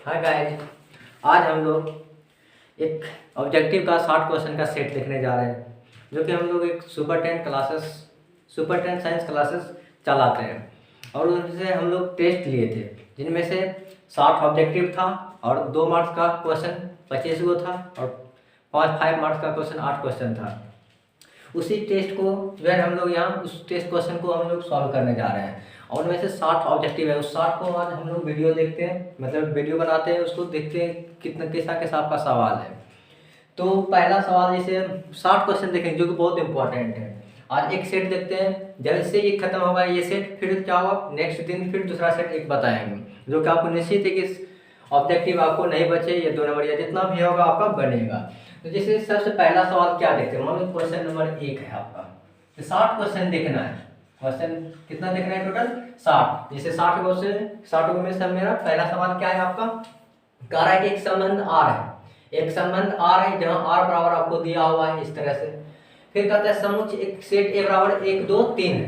Hi guys, आज हम लोग एक ऑब्जेक्टिव का 60 क्वेश्चन का सेट लिखने जा रहे हैं, जो कि हम लोग एक सुपर 10 साइंस क्लासेस चलाते हैं और उनसे हम लोग टेस्ट लिए थे, जिनमें से 60 ऑब्जेक्टिव था और 2 मार्क्स का क्वेश्चन 25 गो था और 5 मार्क्स का क्वेश्चन 8 क्वेश्चन था। उसी टेस्ट को जो है हम लोग यहाँ उस टेस्ट क्वेश्चन को हम लोग सॉल्व करने जा रहे हैं और उनमें से 60 ऑब्जेक्टिव है। उस 60 को आज हम लोग वीडियो देखते हैं, मतलब वीडियो बनाते हैं, उसको देखते हैं कितना कैसा आपका सवाल है। तो पहला सवाल, जैसे 60 क्वेश्चन देखेंगे जो कि बहुत इंपॉर्टेंट है। आज एक सेट देखते हैं, जब से ये खत्म होगा ये सेट, फिर क्या होगा नेक्स्ट दिन फिर दूसरा सेट एक बताएंगे, जो कि आपको निश्चित है कि ऑब्जेक्टिव आपको नहीं बचे, ये 2 नंबर या जितना भी होगा आपका बनेगा। तो जैसे सबसे पहला सवाल क्या देखते हैं, मान लो क्वेश्चन नंबर 1 है आपका, तो 60 क्वेश्चन देखना है। क्वेश्चन कितना देखना है टोटल? 60। जैसे 60 क्वेश्चन, 60 में से मेरा पहला सवाल क्या है आपका, कह रहा है कि एक संबंध आर है, एक संबंध आर है जहां आर बराबर आपको दिया हुआ है इस तरह से। फिर कहता है समुच्चय एक सेट ए बराबर 1 2 3 है,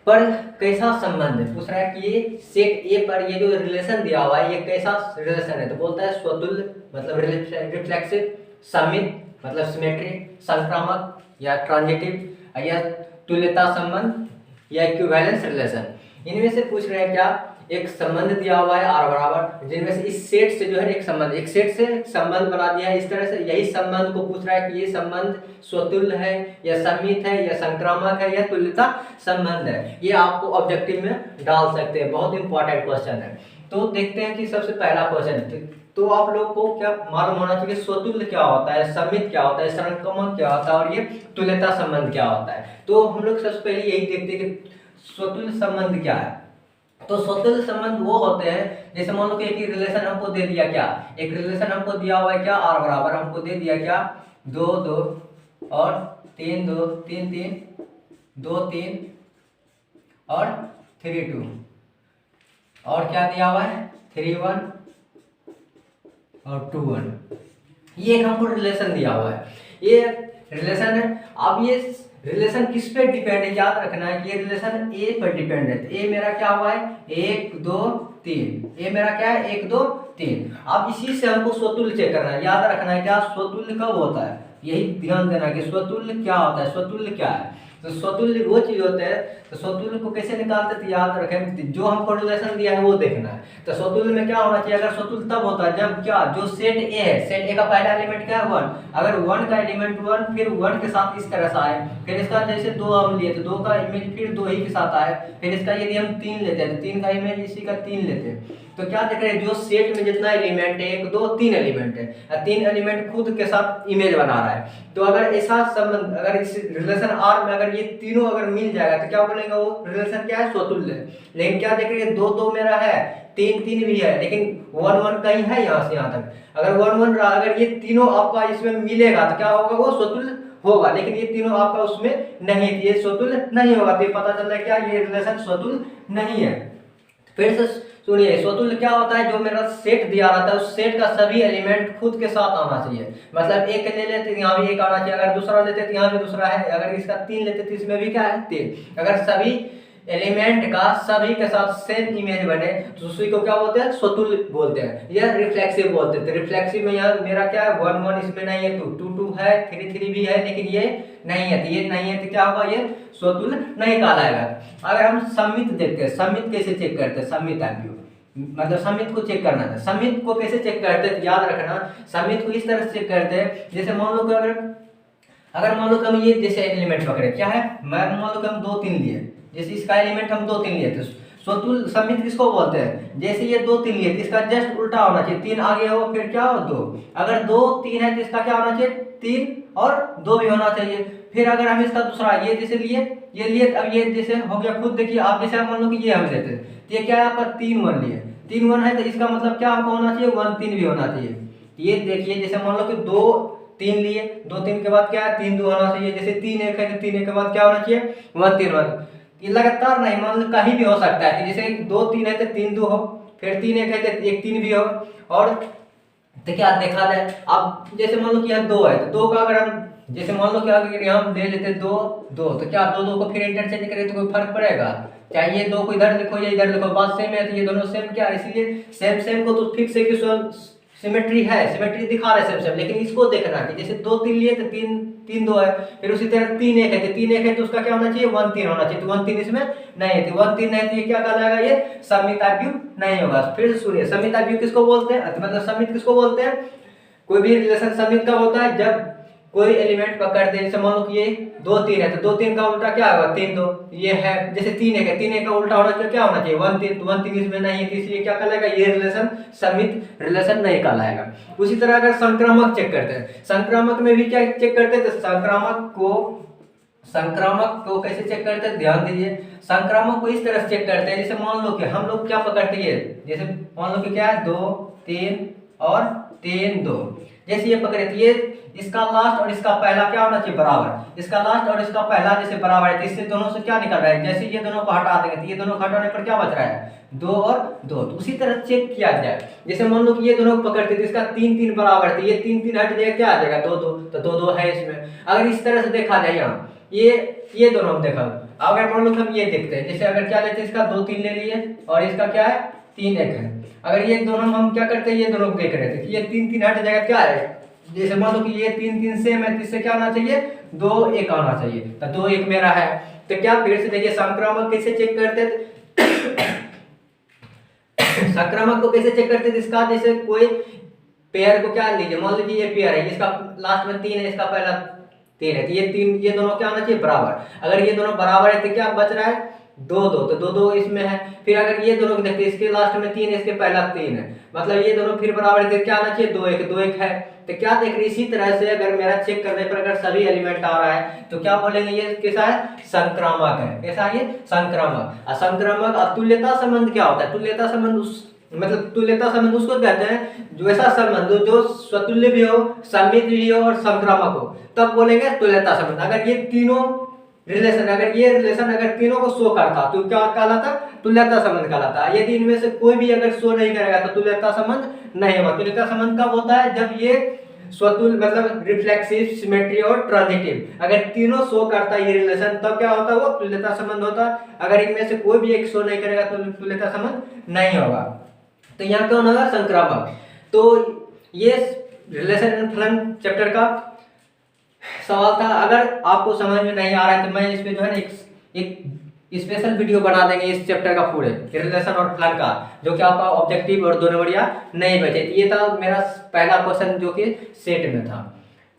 पर कैसा संबंध है, पूछ रहा है कि ये सेट ए पर ये जो रिलेशन दिया हुआ है ये कैसा रिलेशन है। तो बोलता है स्वतुल्य मतलब रिफ्लेक्सिव, समित मतलब सिमेट्री, संक्रामक या ट्रांजिटिव या तुल्यता संबंध या इक्विवेलेंस रिलेशन। इनमें से पूछ रहे हैं क्या, एक संबंध दिया हुआ है आर बराबर, जिनमें से इस सेट से जो है एक संबंध, एक सेट से संबंध बना दिया है इस तरह से। यही संबंध को पूछ रहा है कि ये संबंध स्वतुल्य है या समित है या संक्रामक है या तुल्यता संबंध है। ये आपको ऑब्जेक्टिव में डाल सकते हैं, बहुत इंपॉर्टेंट क्वेश्चन है। तो देखते हैं कि सबसे पहला क्वेश्चन, तो आप लोग को क्या मालूम होना चाहिए, स्वतुल्य क्या होता है, समित क्या होता है, संक्रामक क्या होता है और ये तुल्यता संबंध क्या होता है। तो हम लोग सबसे पहले यही देखते हैं कि स्वतुल्य संबंध क्या है। तो स्वतुल्य संबंध वो होते हैं, जैसे मान लो कि एक रिलेशन हमको दे दिया, क्या एक रिलेशन हमको दिया हुआ है, क्या आर बराबर हमको दे दिया क्या 2 2 और 3 2 3 3 2 3 और 3 2 और क्या दिया हुआ है 3 1 और 2 1। ये एक हमको रिलेशन दिया हुआ है, ये रिलेशन है। अब ये रिलेशन किस पे डिपेंड है, याद रखना है कि ये रिलेशन ए पर डिपेंड है। तो ए मेरा क्या हुआ है 1 2 3, ए मेरा क्या है 1 2 3। अब इसी से हमको स्वतुल्य चेक करना है, याद रखना है क्या स्वतुल्य कब होता है, यही ध्यान देना है कि स्वतुल्य क्या होता है, स्वतुल्य क्या है। तो स्वतुल्य वो चीज होते हैं, तो स्वतुल्य को कैसे निकालते थे याद रखें, जो हमको रिलेशन दिया है वो देखना है। तो स्वतुल्य में क्या होना चाहिए, अगर स्वतुल्य तब होता है जब क्या, जो सेट ए है, सेट ए का पहला एलिमेंट क्या है 1, अगर 1 का एलिमेंट 1 फिर 1 के साथ इस तरह से आए, फिर इसका जैसे 2 हम लिए तो 2 का इमेज फिर 2 ही के साथ आए, फिर इसका यदि हम 3 लेते हैं तो 3 का इमेज इसी का 3 लेते हैं। तो क्या देख रहे हैं, जो सेट में जितना एलिमेंट है 1 2 3 एलिमेंट है, 3 एलिमेंट खुद के साथ इमेज बना रहा है। तो अगर ऐसा संबंध, अगर इस रिलेशन आर में अगर ये तीनों अगर मिल जाएगा तो क्या बोलेंगे, वो रिलेशन क्या है स्वतुल्य। लेकिन क्या देख रहे हैं 2 2 मेरा है, 3 3 भी है, लेकिन 1 1 कहीं है यहाँ से यहाँ तक। अगर 1 1 रहा, अगर ये तीनों आपका इसमें मिलेगा तो क्या होगा, वो स्वतुल्य होगा। लेकिन ये तीनों आपका उसमें नहीं, ये स्वतुल्य नहीं होगा। तो ये पता चल रहा है क्या, ये रिलेशन स्वतुल्य नहीं है। फिर से सुनिए, स्वतुल्य क्या होता है, जो मेरा सेट दिया रहता है उस सेट का सभी एलिमेंट खुद के साथ आना चाहिए। मतलब एक ले लेते तो यहाँ भी एक आना चाहिए, अगर दूसरा लेते तो यहाँ भी दूसरा है, अगर इसका 3 लेते तो इसमें भी क्या है 3। अगर सभी एलिमेंट का सभी के साथ सेम इमेज बने तो उसी को क्या बोलते हैं, स्वतुल्य बोलते हैं या रिफ्लेक्सिव बोलते हैं। तो रिफ्लेक्सिव में यहाँ मेरा क्या है 1 1 इसमें नहीं है, 2 2 है, 3 3 भी है, लेकिन ये नहीं है, तो ये नहीं है तो क्या होगा, ये स्वतुल्य नहीं कहलाएगा। अगर हम समित देखते हैं, समित कैसे चेक करते हैं, समित मतलब समित को चेक करना था। समित को कैसे चेक करते हैं, याद रखना, समित को इस तरह से चेक करते हैं, जैसे मान लो कि अगर मान लो कि हम ये जैसे एलिमेंट पकड़े, क्या है, मान लो कि हम 2 3 लिए, जैसे इसका एलिमेंट हम 2 3 लिए तो स्वतुल्य समित किसको बोलते हैं, जैसे ये 2 3 लिए तो इसका जस्ट उल्टा होना चाहिए, 3 आगे हो फिर क्या हो 2, अगर 2 3 है तो इसका क्या होना चाहिए 3 और 2 भी होना चाहिए। फिर अगर हम इसका दूसरा ये जैसे लिए, ये लिए, अब ये जैसे हो गया, खुद देखिए आप, जैसे मान लो कि ये हम लेते तो ये क्या है आपका 3 1 लिए, 3 1 है तो इसका मतलब क्या आपको होना चाहिए 1 3 भी होना चाहिए। ये देखिए जैसे मान लो कि 2 3 लिए, 2 3 के बाद क्या है 3 2 होना चाहिए, जैसे 3 1 है तो 3 1 के बाद क्या होना चाहिए 1 3 1। ये लगातार नहीं, मान लो कहीं भी हो सकता है कि जैसे 2 3 है तो 3 2 हो, फिर 3 1 है तो 1 3 भी हो। और तो क्या देखा जाए, अब जैसे मान लो कि यहाँ 2 है तो 2 का अगर हम जैसे मान लो कि अगर हम ले लेते 2 2 तो क्या 2 2 को फिर इंटरचेंज करें तो कोई फर्क पड़ेगा, चाहे ये दो को इधर लिखो या इधर लिखो, बात सेम है, तो ये दोनों सेम क्या है, इसलिए सेम सेम को तो फिक्स है कि सिमेट्री है, सिमेट्री दिखा रहा है सेम सेम, लेकिन इसको देखना कि जैसे 2 3 लिए तो 3 3 2 है, फिर उसी तरह 3 1 है, तो 3 1 है तो उसका क्या होना चाहिए 1 3 होना चाहिए, तो 1 3 इसमें नहीं है, तो 1 3 नहीं, तो ये क्या कहलाएगा, ये सममिताभ्युक नहीं होगा। फिर से सुनिए, सममिताभ्युक किसको बोलते हैं, मतलब सममित किसको बोलते हैं, कोई भी रिलेशन सममित कब होता है, जब कोई एलिमेंट पकड़ते हैं, जैसे मान लो कि ये 2 3 है, तो 2 3 का उल्टा क्या होगा 3 2, ये है, जैसे 3 1 है, 3 1 का उल्टा होना चाहिए क्या होना चाहिए 1 3, तो 1 3 इसमें नहीं है, तो इसलिए क्या कहलाएगा, ये रिलेशन सममित रिलेशन नहीं कहलाएगा। उसी तरह अगर संक्रामक चेक करते हैं, संक्रामक में भी क्या चेक करते हैं, तो संक्रामक को कैसे चेक करते हैं, ध्यान दीजिए, संक्रामक को इस तरह से चेक करते हैं, जैसे मान लो कि हम लोग क्या पकड़ते हैं, जैसे मान लो कि क्या है 2 3 और 3 2, जैसे ये पकड़े तो ये इसका लास्ट और इसका पहला क्या होना चाहिए बराबर, इसका लास्ट और इसका पहला जैसे बराबर है, तो इससे दोनों से क्या निकल रहा है, जैसे ये दोनों को हटा देंगे तो ये दोनों हटाने पर क्या बच रहा है 2 और 2, तो उसी तरह चेक किया जाए, जैसे मान लो कि ये दोनों को पकड़ते तो इसका 3 3 बराबर है, तो ये 3 3 हट जाएगा क्या आ जाएगा 2 2, तो 2 2 है इसमें। अगर इस तरह से देखा जाए यहाँ ये दोनों हम देखा, अगर मान लो हम ये देखते हैं, जैसे अगर क्या लेते हैं, इसका 2 3 ले लिए और इसका क्या है 3 1 है, अगर ये दोनों हम क्या करते हैं, ये दोनों को देख रहे थे कि ये 3 3 हट जाएगा क्या है, जैसे मान लो कि ये 3 3 सेम है, तो इससे क्या आना चाहिए 2 1 आना चाहिए, तो 2 1 मेरा है, तो क्या फिर से देखिए संक्रामक कैसे चेक करते हैं संक्रामक को कैसे चेक करते हैं, इसका जैसे कोई पेयर को क्या लीजिए, मान लीजिए ये पेयर है, इसका लास्ट में 3 है, इसका पहला 3 है, तो ये 3 ये दोनों क्या होना चाहिए बराबर, अगर ये दोनों बराबर है तो क्या बच रहा है 2 2, तो 2 2 इसमें है, फिर अगर ये दोनों को देखते हैं, इसके लास्ट में 3 है, इसके पहला 3 है, मतलब ये दोनों फिर बराबर है, तो क्या आना चाहिए 2 1 2 1 है, तो क्या देख रहे इसी तरह से अगर मेरा चेक करने पर अगर सभी एलिमेंट आ रहा है तो क्या बोलेंगे ये कैसा है संक्रामक है, कैसा है ये संक्रामक। संक्रामक तुल्यता संबंध क्या होता है, तुल्यता संबंध उस मतलब तुल्यता संबंध उसको कहते हैं जो ऐसा संबंध जो स्वतुल्य भी हो, सममित भी हो और संक्रामक हो, तब बोलेंगे तुल्यता संबंध। अगर ये तीनों रिलेशन अगर तीनों को शो करता तो क्या कहलाता, तुल्यता संबंध कहलाता। यदि इनमें से कोई भी अगर शो नहीं करेगा तो तुल्यता संबंध नहीं होगा। तुल्यता संबंध कब होता है, जब ये स्वतुल्य मतलब रिफ्लेक्सिव, सिमेट्री और ट्रांजिटिव अगर तीनों शो करता है ये रिलेशन, तब क्या होता है वो तुल्यता संबंध होता है। अगर इनमें से कोई भी एक शो नहीं करेगा तो तुल्यता संबंध नहीं होगा। तो यहाँ कौन होगा संक्रामक। तो ये रिलेशन एंड फलन चैप्टर का सवाल था। अगर आपको समझ में नहीं आ रहा है तो मैं इस पे जो है ना एक स्पेशल वीडियो बना देंगे इस चैप्टर का पूरे रिलेशन और फलन का, जो कि आपका ऑब्जेक्टिव और 2 नंबरिया नहीं बचे। ये था मेरा पहला क्वेश्चन जो कि सेट में था।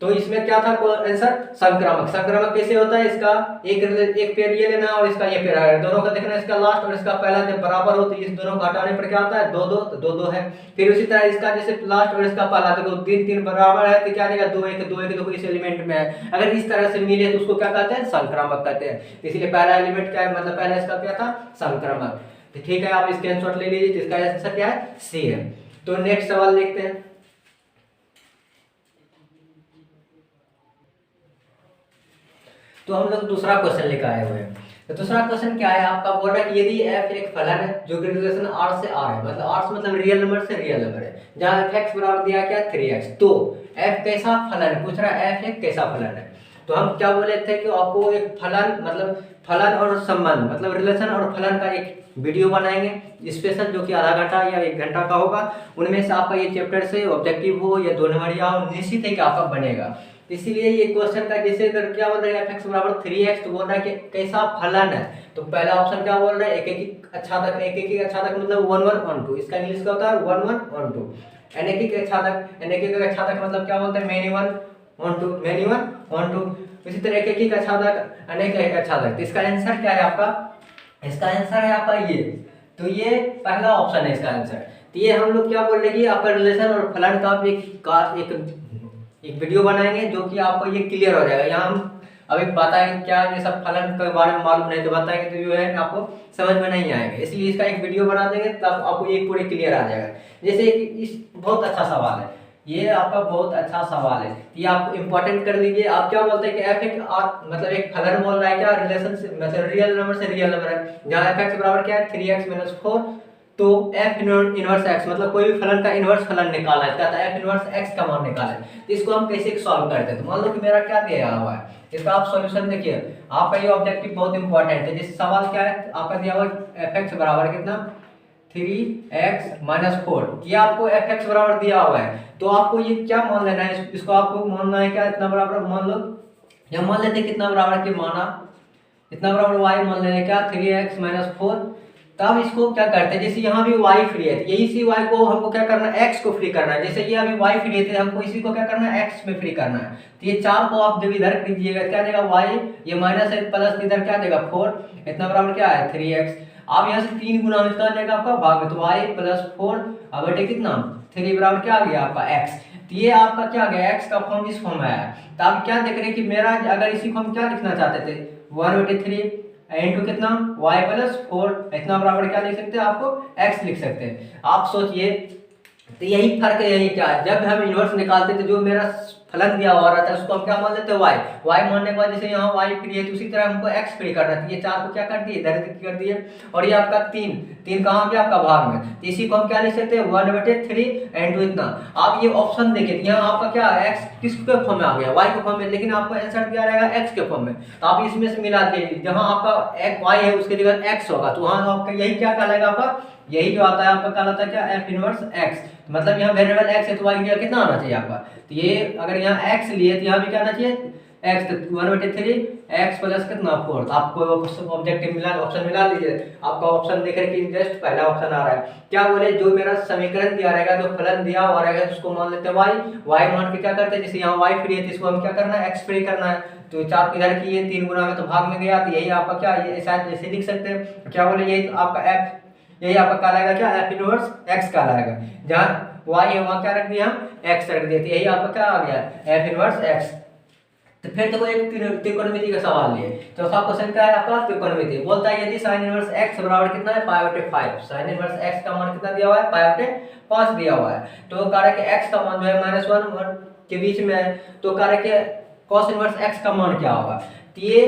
तो इसमें क्या था आंसर, संक्रामक। संक्रामक कैसे होता है, इसका एक पेयर ये लेना और इसका ये पेयर है, दोनों का देखना, इसका लास्ट और इसका पहला जब बराबर हो तो इस दोनों को हटाने पर क्या आता है 2 2, तो 2 2 है। फिर उसी तरह इसका जैसे लास्ट और इसका पहला देखो 3 3 बराबर है तो क्या देगा 2 1 2 1 देखो इस एलिमेंट में है। अगर इस तरह से मिले तो उसको क्या कहते हैं संक्रामक कहते हैं। इसलिए पहला एलिमेंट क्या है, मतलब पहला इसका क्या था संक्रामक। तो ठीक है, आप स्क्रीनशॉट ले लीजिए, तो इसका आंसर क्या है सी है। तो नेक्स्ट सवाल देखते हैं। तो हम लोग दूसरा क्वेश्चन लेकर आए हुए हैं। तो दूसरा क्वेश्चन क्या है, आपका बोल रहा है कि यदि f एक फलन है जो कि रिलेशन r से r है, मतलब r मतलब रियल नंबर से रियल नंबर है, जहां f(x) बराबर दिया क्या 3x, तो f कैसा फलन है, पूछ रहा है f एक कैसा फलन है। तो हम क्या बोले थे कि आपको एक फलन मतलब फलन और संबंध मतलब रिलेशन और फलन का एक वीडियो बनाएंगे स्पेशल, जो कि आधा घंटा या 1 घंटा का होगा। उनमें से आपका ये चैप्टर से ऑब्जेक्टिव हो या 2 नंबरिया हो, निश्चित है कि आपका बनेगा। इसीलिए ये क्वेश्चन का जैसे अगर क्या बोल रहा है f(x) बराबर 3x, तो बोल रहा है कि कैसा फलन है। तो पहला ऑप्शन क्या बोल रहा है, एक एक अच्छादक मतलब 1 1 1 2, इसका इंग्लिश का होता है 1 1 1 2। अनेकिक अच्छादक मतलब क्या बोलते हैं मेनी 1 1 2। इसी तरह एक अच्छादक अनेक अच्छादक। तो इसका आंसर क्या है आपका, इसका आंसर है आपका ये। तो ये पहला ऑप्शन है इसका आंसर। तो ये हम लोग क्या बोल रहे हैं कि आपका रिलेशन और फलन का एक वीडियो बनाएंगे जो कि आपको ये क्लियर हो जाएगा। यहाँ हम अभी बताएंगे क्या ये सब फलन के बारे में मालूम नहीं तो बताएंगे तो जो है आपको समझ में नहीं आएगा, इसलिए इसका एक वीडियो बना देंगे तब आपको ये पूरे क्लियर आ जाएगा। जैसे कि इस बहुत अच्छा सवाल है, ये आपका बहुत अच्छा सवाल है, ये आप इंपॉर्टेंट कर लीजिए। आप क्या बोलते हैं कि f एक मतलब एक फलन बोल रहा है क्या, रिलेशन से मतलब रियल नंबर से रियल नंबर है, जहाँ f(x) बराबर क्या है 3x - 4, तो f इनवर्स x मतलब कोई भी फलन का इनवर्स फलन निकालना है, कहता है f इनवर्स x का मान निकालना है। तो इसको हम कैसे सॉल्व करते हैं। तो मान लो कि मेरा क्या दिया हुआ है इसका आप सॉल्यूशन देखिए। आपका ये ऑब्जेक्टिव बहुत इंपॉर्टेंट है। जैसे सवाल क्या है आपका दिया हुआ एफ एक्स बराबर कितना 3x-4, ये आपको एफ एक्स बराबर दिया हुआ है, तो आपको ये क्या मान लेना है, इसको आपको मानना है क्या, इतना बराबर मान लो, या मान लेते कितना बराबर की माना, इतना बराबर y मान लेंगे क्या 3x-4। तब इसको क्या करते हैं, जैसे यहाँ भी y फ्री है, यही सी y को हमको क्या करना है, x को फ्री करना है। जैसे ये अभी y फ्री थे, हमको इसी को क्या करना है, x में फ्री करना है। तो ये 4 को आप जब इधर कीजिएगा क्या देगा y, ये माइनस है प्लस इधर क्या देगा 4, इतना बराबर क्या है 3x। अब यहाँ से 3 गुना में कितना जाएगा आपका भाग में, तो y प्लस 4 अब बेटे कितना 3 बराबर क्या आ गया आपका x। तो ये आपका क्या आ गया, x का फॉर्म इस फॉर्म में आया। तो आप क्या देख रहे हैं कि मेरा अगर इसी को हम क्या लिखना चाहते थे 1/3 इंटू कितना y प्लस 4, इतना बराबर क्या लिख सकते हैं, आपको x लिख सकते हैं। आप सोचिए, तो यही फर्क है, यही क्या है, जब हम इनवर्स निकालते थे जो मेरा फलन दिया हुआ रहता है उसको हम क्या मान लेते हैं y मानने के बाद जैसे यहाँ y फ्री है तो उसी तरह हमको x फ्री करना है। ये 4 को क्या कर दिए, इधर कर दिए, और ये आपका 3 कहाँ गया आपका भाग में, तो इसी को हम क्या लिख सकते हैं 1/3 इंटू इतना। आप ये ऑप्शन देखिए, यहाँ आपका क्या x किसके फॉर्म में आ गया, y के फॉर्म में, लेकिन आपको आंसर दिया रहेगा x के फॉर्म में। तो आप इसमें से मिला दीजिए, जहाँ आपका y है उसके जगह x होगा, तो वहाँ आपका यही क्या कहलाएगा, आपका यही जो आता है आपका कहलाता है क्या f इनवर्स x। मतलब यहाँ वेरिएबल x है तो y का कितना आना चाहिए आपका, तो ये अगर यहाँ x लिए तो यहाँ भी क्या आना चाहिए x, तो 1/3 x प्लस कितना 4। तो आपको ऑब्जेक्टिव मिला, ऑप्शन मिला लीजिए। आपका ऑप्शन देख रहे कि जस्ट पहला ऑप्शन आ रहा है, क्या बोले जो मेरा समीकरण दिया रहेगा, जो फलन दिया हुआ रहेगा उसको मान लेते हैं y मान के क्या करते हैं, जैसे यहाँ y फ्री है तो इसको हम क्या करना है x फ्री करना है, तो 4 इधर की ये 3 गुना में तो भाग में गया, तो यही आपका क्या, ये शायद ऐसे लिख सकते हैं, क्या बोले यही आपका f, यही आपका कहलाएगा क्या f इनवर्स x कहलाएगा। जहाँ y है वहाँ क्या रख दिया हम x रख दिया, तो यही आपका क्या आ गया f इनवर्स x। तो फिर देखो एक त्रिकोणमिति का सवाल लिए, चौथा क्वेश्चन क्या है आपका त्रिकोणमिति, बोलता है यदि sin इनवर्स x बराबर कितना है π/5, sin इनवर्स x का मान कितना दिया हुआ है π/5 दिया हुआ है, तो कह रहा है कि x का मान जो है -1 के बीच में है, तो कह रहा है कि cos इनवर्स x का मान क्या होगा। तो ये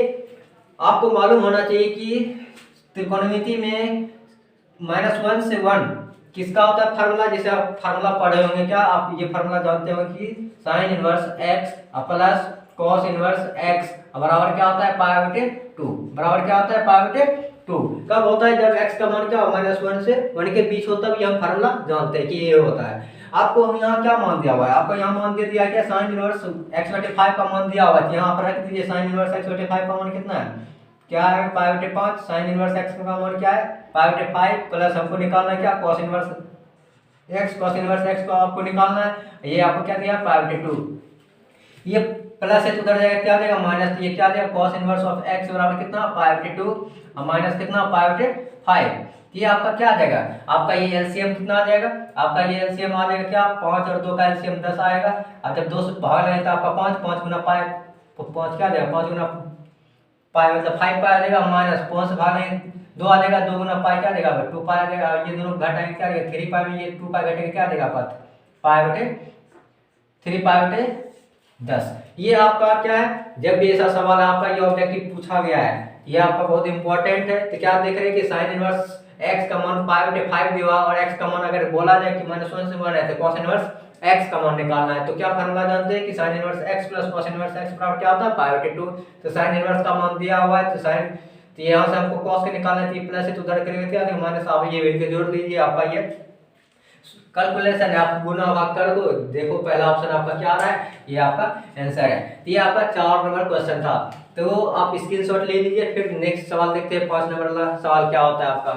आपको मालूम होना चाहिए कि त्रिकोणमिति में -1 से 1 किसका होता है फार्मूला, जैसे आप फार्मूला पढ़े होंगे, क्या आप ये फार्मूला जानते हो कि sin inverse x plus cos inverse x बराबर क्या होता है π/2, बराबर क्या होता है π/2। कब होता है, जब x का मान क्या -1 से 1 के बीच होता है, ये हम फार्मूला जानते हैं कि ये होता है। आपको हम यहाँ क्या मान दिया हुआ है, आपको यहाँ मान दे दिया क्या sin इनवर्स x/5 का मान दिया हुआ है, यहाँ पर रख दीजिए sin इनवर्स x/5 का मान कितना है, क्या है π/5, sin इनवर्स x का मान क्या है π/5 प्लस हमको निकालना है क्या cos इनवर्स x को आपको निकालना है, ये आपको क्या दिया π/2, ये प्लस है तो उधर जाएगा क्या देगा माइनस, ये क्या देगा cos इनवर्स ऑफ x बराबर कितना π/2 और माइनस कितना π/5। ये आपका क्या आ जाएगा, आपका ये एलसीएम कितना आ जाएगा, आपका ये एलसीएम आ जाएगा क्या 5 और 2 का एलसीएम 10 आएगा, और जब 2 से भाग लेंगे तो आपका 5 गुना पाई, 5 क्या आ जाएगा 5 गुना पाई मतलब 5 पाई आ जाएगा, माइनस 5 से भाग लेंगे 2 आ जाएगा, 2 गुना पाई क्या आ जाएगा 2 पाई आ जाएगा, ये दोनों घटाएंगे क्या आ जाएगा 3 पाई में ये 2 पाई घटेगा क्या आ जाएगा आपका पाई/3 पाई/10। ये आपका क्या है, जब भी ऐसा सवाल आपका ये ऑब्जेक्टिव पूछा गया है, ये आपका बहुत इंपॉर्टेंट है। तो क्या आप देख रहे हैं कि sin इनवर्स x का मान π/5 दिया और x का मान अगर बोला जाए कि -1 से 1 है तो cos इनवर्स x का मान निकालना है, तो क्या फार्मूला जानते हैं कि sin inverse x plus cos inverse x बराबर क्या होता है π/2। तो sin इनवर्स का मान दिया हुआ है, तो यहाँ से हमको cos के निकालना है, प्लस है तो उधर करेंगे क्या माइनस, आप ये मिलकर जोड़ लीजिए, आपका ये कैलकुलेशन है, आप गुना भाग कर दो, देखो पहला ऑप्शन आपका क्या आ रहा है, ये आपका आंसर है। तो ये आपका 4 नंबर क्वेश्चन था, तो आप स्क्रीनशॉट ले लीजिए। फिर नेक्स्ट सवाल देखते हैं, 5 नंबर वाला सवाल क्या होता है आपका।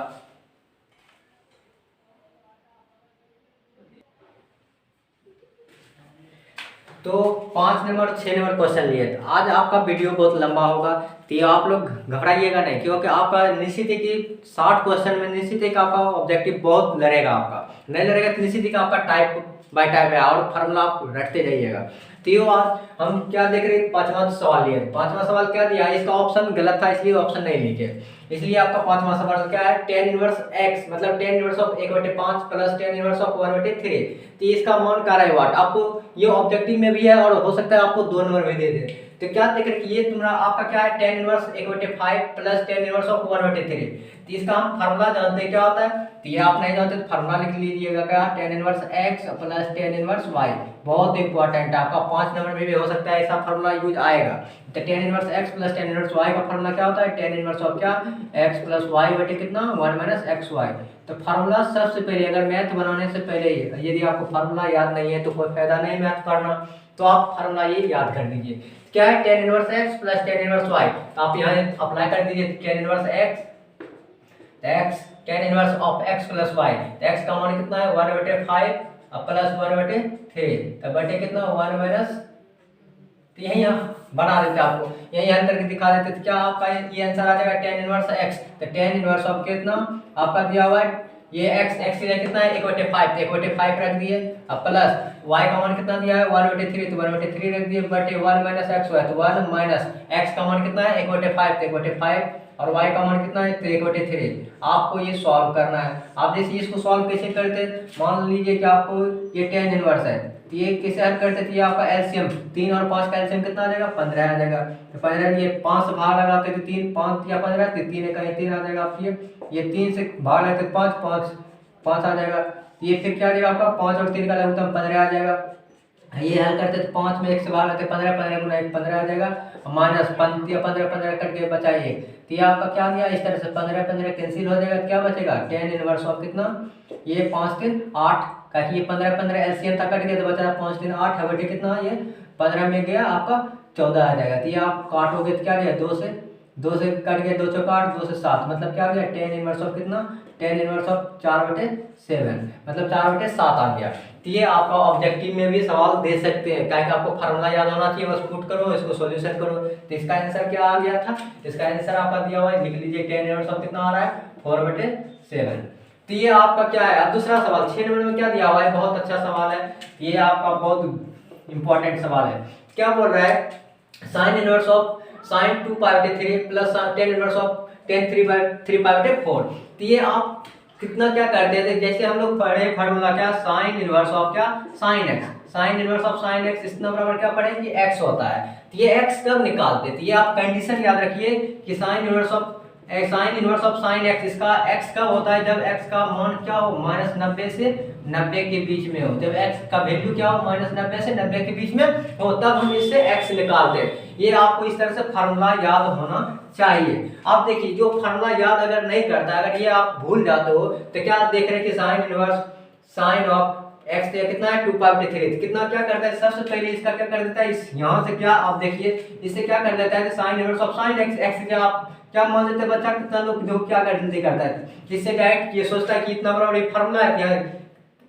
तो 5 नंबर 6 नंबर क्वेश्चन लिए, तो आज आपका वीडियो बहुत लंबा होगा, तो आप लोग घबराइएगा नहीं, क्योंकि आपका निश्चित है कि 60 क्वेश्चन में निश्चित है कि आपका ऑब्जेक्टिव बहुत लड़ेगा, आपका नहीं लड़ेगा तो निश्चित है कि आपका टाइप बाय टाइप है और फार्मूला आप रटते जाइएगा। तो ये आज हम क्या देख रहे हैं, 5वां सवाल लिए। 5वां सवाल क्या दिया, इसका ऑप्शन गलत था इसलिए ऑप्शन नहीं लिखे, इसलिए आपका 5वां सवाल क्या है tan इनवर्स x मतलब tan inverse of 1/5 plus tan inverse of 1/3। तो इसका मान क्या है वाट, आपको ये ऑब्जेक्टिव में भी है और हो सकता है आपको 2 नंबर में दे दे। तो क्या देख रहे कि ये तुम्हारा आपका क्या है tan inverse 1/5 plus tan inverse of 1/3। तो इसका हम फार्मूला जानते हैं क्या होता है, तो ये आप नहीं जानते तो फार्मूला लिख लीजिएगा क्या, tan inverse x plus tan inverse y। बहुत इंपॉर्टेंट है, आपका 5 नंबर में भी हो सकता है ऐसा फार्मूला यूज आएगा। तो tan inverse x plus tan inverse y का फार्मूला क्या होता है, tan इनवर्स ऑफ क्या, x प्लस y बटे कितना 1 माइनस xy। तो फार्मूला सबसे पहले अगर मैथ बनाने से पहले ही यदि आपको फार्मूला याद नहीं है तो कोई फायदा नहीं मैथ पढ़ना, तो आप फार्मूला ये याद कर लीजिए। क्या है, tan inverse x plus tan inverse y। तो आप यहाँ अप्लाई कर दीजिए tan inverse x tan inverse of x plus y। तो x का मान कितना है 1/5 प्लस 1/3, तो बटे कितना 1 माइनस, तो यही यहाँ बना देते आपको, यही हल करके दिखा देते। तो क्या आपका ये आंसर आ जाएगा tan इनवर्स x। तो tan इनवर्स ऑफ कितना आपका दिया हुआ है, ये x के लिए कितना है 1/5, 1/5 रख दिए। अब प्लस y का मान कितना दिया है 1/3, तो 1/3 रख दिए बटे 1 माइनस xy। तो 1 माइनस x का मान कितना है 1/5, तो 1/5 और y का मान कितना है, तो 1/3। आपको ये सॉल्व करना है। आप जैसे इसको सॉल्व कैसे करते, मान लीजिए कि आपको ये tan इनवर्स है, तो ये कैसे हल करते थे, आपका एलसीएम 3 और 5 का एलसीएम कितना आ जाएगा 15 आ जाएगा। तो 15 ये 5 से भाग लगाते तो 3 5 या 15, तो 3 का 3 आ जाएगा आपकी, ये 3 से भाग लगाते 5 आ जाएगा। तो ये फिर क्या आ जाएगा आपका 5 और 3 का लघुत्तम 15 आ जाएगा। ये हल करते तो 5 में 1 से भाग लगाते 15, 15 गुना 1 15 आ जाएगा, माइनस 5 या 15 कट के बचा ये। तो ये आपका क्या दिया, इस तरह से 15 कैंसिल हो जाएगा, क्या बचेगा tan इनवर्स ऑफ कितना, ये 5 3 8 का, ये 15 एलसीएम तक कट गया तो बचा 5 3 8 है बटे कितना, ये 15 में गया आपका 14 आ जाएगा। तो ये आप काटोगे तो क्या गया 2 से कट गया, 2 चौका 8, 2 से 7, मतलब क्या गया tan इनवर्स ऑफ कितना, tan इनवर्स ऑफ 4/7, मतलब 4/7 आ गया। तो ये आपका ऑब्जेक्टिव में भी सवाल दे सकते हैं, क्या आपको फार्मूला याद होना चाहिए, बस पुट करो इसको सॉल्यूशन करो। तो इसका आंसर क्या आ गया था, इसका आंसर आपका दिया हुआ है, लिख लीजिए tan इनवर्स ऑफ कितना आ रहा है 4/7। तो ये आपका क्या है। अब दूसरा सवाल 6 नंबर में क्या दिया हुआ है, बहुत अच्छा सवाल है, ये आपका बहुत इंपॉर्टेंट सवाल है। क्या बोल रहा है, sin inverse of sin 2π/3 plus tan inverse of tan 3π/4। तो ये आप कितना क्या करते थे, जैसे हम लोग पढ़े फार्मूला क्या, sin इनवर्स ऑफ क्या sin x, sin inverse of sin x इतना बराबर क्या पढ़े कि x होता है। तो ये x कब निकालते थे, ये आप कंडीशन याद रखिए कि sin inverse of sin x, इसका x कब होता है, जब x का मान क्या हो -90 से 90 के बीच में हो, जब x का वैल्यू क्या हो -90 से 90 के बीच में हो, तब हम इससे x निकालते हैं। ये आपको इस तरह से फार्मूला याद होना चाहिए। आप देखिए जो फार्मूला याद अगर नहीं करता, अगर ये आप भूल जाते हो तो क्या देख रहे हैं कि sin inverse sin of x कितना है 2π/3, कितना क्या करता है, सबसे पहले इसका क्या कर देता है, इस यहाँ से क्या आप देखिए इससे क्या कर देता है sin inverse of sin x क्या आप क्या मान लेते हैं बच्चा, कितना लोग जो क्या जल्दी करता है, इससे डायरेक्ट ये सोचता है कि इतना बड़ा एक फार्मूला है यहाँ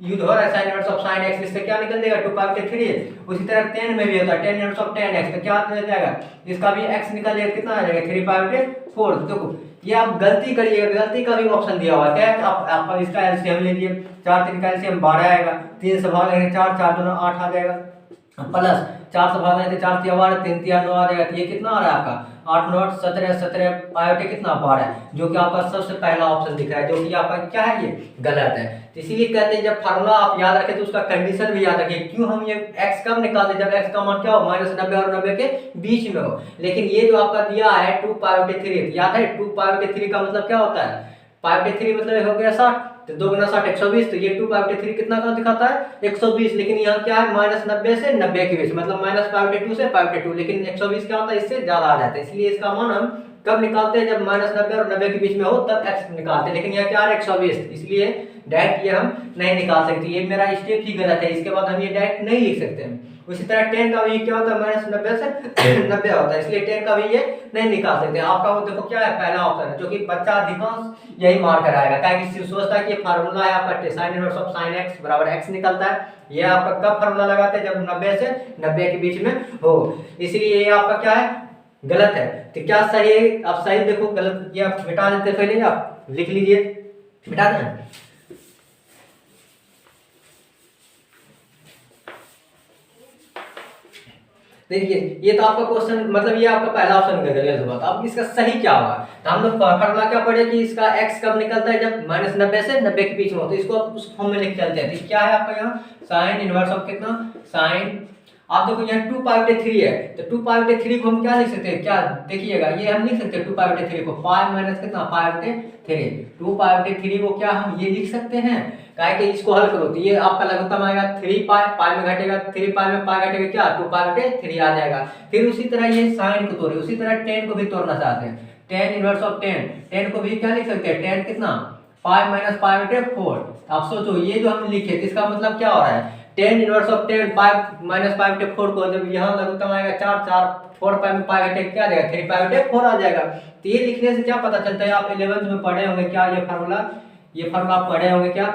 यूज हो रहा है sin inverse of sin x, इससे क्या निकल जाएगा 2π/3। उसी तरह tan में भी होता है tan inverse of tan x, तो क्या निकल जाएगा, इसका भी x निकल जाएगा, कितना आ जाएगा 3π/4। देखो ये आप गलती करिएगा, गलती का भी ऑप्शन दिया हुआ है, आप इसका एलसीएम लीजिए, 4 3 का एलसीएम 12 आएगा, 3 से भाग लेंगे 4 4 2 8 आ जाएगा, प्लस 4 से भाग लेंगे 4 3 12 3 3 9 आ जाएगा। तो ये कितना आ रहा है आपका 8 9 17 17 पायोटे कितना 12, जो कि आपका सबसे पहला ऑप्शन दिख रहा है, जो कि आपका क्या है ये गलत है। तो इसीलिए कहते हैं जब फार्मूला आप याद रखें तो उसका कंडीशन भी याद रखें, क्यों हम ये x कब निकालते जब x का मान क्या हो -90 और 90 के बीच में हो। लेकिन ये जो आपका दिया है 2π/3, याद है 2π/3 का मतलब क्या होता है, π/3 मतलब हो गया 60, तो 2 गुना 60 120, तो ये 2π/3 कितना का दिखाता है 120। लेकिन यहाँ क्या है -90 से 90 के बीच, मतलब -π/2 से π/2, लेकिन 120 क्या होता है इससे ज्यादा आ जाता है, इसलिए इसका मान हम कब निकालते हैं जब -90 और 90 के बीच में हो तब x निकालते हैं। लेकिन यहाँ क्या है 120, इसलिए डायरेक्ट ये हम नहीं निकाल सकते, ये मेरा स्टेप ही गलत है, इसके बाद हम ये डायरेक्ट नहीं लिख सकते हैं। उसी तरह tan का भी क्या होता है -90 से 90 होता है, इसलिए tan का भी ये नहीं निकाल सकते। आपका वो देखो क्या है पहला ऑप्शन है, जो कि बच्चा अधिकांश यही मार कर आएगा, क्या कि सोचता है कि फार्मूला है आपका sin inverse of sin x बराबर x निकलता है। ये आपका कब फार्मूला लगाते हैं जब 90 से 90 के बीच में हो, इसलिए ये आपका क्या है गलत है। तो क्या सही है, आप सही देखो, गलत ये आप मिटा देते, पहले आप लिख लीजिए, मिटा दें। देखिए ये तो आपका क्वेश्चन, मतलब ये आपका पहला ऑप्शन गलत हुआ था। अब इसका सही क्या होगा, तो हम लोग फार्मूला क्या पढ़े कि इसका x कब निकलता है जब -90 से 90 के बीच में हो, तो इसको उस फॉर्म में लिख चलते हैं। तो क्या है आपका यहाँ sin इनवर्स ऑफ कितना sin आप देखो यहाँ 2π/3 है, तो 2π/3 को हम क्या लिख सकते हैं, क्या देखिएगा, ये हम लिख सकते हैं 2π/3 को, पाई माइनस कितना π/3, 2π/3 को क्या हम ये लिख सकते हैं, क्या है कि इसको हल करो तो ये आपका लघुत्तम आएगा 3π, पाई में घटेगा 3π में पाई घटेगा क्या 2π/3 आ जाएगा। फिर उसी तरह ये साइन को तोड़े, उसी तरह टेन को भी तोड़ना चाहते हैं, ten inverse of ten, ten को भी क्या लिख सकते हैं, टेन कितना पाई माइनस π/4। आप सोचो ये जो हम लिखे तो इसका मतलब क्या हो रहा है, tan inverse of tan pi minus π/4 को जब यहाँ लघुत्तम आएगा 4 4 में पाई घटेगा क्या आ जाएगा 3π/4 आ जाएगा। तो ये लिखने से क्या पता चलता है, आप 11th में पढ़े होंगे क्या ये फार्मूला आप पढ़े होंगे क्या,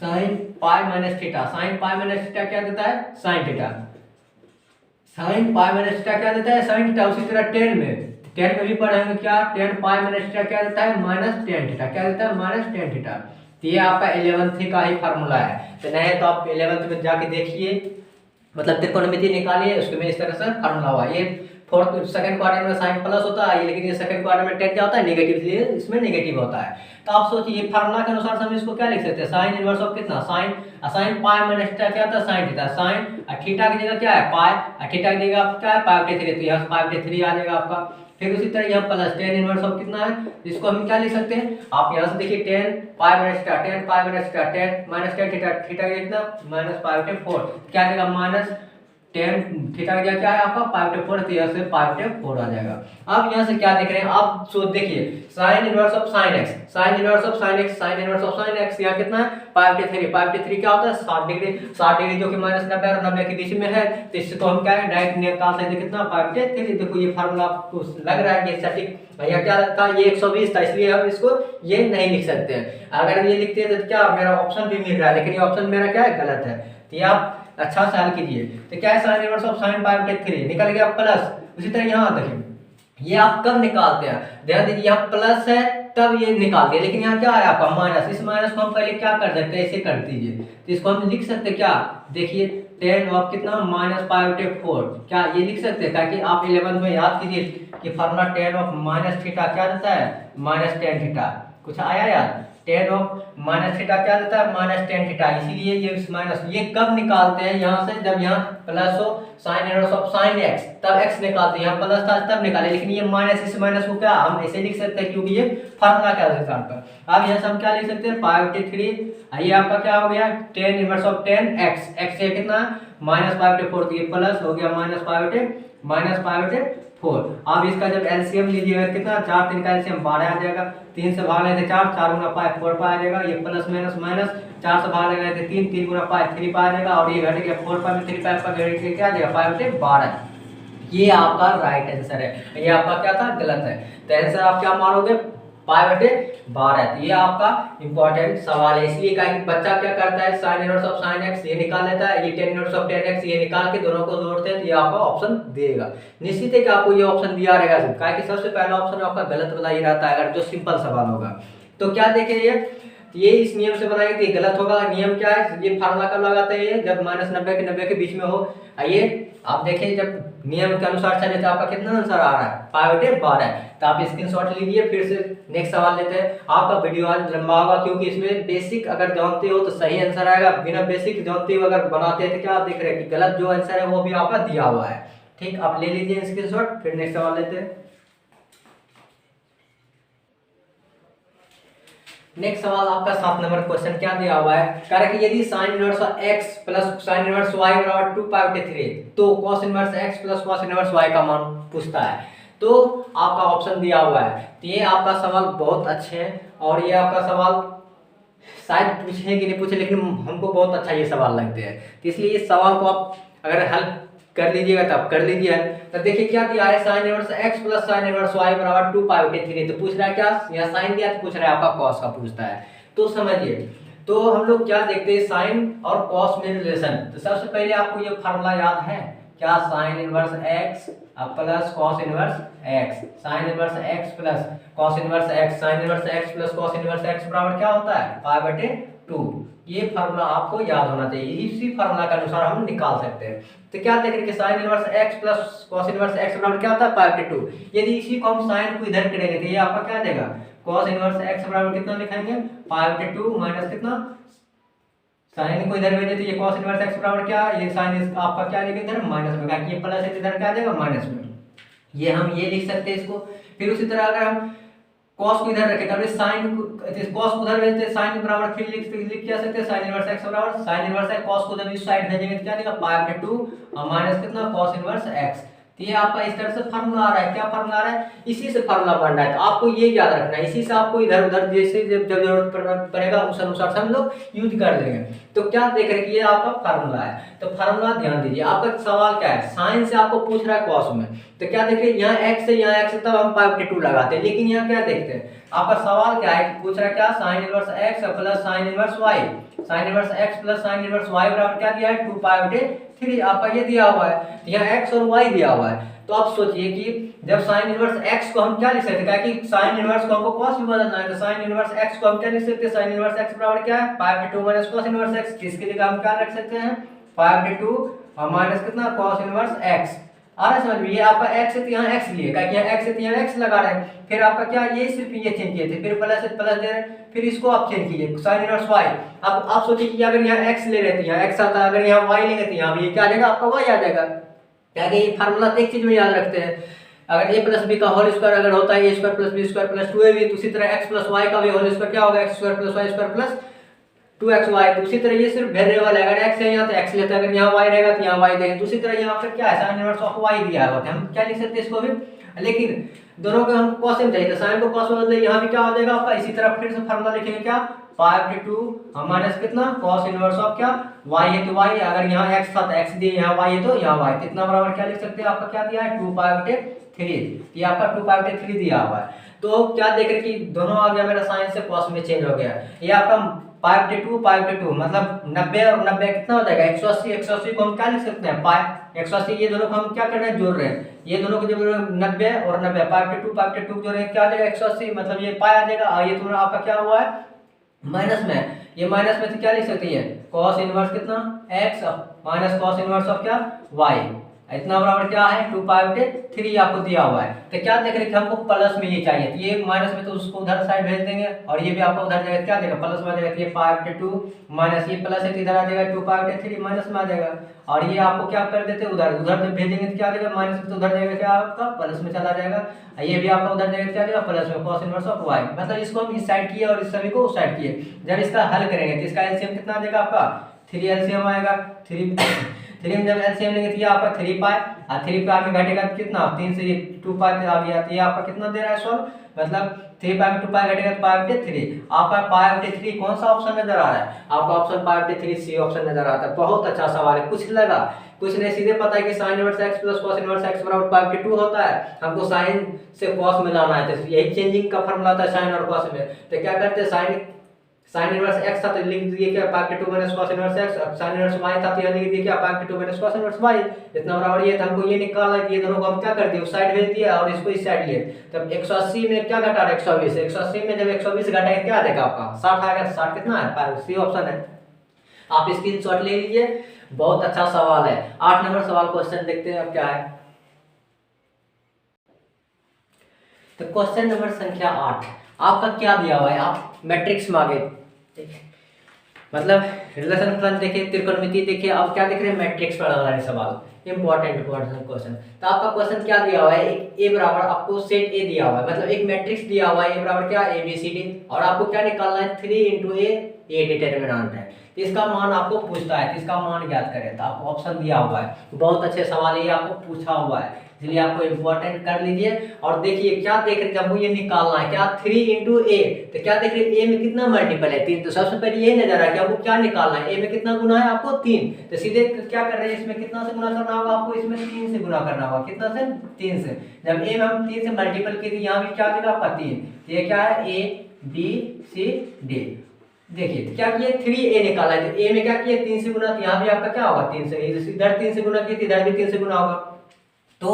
sine pi minus theta, sine pi minus theta क्या देता है sine theta, sine pi minus theta क्या देता है साइन थीटा। उसी तरह टेन में भी पढ़े होंगे क्या, टेन पाई माइनस थीटा क्या देता है माइनस टेन थीटा, क्या देता है माइनस टेन थीटा। तो ये आपका 11th का ही फार्मूला है, तो नहीं तो आप 11th में जाके देखिए, मतलब त्रिकोणमिति निकालिए उसके में इस तरह से फार्मूला हुआ। ये फोर्थ सेकंड क्वाड्रेंट में साइन प्लस होता है, लेकिन ये सेकंड क्वाड्रेंट में टेन क्या होता है नेगेटिव, इसलिए इसमें नेगेटिव होता है। तो आप सोचिए फार्मूला के अनुसार हम इसको क्या लिख सकते हैं, साइन इनवर्स ऑफ कितना साइन पाई माइनस थीटा क्या होता है साइन थीटा, साइन थीटा की जगह क्या है पाई, थीटा की जगह क्या है π/3, तो यहाँ π/3 आ जाएगा आपका। फिर उसी तरह यहाँ प्लस टेन इनवर्स ऑफ कितना है, इसको हम क्या लिख सकते हैं, आप यहाँ से देखिए ten pi minus theta, ten pi minus theta, ten minus tan theta, theta कितना माइनस π/4, क्या आएगा माइनस टेन थीटा का क्या है आपका π/4, तो यहाँ से π/4 आ जाएगा। अब यहाँ से क्या देख रहे हैं आप, सो देखिए sine inverse of sine x, sine inverse of sine x, sine inverse of sine x यहाँ कितना है π/3 क्या होता है 60 डिग्री, 60 डिग्री जो कि -90 और 90 के बीच में है, तो इससे तो हम क्या है डायरेक्ट निकाल सकते हैं कितना π/3। देखो ये फार्मूला आपको लग रहा है कि सटीक, भैया क्या था ये 120 था, इसलिए हम इसको ये नहीं लिख सकते हैं। अगर ये लिखते हैं तो क्या मेरा ऑप्शन भी मिल रहा है, लेकिन ये ऑप्शन मेरा क्या है गलत है। तो ये आप अच्छा से हल कीजिए। तो क्या है साइन इनवर्स ऑफ साइन π/3 निकल गया प्लस, उसी तरह यहाँ देखिए ये आप कब निकालते हैं, ध्यान दीजिए यहाँ प्लस है तब ये निकाल दिया, लेकिन यहाँ क्या है आपका माइनस, इस माइनस को हम पहले क्या कर सकते हैं ऐसे कर दीजिए, तो इसको हम लिख सकते हैं क्या, देखिए टेन ऑफ कितना माइनस π/4, क्या ये लिख सकते हैं, ताकि आप 11th में याद कीजिए कि formula ten of minus theta क्या देता है माइनस टेन थीटा, कुछ आया याद, टेन ऑफ माइनस थीटा क्या देता है माइनस टेन थीटा। इसीलिए ये माइनस ये कब निकालते हैं यहाँ से, जब यहाँ प्लस हो sine inverse of sine x तब एक्स निकालते हैं, यहाँ प्लस था तब निकाले, लेकिन ये माइनस, इस माइनस को क्या हम ऐसे लिख सकते हैं क्योंकि ये फार्मूला क्या है पर। अब यहाँ से हम क्या लिख सकते हैं π/3, ये आपका क्या हो गया ten inverse of ten x, x ये कितना माइनस π/4, तो ये प्लस हो गया माइनस π/4। अब इसका जब एलसीएम लीजिएगा कितना 4 3 का एलसीएम 12 आ जाएगा, 3 से भाग लेते 4 4 गुना पाई 4 पाई आ जाएगा, ये प्लस माइनस माइनस 4 से भाग लेते 3 3 गुना पाई 3 पाई आ जाएगा, और ये घट गया 4 पाई में 3 पाई पर घट के क्या आ जाएगा π/12। ये आपका राइट आंसर है, ये आपका क्या था गलत है। तो आंसर आप क्या मारोगे π/12। तो ये आपका इंपॉर्टेंट सवाल है, इसलिए कहा कि बच्चा क्या करता है sine inverse of sine x ये निकाल लेता है, ये ten inverse of ten x ये निकाल के दोनों को जोड़ते हैं, तो ये आपका ऑप्शन देगा, निश्चित है कि आपको ये ऑप्शन दिया रहेगा, कहा कि सबसे पहला ऑप्शन आपका गलत वाला ही रहता है अगर जो सिंपल सवाल होगा। तो क्या देखें ये इस नियम से बनाएंगे तो ये गलत होगा। नियम क्या है, ये फार्मूला कब लगाते हैं, ये जब -90 के बीच में हो। आइए आप देखें जब नियम के अनुसार चले तो आपका कितना आंसर आ रहा है π/12। तो आप स्क्रीनशॉट लीजिए, फिर से नेक्स्ट सवाल लेते हैं। आपका वीडियो आज लंबा होगा क्योंकि इसमें बेसिक अगर जानते हो तो सही आंसर आएगा, बिना बेसिक जानते हुए अगर बनाते हैं तो क्या आप देख रहे हैं कि गलत जो आंसर है वो भी आपका दिया हुआ है। ठीक, आप ले लीजिए स्क्रीनशॉट, फिर नेक्स्ट सवाल लेते हैं। नेक्स्ट सवाल आपका 7 नंबर क्वेश्चन क्या दिया हुआ है, कह रहा है कि यदि sine inverse x plus sine inverse y बराबर 2π/3 तो cos inverse x plus cos inverse y का मान पूछता है। तो आपका ऑप्शन दिया हुआ है। तो ये आपका सवाल बहुत अच्छे हैं और ये आपका सवाल शायद पूछे कि नहीं पूछे, लेकिन हमको बहुत अच्छा ये सवाल लगते हैं, तो इसलिए इस सवाल को आप अगर हल कर लीजिएगा तब कर लीजिए। तो देखिए क्या दिया है, sine inverse x plus sine inverse y बराबर 2π/3। तो पूछ रहा है क्या, यहाँ साइन दिया तो पूछ रहा है आपका कॉस का पूछता है। तो समझिए, तो हम लोग क्या देखते हैं साइन और कॉस में रिलेशन। तो सबसे पहले आपको ये फार्मूला याद है क्या, sine inverse x plus cos inverse x, sine inverse x plus cos inverse x, sine inverse x plus cos inverse x बराबर क्या होता है π/2। ये फार्मूला आपको याद होना चाहिए, इसी फार्मूला के अनुसार हम निकाल सकते हैं। तो क्या देख रहे हैं कि sine inverse x plus cos inverse x बराबर क्या होता है π/2। यदि इसी को हम साइन को इधर करेंगे तो ये आपका क्या देगा, कॉस इनवर्स x बराबर कितना लिखेंगे π/2 माइनस कितना साइन को इधर भेजे तो ये cos इनवर्स x बराबर क्या, ये साइन आपका क्या लेके इधर माइनस में, क्या ये प्लस है इधर क्या आ जाएगा माइनस में, ये हम ये लिख सकते हैं इसको। फिर उसी तरह अगर हम cos को इधर रखें तब साइन cos को उधर भेजते साइन बराबर फिर लिख क्या सकते हैं साइन इनवर्स x बराबर साइन इनवर्स x, cos को जब इस साइड भेजेंगे तो क्या देगा π/2 और माइनस कितना cos इनवर्स x। तो ये आपका इस तरह से फार्मूला आ रहा है, क्या फार्मूला आ रहा है, इसी से फार्मूला बन रहा है। तो आपको ये याद रखना है, इसी से आपको इधर उधर जैसे जब जरूरत पड़ेगा उस अनुसार से हम लोग यूज कर लेंगे। तो क्या देख रहे हैं कि ये आपका फार्मूला है, तो फार्मूला ध्यान दीजिए। आपका सवाल क्या है, साइन से आपको पूछ रहा है cos में, तो क्या देखिए यहाँ x है यहाँ x है तब हम π/2 लगाते हैं, लेकिन यहाँ क्या देखते हैं आपका सवाल क्या है कि पूछ रहा है क्या sine inverse x plus sine inverse y, sine inverse x plus sine inverse y बराबर क्या दिया है 2π/3 आपका ये दिया हुआ है, यहाँ x और y दिया हुआ है। तो आप सोचिए कि जब साइन इनवर्स x को हम क्या लिख सकते हैं, कि साइन इनवर्स को हमको cos में बदलना है, तो साइन इनवर्स x को हम क्या लिख सकते हैं, साइन इनवर्स x बराबर क्या है π/2 माइनस cos इनवर्स x, जिसके लिए हम क्या रख सकते हैं π/2 और माइनस कितना cos इनवर्स x। आ रहा है समझ में, ये आपका x है तो यहाँ x लिए, क्या यहाँ x है तो यहाँ x लगा रहे हैं, फिर आपका क्या ये सिर्फ ये चेंज किए थे, फिर प्लस प्लस दे रहे हैं, फिर इसको आप चेंज कीजिए साइन इनवर्स y। अब आप सोचिए कि अगर यहाँ x ले रहे थे यहाँ x आता, अगर यहाँ y लेंगे तो यहाँ भी क्या आ जाएगा आपका y आ जाएगा। क्या ये फार्मूला एक चीज में याद रखते हैं, अगर a प्लस बी का होल स्क्वायर अगर होता है a square plus B square plus 2ab, तो उसी तरह x प्लस y का भी होल स्क्वायर क्या होगा x square plus y square plus 2xy। तो उसी तरह ये सिर्फ वेरिएबल है, अगर x है यहाँ तो x लेते हैं, अगर यहाँ y रहेगा तो यहाँ y देंगे। तो उसी तरह यहाँ पर क्या है साइन इनवर्स ऑफ y दिया हुआ है, हम क्या लिख सकते हैं इसको भी, लेकिन दोनों को हम cos में चाहिए, तो साइन को cos में बदले यहाँ भी क्या हो जाएगा आपका, इसी तरह फिर से फार्मूला लिखेंगे क्या π/2 माइनस कितना cos इनवर्स ऑफ क्या y है तो y, अगर यहाँ x था तो x दिए, यहाँ y है तो यहाँ y, तो इतना बराबर क्या लिख सकते हैं आपका क्या दिया है 2π/3, ये आपका 2π/3 दिया हुआ है। तो क्या देख रहे कि दोनों आ गया मेरा साइन से cos में चेंज हो गया, ये आपका π/2 मतलब 90 और 90 कितना हो जाएगा 180, 180 को हम क्या लिख सकते हैं पाई 180, ये दोनों को हम क्या कर रहे हैं जोड़ रहे हैं, ये दोनों को जब 90 और 90 π/2 जोड़ रहे हैं क्या आ जाएगा 180, मतलब ये पाई आ जाएगा, और ये तुम्हारा आपका क्या हुआ है माइनस में, ये माइनस में से क्या लिख सकते हैं cos इनवर्स कितना x minus cos inverse of क्या y, इतना बराबर क्या है 2π/3 आपको दिया हुआ है। तो क्या देख रहे हैं कि हमको प्लस में ये चाहिए, तो ये माइनस में तो उसको उधर साइड भेज देंगे, और ये भी आपको उधर जाएगा क्या देगा प्लस में आ जाएगा, तो ये π/2 माइनस ये प्लस है तो इधर आ जाएगा 2π/3 माइनस में आ जाएगा, और ये आपको क्या कर देते हैं उधर उधर जब भेजेंगे तो क्या आ जाएगा माइनस में, तो उधर जाएगा क्या आपका प्लस में चला जाएगा, ये भी आपका उधर जाएगा क्या जाएगा प्लस में cos इनवर्स ऑफ y। मतलब इसको हम इस साइड किए और इस सभी को उस साइड किए, जब इसका हल करेंगे तो इसका एलसीएम कितना आ जाएगा आपका 3 एलसीएम आएगा, 3 में जब एलसीएम लेंगे तो ये आपका 3 पाई, और 3 पाई में घटेगा कितना 3 से ये 2 पाई आ गया, तो ये आपका कितना दे रहा है सॉल्व, मतलब 3 पाई में 2 पाई घटेगा तो π/3, आपका π/3 कौन सा ऑप्शन नजर आ रहा है आपका ऑप्शन π/3 सी ऑप्शन नजर आता है। बहुत अच्छा सवाल है, कुछ लगा कुछ नहीं, सीधे पता है कि sine inverse x plus cos inverse x बराबर π/2 होता है, हमको साइन से cos में लाना है, तो यही चेंजिंग का फॉर्मूला था साइन और cos में। तो क्या करते हैं साइन इनवर्स x था तो लिख दिए क्या π/2 माइनस cos इनवर्स x, अब साइन इनवर्स y था तो यहाँ लिख दिए क्या π/2 माइनस cos इनवर्स y, इतना बराबर ये था, हमको ये निकालना है कि ये दोनों को हम क्या कर दिए उस साइड भेज दिया और इसको इस साइड लिए। तब 180 में क्या घटा रहा है 120, 180 में जब 120 घटाएंगे क्या देगा आपका 60 आएगा, 60 कितना है सी ऑप्शन है, आप स्क्रीनशॉट ले लीजिए। बहुत अच्छा सवाल है। 8 नंबर सवाल क्वेश्चन देखते हैं अब क्या है। तो क्वेश्चन नंबर संख्या 8 आपका क्या दिया हुआ है, आप मैट्रिक्स मांगे मतलब रिलेशन फलन देखे, त्रिकोणमिति देखे, अब क्या देख रहे हैं मैट्रिक्स पढ़ा रहा है सवाल, इंपॉर्टेंट क्वेश्चन। तो आपका क्वेश्चन क्या दिया हुआ है, एक ए बराबर आपको सेट ए दिया हुआ है, मतलब एक मैट्रिक्स दिया हुआ है ए बराबर क्या ए बी सी डी, और आपको क्या निकालना है 3 × ए डिटरमिनेंट है, तो इसका मान आपको पूछता है, तो इसका मान ज्ञात करें, तो आपको ऑप्शन दिया हुआ है। बहुत अच्छे सवाल है, ये आपको पूछा हुआ है, इसलिए आपको इंपॉर्टेंट कर लीजिए। और देखिए क्या देख रहे हैं, हमको ये निकालना है क्या 3 × ए, तो क्या देख रहे हैं ए में कितना मल्टीपल है 3, तो सबसे पहले ये नजर है कि आपको क्या निकालना है, ए में कितना गुना है आपको 3, तो सीधे क्या कर रहे हैं इसमें कितना से गुना करना होगा आपको, इसमें 3 से गुना करना होगा, कितना से 3 से। जब ए में हम 3 से मल्टीपल किए तो यहाँ भी क्या देगा आपका 3, ये क्या है ए बी सी डी। देखिए तो क्या किए 3a निकाला है, तो a में क्या किए 3 से गुना, तो यहाँ भी आपका क्या होगा 3 से, इधर 3 से गुना किए तो इधर भी 3 से गुना होगा। तो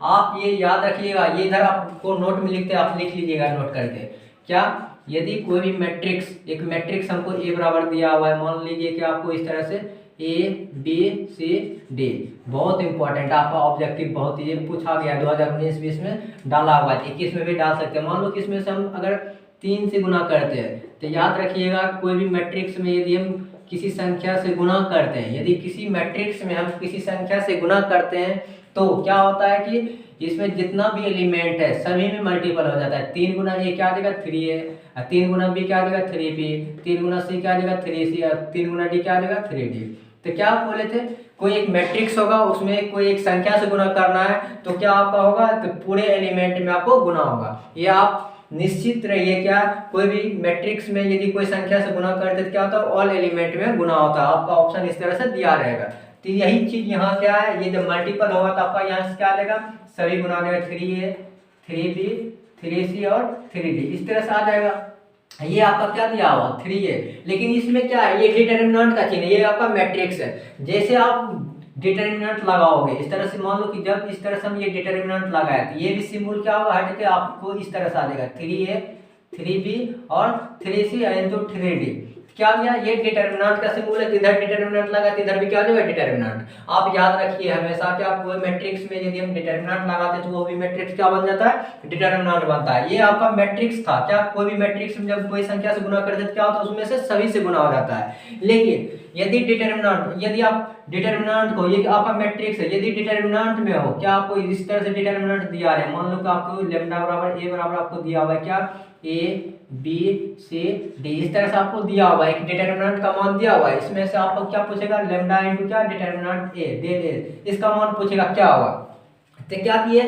आप ये याद रखिएगा, ये इधर आपको नोट में लिखते हैं, आप लिख लीजिएगा नोट करके, क्या यदि कोई भी मैट्रिक्स, एक मैट्रिक्स हमको a बराबर दिया हुआ है, मान लीजिए कि आपको इस तरह से a b c d, बहुत इंपॉर्टेंट आपका ऑब्जेक्टिव, बहुत ये पूछा गया 2019-20 में डाला हुआ है, 21 में भी डाल सकते हैं। मान लो कि इसमें से हम अगर 3 से गुना करते हैं। तो याद रखिएगा, कोई भी मैट्रिक्स में यदि हम किसी संख्या से गुना करते हैं, यदि किसी मैट्रिक्स में हम किसी संख्या से गुना करते हैं तो क्या होता है कि इसमें जितना भी एलिमेंट है सभी में मल्टीपल हो जाता है। 3 गुना ए क्या आ जाएगा 3a, 3 गुना बी क्या आ जाएगा 3b, 3 गुना सी क्या आ जाएगा 3c, और 3 गुना डी क्या आ जाएगा 3d। तो क्या आप बोले थे, कोई एक मैट्रिक्स होगा, उसमें कोई एक संख्या से गुना करना है तो क्या आपका होगा, तो पूरे एलिमेंट में आपको गुना होगा। ये आप निश्चित रहिए, क्या कोई भी मैट्रिक्स में यदि कोई संख्या से गुना करते तो क्या होता है, ऑल एलिमेंट में गुना होता है। आपका ऑप्शन इस तरह से दिया रहेगा। तो यही चीज यहाँ क्या है, ये जब मल्टीपल होगा तो आपका यहाँ से क्या आ जाएगा, सभी गुना देगा 3a, 3b, 3c और 3d, इस तरह से आ जाएगा। ये आपका क्या दिया हुआ 3a, लेकिन इसमें क्या है, ये डिटरमिनेंट का चिन्ह है, ये आपका मैट्रिक्स है। जैसे आप डिटरमिनेंट लगाओगे इस तरह से, मान लो कि जब इस तरह से हम ये डिटरमिनेंट लगाए तो ये भी सिंबल क्या होगा, हट के आपको इस तरह से आ जाएगा 3a, 3b और 3c इंटू 3d। क्या गया, ये डिटरमिनेंट का सिंबल है, इधर डिटरमिनेंट लगा तो इधर भी क्या हो जाएगा डिटरमिनेंट। आप याद रखिए हमेशा कि आप कोई मैट्रिक्स में यदि हम डिटरमिनेंट लगाते हैं तो वो भी मैट्रिक्स क्या बन जाता है, डिटरमिनेंट बनता है। ये आपका मैट्रिक्स था। क्या कोई भी मैट्रिक्स में जब कोई संख्या से गुना करते तो क्या होता है, उसमें से सभी से गुना हो जाता है। लेकिन यदि डिटरमिनेंट, यदि आप डिटरमिनेंट को, ये आपका मैट्रिक्स है, यदि डिटरमिनेंट में हो, क्या आपको इस तरह से डिटरमिनेंट दिया है, मान लो कि आपको लैम्डा बराबर ए बराबर आपको दिया हुआ है क्या, ए बी सी डी, इस तरह से आपको दिया हुआ है, एक डिटरमिनेंट का मान दिया हुआ है। इसमें से आपको क्या पूछेगा, लैम्डा इनटू क्या डिटरमिनेंट ए, डेल ए, इसका मान पूछेगा क्या होगा। तो क्या किए,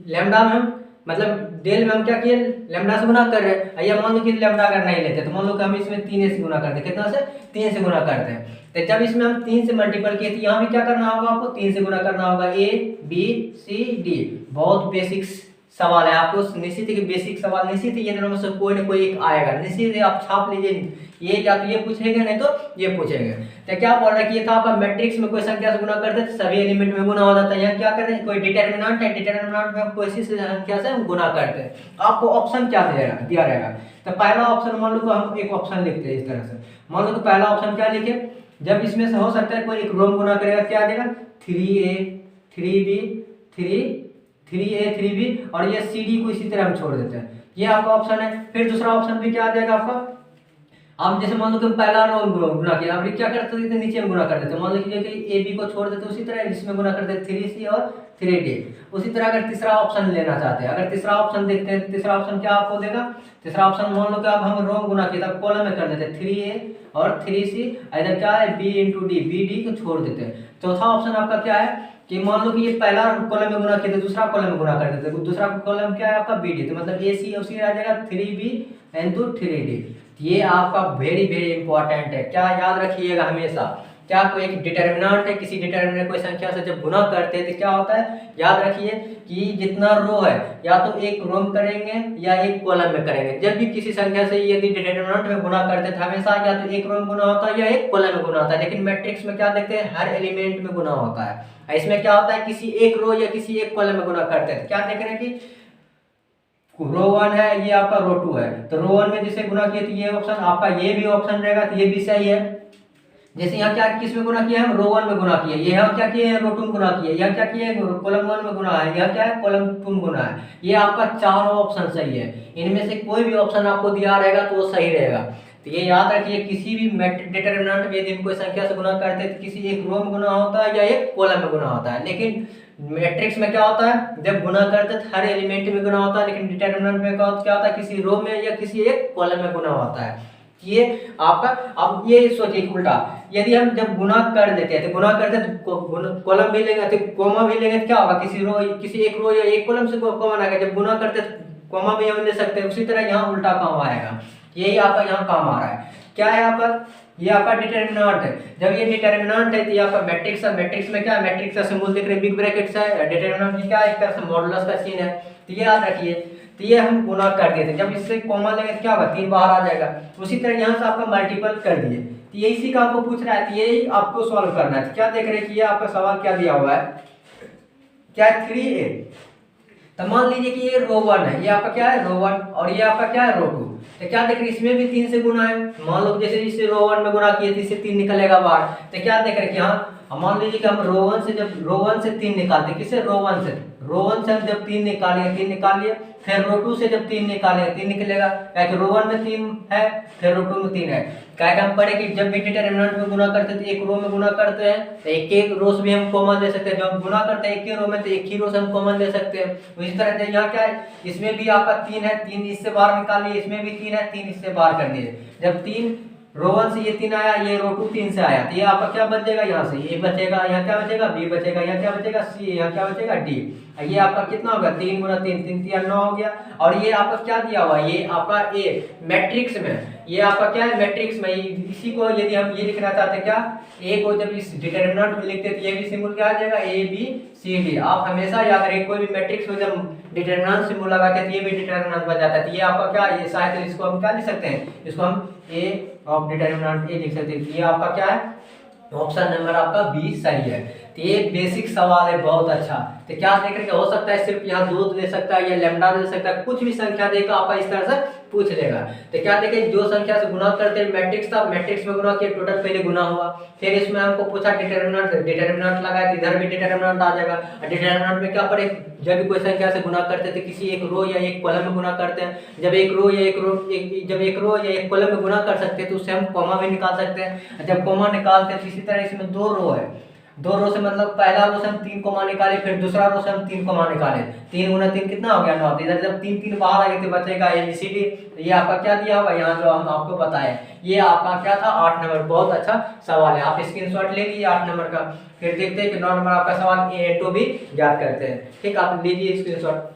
लैम्डा में हम मतलब डेल में हम क्या किए, लैम्डा से गुना कर रहे हैं। या मान लो कि लैम्डा अगर नहीं लेते तो मान लो कि हम इसमें 3 से गुना करते हैं, कितना से 3 से गुना करते हैं। तो जब इसमें हम 3 से मल्टीपल किए तो यहाँ भी क्या करना होगा, आपको 3 से गुना करना होगा, ए बी सी डी। बहुत बेसिक सवाल है, आपको निश्चित है कि बेसिक सवाल निश्चित है, ये दोनों में से कोई ना कोई एक आएगा, निश्चित है। आप छाप लीजिए, ये या तो ये पूछेंगे नहीं तो ये पूछेंगे। तो क्या बोल रहा है कि ये था आपका मैट्रिक्स में कोई संख्या से गुना करते तो सभी एलिमेंट में गुना हो जाता है। यहाँ क्या कर रहे हैं, कोई डिटरमिनेंट है, डिटरमिनेंट में हम कोई सी संख्या से गुना करते हैं। आपको ऑप्शन क्या दिया रहेगा, तो पहला ऑप्शन मान लो तो हम एक ऑप्शन लिखते हैं इस तरह से। मान लो तो पहला ऑप्शन क्या लिखे, जब इसमें से हो सकता है कोई एक रो में गुना करेगा, क्या आ जाएगा 3a 3b 3a 3b, और ये CD को इसी तरह हम छोड़ देते हैं। ये आपका ऑप्शन है। फिर दूसरा ऑप्शन भी क्या आ जाएगा आपका, आप जैसे मान लो कि हम पहला रो गुना किया, अब क्या करते थे, नीचे में गुना कर देते, मान लो कि ए बी को छोड़ देते, उसी तरह इसमें गुना कर देते 3c और 3d। उसी तरह अगर तीसरा ऑप्शन लेना चाहते हैं, अगर तीसरा ऑप्शन देखते हैं, तीसरा ऑप्शन क्या आपको देगा, तीसरा ऑप्शन मान लो कि अब हम रो गुना किया था, कॉलम में कर देते 3a और 3c, इधर क्या है b into D, B D को छोड़ देते हैं। चौथा ऑप्शन आपका क्या है कि मान लो कि ये पहला कॉलम में गुना किया था, दूसरा कॉलम में गुना कर देते, दूसरा कॉलम क्या है आपका बी डी, तो मतलब ए सी उसी आ जाएगा 3b इंटू 3d। ये आपका वेरी वेरी इंपॉर्टेंट है, क्या याद रखिएगा हमेशा। क्या कोई एक डिटरमिनेंट है, किसी डिटरमिनेंट कोई संख्या से जब गुना करते हैं तो क्या होता है, याद रखिए कि जितना रो है या तो एक रो में करेंगे या एक कॉलम में करेंगे। जब भी किसी संख्या से यदि डिटरमिनेंट में गुना करते थे हमेशा या तो एक रो में गुना होता है या एक कॉलम में गुना होता है। लेकिन मैट्रिक्स में क्या देखते हैं, हर एलिमेंट में गुना होता है। इसमें क्या होता है, किसी एक रो या किसी एक कॉलम में गुना करते हैं। क्या देख रहे हैं कि रो 1 है, ये आपका रो 2 है, तो रो 1 में जिसे गुना किया तो ये ऑप्शन आपका, ये भी ऑप्शन रहेगा, तो ये भी सही है। जैसे यहाँ क्या किस में गुना किया है, हम रो 1 में गुना किया, ये यहाँ क्या किए हैं, रो 2 में गुना किया, यहाँ क्या किए हैं, कॉलम 1 में गुना है, यहाँ क्या है, कॉलम 2 में गुना है। ये आपका चारों ऑप्शन सही है। इनमें से कोई भी ऑप्शन आपको दिया रहेगा तो वो सही रहेगा। तो ये याद रखिए, किसी भी डिटरमिनेंट में यदि हम कोई संख्या से गुना करते हैं तो किसी एक रो में गुना होता है या एक कॉलम में गुना होता है। लेकिन मैट्रिक्स में क्या होता है, जब गुना करते हैं हर एलिमेंट में गुना होता है, लेकिन डिटरमिनेंट में क्या होता है, किसी रो में या किसी एक कॉलम में गुना होता है। ये आपका, अब ये सोचिए उल्टा, यदि हम जब गुना कर देते हैं तो गुना करते हैं तो कॉलम भी लेंगे तो कॉमा भी लेंगे तो क्या होगा, किसी एक रो या एक कॉलम से कॉमन आएगा। जब गुना करते हैं तो कॉमा भी हम ले सकते हैं। उसी तरह यहाँ उल्टा काम आएगा, यही आपका यहाँ काम आ रहा है। क्या है आपका, ये आपका डिटरमिनेंट है। जब ये डिटरमिनेंट है तो ये आपका मैट्रिक्स है। मैट्रिक्स में क्या है, मैट्रिक्स का सिंबल देख रहे हैं, बिग ब्रैकेट्स है। डिटरमिनेंट क्या है, एक तरह से मॉडुलस का चिन्ह है। तो ये याद रखिए, तो ये हम गुना कर दिए थे, जब इससे कॉमा लेंगे तो क्या होगा, 3 बाहर आ जाएगा। उसी तरह यहाँ से आपका मल्टीपल कर दिए, तो ये इसी का आपको पूछ रहा है, तो यही आपको सॉल्व करना है। तो क्या देख रहे हैं कि ये आपका सवाल क्या दिया हुआ है, क्या 3a। तो मान लीजिए कि ये रो 1 है, ये आपका क्या है रो 1, और ये आपका क्या है रो 2। तो क्या देख रहे हैं, इसमें भी 3 से गुना है। मान लो जैसे इसे रो 1 में गुना किए तो इससे 3 निकलेगा बाहर। तो क्या देख रहे हैं कि यहाँ अब मान लीजिए कि हम रो वन से 3 निकालते, किससे, रो वन से हम जब 3 निकाल लिए, फिर रो 2 से जब 3 निकालेंगे 3 निकलेगा, क्या कि रो 1 में 3 है, फिर रो 2 में 3 है। क्या हम पढ़े कि जब भी डिटरमिनेंट में गुना करते थे एक रो में गुना करते हैं तो एक रो से भी हम कॉमन ले सकते हैं, जब हम गुना करते हैं एक ही रो में तो एक ही रो से हम कॉमन ले सकते हैं। तो इस तरह से यहाँ क्या है, इसमें भी आपका 3 है, 3 इससे बाहर निकाल लिए, इसमें भी 3 है, 3 इससे बाहर कर दिए। जब 3 रो 1 से ये 3 आया, ये रो 2 3 से आया, तो ये आपका क्या बचेगा, यहाँ से ये बचेगा, यहाँ क्या बचेगा, बी बचेगा, यहाँ क्या बचेगा, सी, यहाँ क्या बचेगा, डी। ये आपका कितना होगा, 3 गुना 3, 3 3 9 हो गया। और ये आपका क्या दिया हुआ है, ये आपका ए मैट्रिक्स में, ये आपका क्या है, मैट्रिक्स में। इसी को यदि हम ये लिखना चाहते हैं क्या, ए को जब इस डिटरमिनेंट में लिखते हैं तो ये भी सिंबल क्या आ जाएगा, ए बी सी डी। आप हमेशा याद रखिए कोई भी मैट्रिक्स में जब डिटरमिनेंट सिंबल लगाते हैं तो ये भी डिटरमिनेंट बन जाता है। तो ये आपका क्या, ये शायद इसको हम क्या लिख सकते हैं, इसको हम ए ऑफ डिटरमिनेंट ए लिख सकते हैं। ये आपका क्या है, ऑप्शन नंबर आपका बी सही है। तो ये बेसिक सवाल है, बहुत अच्छा। तो क्या देख रहे, हो सकता है सिर्फ यहाँ 2 दे सकता है या लैम्डा दे सकता है, कुछ भी संख्या देगा आपका इस तरह से पूछ लेगा। तो क्या देखे, जो संख्या से गुना करते हैं मैट्रिक्स था, मैट्रिक्स में गुना किया, टोटल पहले गुना हुआ, फिर इसमें हमको पूछा डिटरमिनेंट लगाया, इधर भी डिटरमिनेंट आ जाएगा। डिटरमिनेंट में क्या पड़े, जब भी कोई संख्या से गुना करते थे किसी एक रो या एक कॉलम में गुना करते हैं, जब एक रो या एक कॉलम में गुना कर सकते हैं तो उससे हम कॉमा भी निकाल सकते हैं। जब कॉमा निकालते हैं तो इसी तरह इसमें 2 रो है, 2 रो से मतलब पहला रो से हम 3 कॉमा निकाले, फिर दूसरा रो से हम 3 कॉमा निकाले, 3 गुना 3 कितना हो गया, 9। इधर जब 3 3 बाहर आ गए तो बचेगा एबीसीडी। तो ये आपका क्या दिया होगा, यहाँ जो हम आपको बताए, ये आपका क्या था, 8 नंबर। बहुत अच्छा सवाल है, आप स्क्रीनशॉट ले लीजिए 8 नंबर का। फिर देखते हैं कि 9 नंबर आपका सवाल ए टू भी याद करते हैं। ठीक, आप लीजिए स्क्रीनशॉट।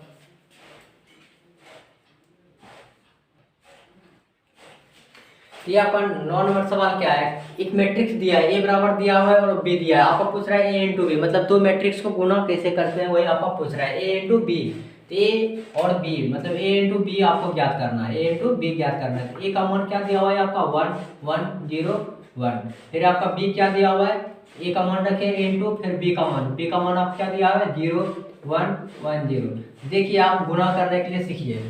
ये आपका 9 नंबर सवाल क्या है, एक मैट्रिक्स दिया है, ए बराबर दिया हुआ है और बी दिया है, आपको पूछ रहा है ए इंटू बी, मतलब 2 मैट्रिक्स को गुना कैसे करते हैं वही आपको पूछ रहा है, ए इंटू बी। ए और बी मतलब ए इंटू बी आपको ज्ञात करना है, ए इंटू बी ज्ञात करना है। तो ए का मान क्या दिया हुआ है आपका 1 1 0 1, फिर आपका बी क्या दिया हुआ है, ए का मान रखे इंटू फिर बी का मान आप क्या दिया हुआ है 0 1 1 0। देखिए आप गुना करने के लिए सीखिए,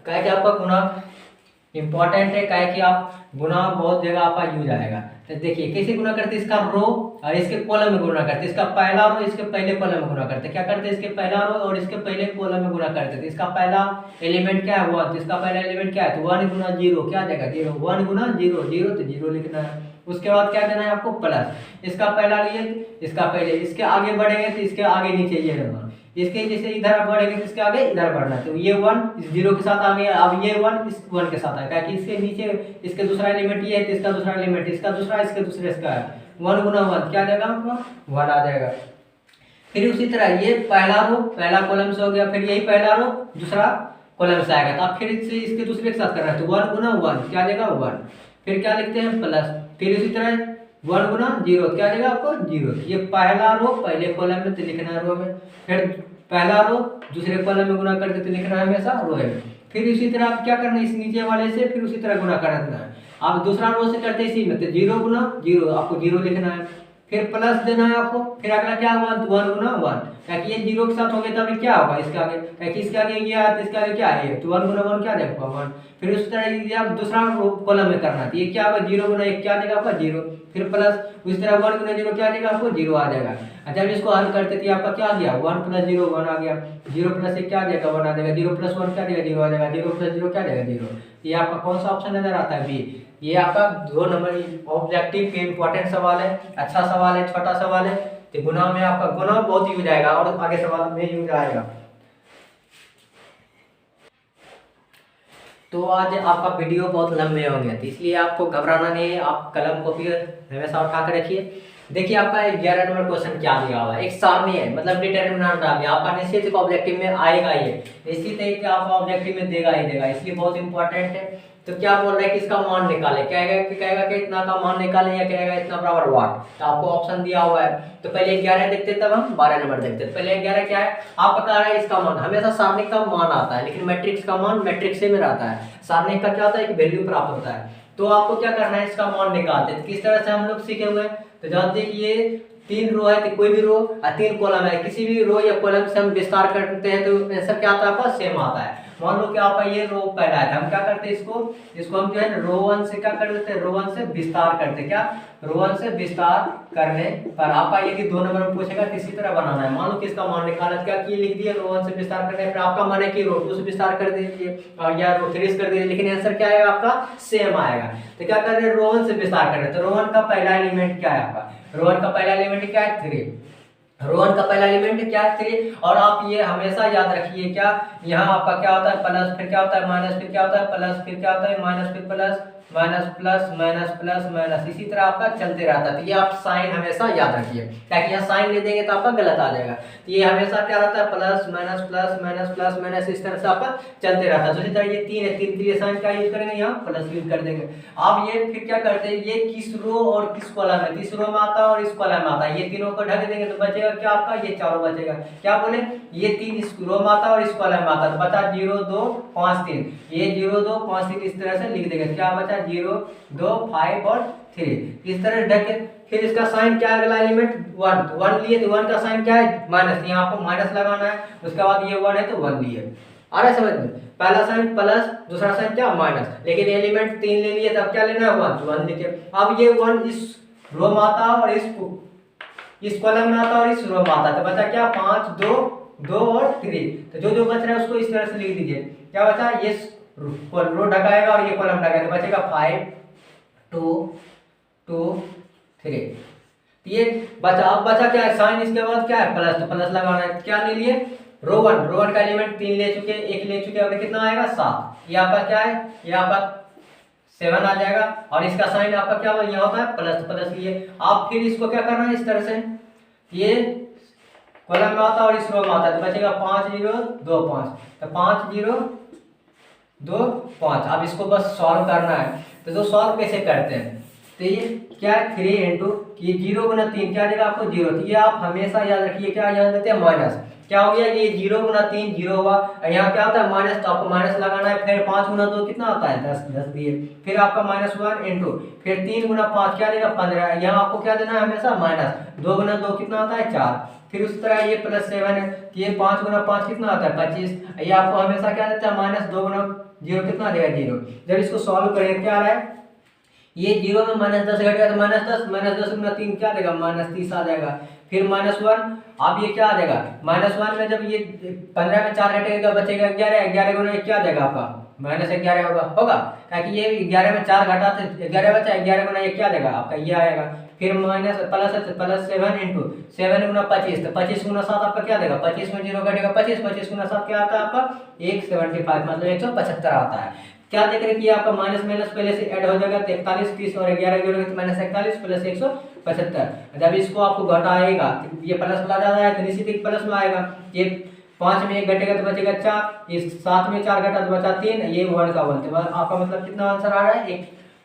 क्या कि आपका गुना इंपॉर्टेंट है, क्या कि आप गुना बहुत जगह आपका यूज आएगा। तो देखिए कैसे गुना करते हैं, इसका रो और इसके कॉलम में गुना करते हैं, इसका पहला रो इसके पहले कॉलम में गुना करते हैं। क्या करते हैं, इसके पहला रो और इसके पहले कॉलम में गुना करते हैं। इसका पहला एलिमेंट क्या है 1, तो इसका पहला एलिमेंट क्या है, तो 1 गुना 0 क्या आ जाएगा 0, 1 गुना 0 0 तो 0 लिखना है। उसके बाद क्या देना है आपको प्लस, इसका पहला लिए इसका पहले, इसके आगे बढ़ेंगे तो इसके आगे नीचे ये रहना, इसके जैसे इधर बढ़ेंगे तो इसके आगे इधर बढ़ना है। तो ये 1 इस 0 के साथ आ गया, अब ये 1 इस 1 के साथ आएगा, कि इसके नीचे इसके दूसरा एलिमेंट ये है तो इसका दूसरा एलिमेंट, इसका दूसरा इसके दूसरे इसका है, 1 गुना 1 क्या आ जाएगा आपका 1 आ जाएगा। फिर उसी तरह ये पहला रो पहला कॉलम से हो गया, फिर यही पहला रो दूसरा कॉलम से आएगा, तो आप फिर इससे इसके दूसरे के साथ करना है, तो 1 गुना 1 क्या आ जाएगा 1, फिर क्या लिखते हैं प्लस, फिर इसी तरह 1 गुना 0 क्या आ जाएगा आपको 0। ये पहला रो पहले कॉलम में तो लिखना है रो में, फिर पहला रो दूसरे कॉलम में गुना करके तो लिखना है हमेशा रो है। फिर इसी तरह आप क्या करना है, इस नीचे वाले से फिर उसी तरह गुना करना है। आप दूसरा रो से करते इसी में, तो 0 गुना 0 आपको 0 लिखना है, फिर प्लस देना है आपको, फिर अगला क्या हुआ 1 गुना 1, ताकि ये 0 के साथ हो गया तब क्या होगा इसके आगे, ताकि इसके आगे ये आया तो इसके आगे क्या है, तो 1 गुना 1 क्या देगा 1। फिर उस तरह ये आप दूसरा कॉलम में करना है, तो ये क्या होगा 0 गुना 1 क्या देगा आपका 0, फिर प्लस उस तरह 1 गुना 0 क्या देगा आपको 0 आ जाएगा। जब इसको हल करते थे आपका क्या आ गया 1 प्लस 0 1 आ गया, 0 प्लस 1 क्या आ जाएगा 1 आ जाएगा, 0 प्लस 1 क्या देगा 0 आ जाएगा, 0 प्लस 0 क्या देगा 0। ये आपका कौन सा ऑप्शन नजर आता है बी। ये आपका 2 नंबर ऑब्जेक्टिव के इंपॉर्टेंट सवाल है, अच्छा सवाल है, छोटा सवाल है। तो गुना में आपका गुना बहुत यूज आएगा और आगे सवाल में यूज आएगा। तो आज आपका वीडियो बहुत लंबे होंगे तो इसलिए आपको घबराना नहीं है, आप कलम कॉपी हमेशा उठा कर रखिए। देखिए आपका 11 नंबर क्वेश्चन क्या दिया हुआ है, एक सारणी है मतलब डिटरमिनेंट आ गया आपका, निश्चित ऑब्जेक्टिव में आएगा, ये निश्चित है कि आपका ऑब्जेक्टिव में देगा ही देगा, इसलिए बहुत इंपॉर्टेंट है। तो क्या बोल रहा है कि इसका मान निकाले, कहेगा कि इतना का मान निकाले या कहेगा इतना बराबर वाट, तो आपको ऑप्शन दिया हुआ है। तो पहले 11 देखते तब हम 12 नंबर देखते। पहले 11 क्या है, आप बता रहे हैं इसका मान, हमेशा सारणी का मान आता है लेकिन मैट्रिक्स का मान मैट्रिक्स से में रहता है, सारणी का क्या होता है एक वैल्यू प्राप्त होता है। तो आपको क्या करना है, इसका मान निकालते हैं। किस तरह से हम लोग सीखे हुए हैं, तो जानते हैं कि ये 3 रो है, तो कोई भी रो और 3 कॉलम है, किसी भी रो या कॉलम से हम विस्तार करते हैं तो आंसर क्या आता है आपका सेम आता है। मान लो कि आपका ये रो पहला है, हम क्या करते हैं इसको हम जो है रो 1 से क्या कर देते हैं, रो 1 से विस्तार करते हैं। क्या रो 1 से विस्तार करने पर आपका यदि 2 नंबर में पूछेगा किसी तरह बनाना है, मान लो किसका मान निकाला, क्या किए लिख दिया रो 1 से विस्तार करने, फिर आपका मन है कि रो 2 से विस्तार कर दीजिए और या रो 3 से कर दीजिए, लेकिन आंसर क्या आएगा आपका सेम आएगा। तो क्या कर रहे हैं, रो 1 से विस्तार कर रहे हैं, तो रो 1 का पहला एलिमेंट क्या है आपका, रो 1 का पहला एलिमेंट क्या है 3, रो 1 का पहला एलिमेंट क्या है 3। और आप ये हमेशा याद रखिए क्या, यहाँ आपका क्या होता है प्लस, फिर क्या होता है माइनस, फिर क्या होता है प्लस, फिर क्या होता है माइनस, फिर plus minus plus minus plus minus, इसी तरह आपका चलते रहता है। तो ये आप साइन हमेशा याद रखिए, ताकि यहाँ साइन नहीं देंगे तो आपका गलत आ जाएगा। तो ये हमेशा क्या रहता है plus minus plus minus plus minus, इस तरह से आपका चलते रहता है। तो इसी तरह ये 3 है, 3 के लिए साइन क्या यूज करेंगे, यहाँ प्लस यूज कर देंगे। आप ये फिर क्या करते हैं, ये किस रो और किस कॉलम में, किस रो में आता है और इस कॉलम में आता है, ये तीनों को ढक देंगे तो बचेगा क्या आपका, ये चारों बचेगा। क्या बोले, ये 3 इस रो में आता है और इस कॉलम में आता है, तो बचा 0 2 5 3, ये 0 2 5 3 इस तरह से लिख देंगे। क्या बचा 0 2 5 और 3, इस तरह ढक के फिर इसका साइन क्या है, अगला एलिमेंट 1, तो 1 लिए तो 1 का साइन क्या है माइनस, यहाँ आपको माइनस लगाना है। उसके बाद ये 1 है तो 1 लिए, आ रहा है समझ में, पहला साइन प्लस, दूसरा साइन क्या माइनस, लेकिन एलिमेंट 3 ले लिए तब क्या लेना है 1, 1 लिखे। अब ये 1 इस रो में आता है और इस कॉलम में आता है और इस रो में आता है, तो बचा क्या 5 2 2 और 3, तो जो जो बच रहा है उसको इस तरह से लिख दीजिए। क्या बचा, ये रो ढकाएगा और ये कॉलम ढकाएगा, तो बचेगा 5 2 2 3। तो ये बचा, अब बचा क्या है साइन, इसके बाद क्या है प्लस, तो प्लस लगाना है। क्या ले लिए रो 1 का एलिमेंट 3 ले चुके, 1 ले चुके, अब कितना आएगा 7, ये आपका क्या है, ये आपका 7 आ जाएगा। और इसका साइन आपका क्या यहाँ होता है प्लस, प्लस लिए। आप फिर इसको क्या करना है इस तरह से, ये कॉलम में आता है और इस रो में आता है, तो बचेगा 5 0 2 5, तो 5 0 2 5। अब इसको बस सॉल्व करना है, तो सॉल्व कैसे करते हैं, तो ये क्या है 3 इंटू ये 0 गुना 3 क्या देगा आपको 0, तो ये आप हमेशा याद रखिए क्या यहाँ देते हैं माइनस। क्या हो गया, ये 0 गुना 3 0 हुआ, यहाँ क्या होता है माइनस, तो आपको माइनस लगाना है। फिर 5 गुना 2 कितना आता है 10, 10 दिए, फिर आपका -1 इंटू फिर 3 गुना 5 क्या देगा 15, यहाँ आपको क्या देना है हमेशा माइनस। 2 गुना 2 कितना आता है 4, फिर उस तरह ये +7 है, ये 5 गुना 5 कितना आता है 25, ये आपको हमेशा क्या देता है -2 गुना 0 कितना देगा 0। जब इसको सॉल्व करें क्या आ रहा है, ये 0 में -10 घटेगा तो -10 गुना 3 क्या देगा -30 आ जाएगा। फिर -1, अब ये क्या आ जाएगा -1 में जब ये 15 में 4 घटेगा बचेगा 11, 11 गुना क्या देगा आपका -11 होगा ताकि ये 11 में 4 घटा तो 11 बचा, 11 गुना ये क्या देगा आपका ये आएगा। फिर माइनस +7 इंटू 7 गुना 25, तो 25 गुना 7 आपका क्या देगा, 25 में 0 घटेगा 25, 25 गुना 7 क्या आता है आपका 175 मतलब 175 आता है। क्या देख रहे हैं कि आपका माइनस माइनस पहले से ऐड हो जाएगा, 43 30 और 11 जोड़ेंगे तो -41 प्लस 175। जब इसको आपको घटाएगा ये प्लस वाला ज्यादा है तो निश्चित प्लस में आएगा। ये 5 में 1 घटेगा तो बचेगा 4, ये 7 में 4 घटा तो बचा 3, ये 1 का 1, तो आपका मतलब कितना आंसर आ रहा है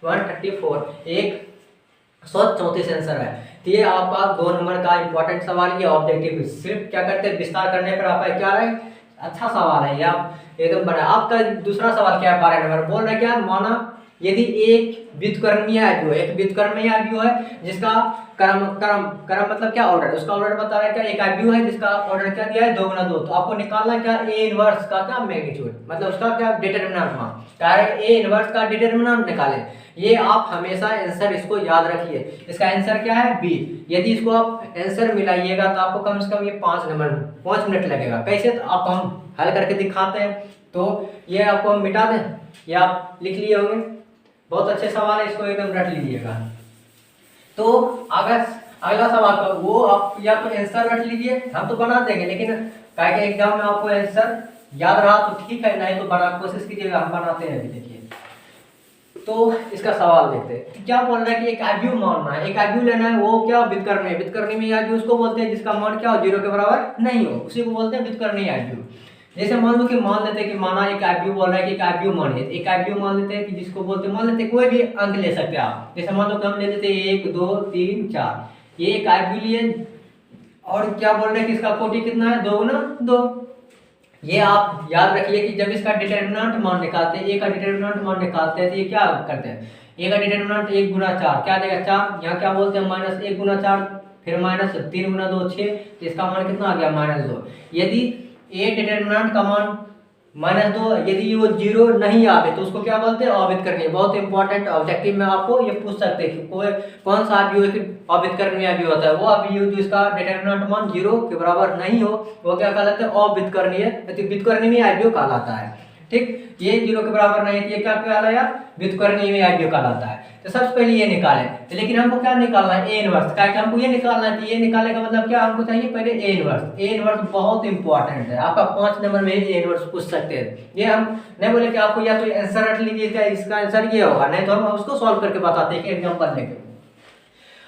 134, 134 आंसर है। तो ये आपका 2 नंबर का इंपॉर्टेंट सवाल, ये ऑब्जेक्टिव सिर्फ क्या करते हैं विस्तार करने पर आपका क्या रहा है अच्छा सवाल है, ये आप एकदम बड़ा। आपका दूसरा सवाल क्या है 12 नंबर बोल रहे क्या, माना यदि एक व्युत्क्रमीय आव्यूह है, एक व्युत्क्रमीय आव्यूह है जिसका क्रम मतलब क्या ऑर्डर, उसका ऑर्डर बता रहा है क्या, एक आव्यूह है जिसका ऑर्डर क्या दिया है 2 गुना 2, तो आपको निकालना क्या ए इनवर्स का क्या मैग्नीट्यूड मतलब उसका क्या डिटरमिनेंट मान, डायरेक्ट ए इनवर्स का डिटरमिनेंट निकालें। ये आप हमेशा आंसर इसको याद रखिए, इसका आंसर क्या है बी। यदि इसको आप आंसर मिलाइएगा तो आपको कम से कम ये 5 मिनट लगेगा। कैसे, तो आप हम हल करके दिखाते हैं, तो ये आपको हम मिटा दें, ये आप लिख लिए होंगे, बहुत अच्छे सवाल है, इसको एकदम रट लीजिएगा। तो अगर अगला सवाल का वो आप या तो आंसर रट लीजिए, हम तो बना देंगे, लेकिन क्या कि एग्जाम में आपको आंसर याद रहा तो ठीक है, नहीं तो बना कोशिश कीजिएगा, हम बनाते हैं अभी देखिए। तो इसका सवाल देखते हैं, क्या बोल रहा है कि एक आव्यूह मानना है, एक आव्यूह लेना है, वो क्या व्युत्क्रमीय, व्युत्क्रमीय आव्यूह उसको बोलते हैं जिसका मान क्या हो 0 के बराबर नहीं हो, उसी को बोलते हैं व्युत्क्रमीय आव्यूह। जैसे मान लो कि मान लेते हैं कि माना एक आव्यूह बोल रहा है कि एक आव्यूह मानिए, एक आव्यूह मान लेते हैं कि जिसको बोलते हैं, मान लेते हैं कोई भी अंक ले सकते हैं आप, जैसे मान लो कि हम ले लेते हैं 1 2 3 4, ये एक आव्यूह लिए और क्या बोल रहे हैं कि इसका कोटि कितना है 2 गुना 2। ये आप याद रखिए कि जब इसका डिटरमिनेंट मान निकालते हैं, ए का डिटरमिनेंट मान निकालते हैं, तो ये क्या करते हैं, ए का डिटरमिनेंट 1 गुना 4 क्या देगा 4, यहाँ क्या बोलते हैं -1 गुना 4, फिर -3 गुना 2 6, तो इसका मान कितना आ गया -2। यदि ए डिटरमिनेंट का मान -2, यदि वो 0 नहीं आवे तो उसको क्या बोलते हैं, अवैध करनीय। बहुत इंपॉर्टेंट ऑब्जेक्टिव में आपको ये पूछ सकते हैं कि कोई कौन सा अवैध करनीय भी होता है। वो अवयव जो इसका डिटरमिनेंट मान 0 के बराबर नहीं हो वो क्या कहलाता है, अवैध करनीय, व्युत्क्रमणीय अवयव कहलाता है। ठीक, ये 0 के बराबर नहीं है तो ये क्या कहलाया, व्युत्क्रमणीय अवयव कहलाता है। तो सबसे पहले ये निकालें, तो लेकिन हमको क्या निकालना है, ए इनवर्स। क्या हमको ये निकालना है, तो ये निकालने का मतलब क्या हमको चाहिए, पहले ए इनवर्स। ए इनवर्स बहुत इंपॉर्टेंट है, आपका 5 नंबर में ए इनवर्स पूछ सकते हैं। ये हम नहीं बोले कि आपको या तो आंसर रट लीजिए, इसका आंसर ये होगा, नहीं तो हम उसको सॉल्व करके बताते हैं एग्जाम्पल लेके।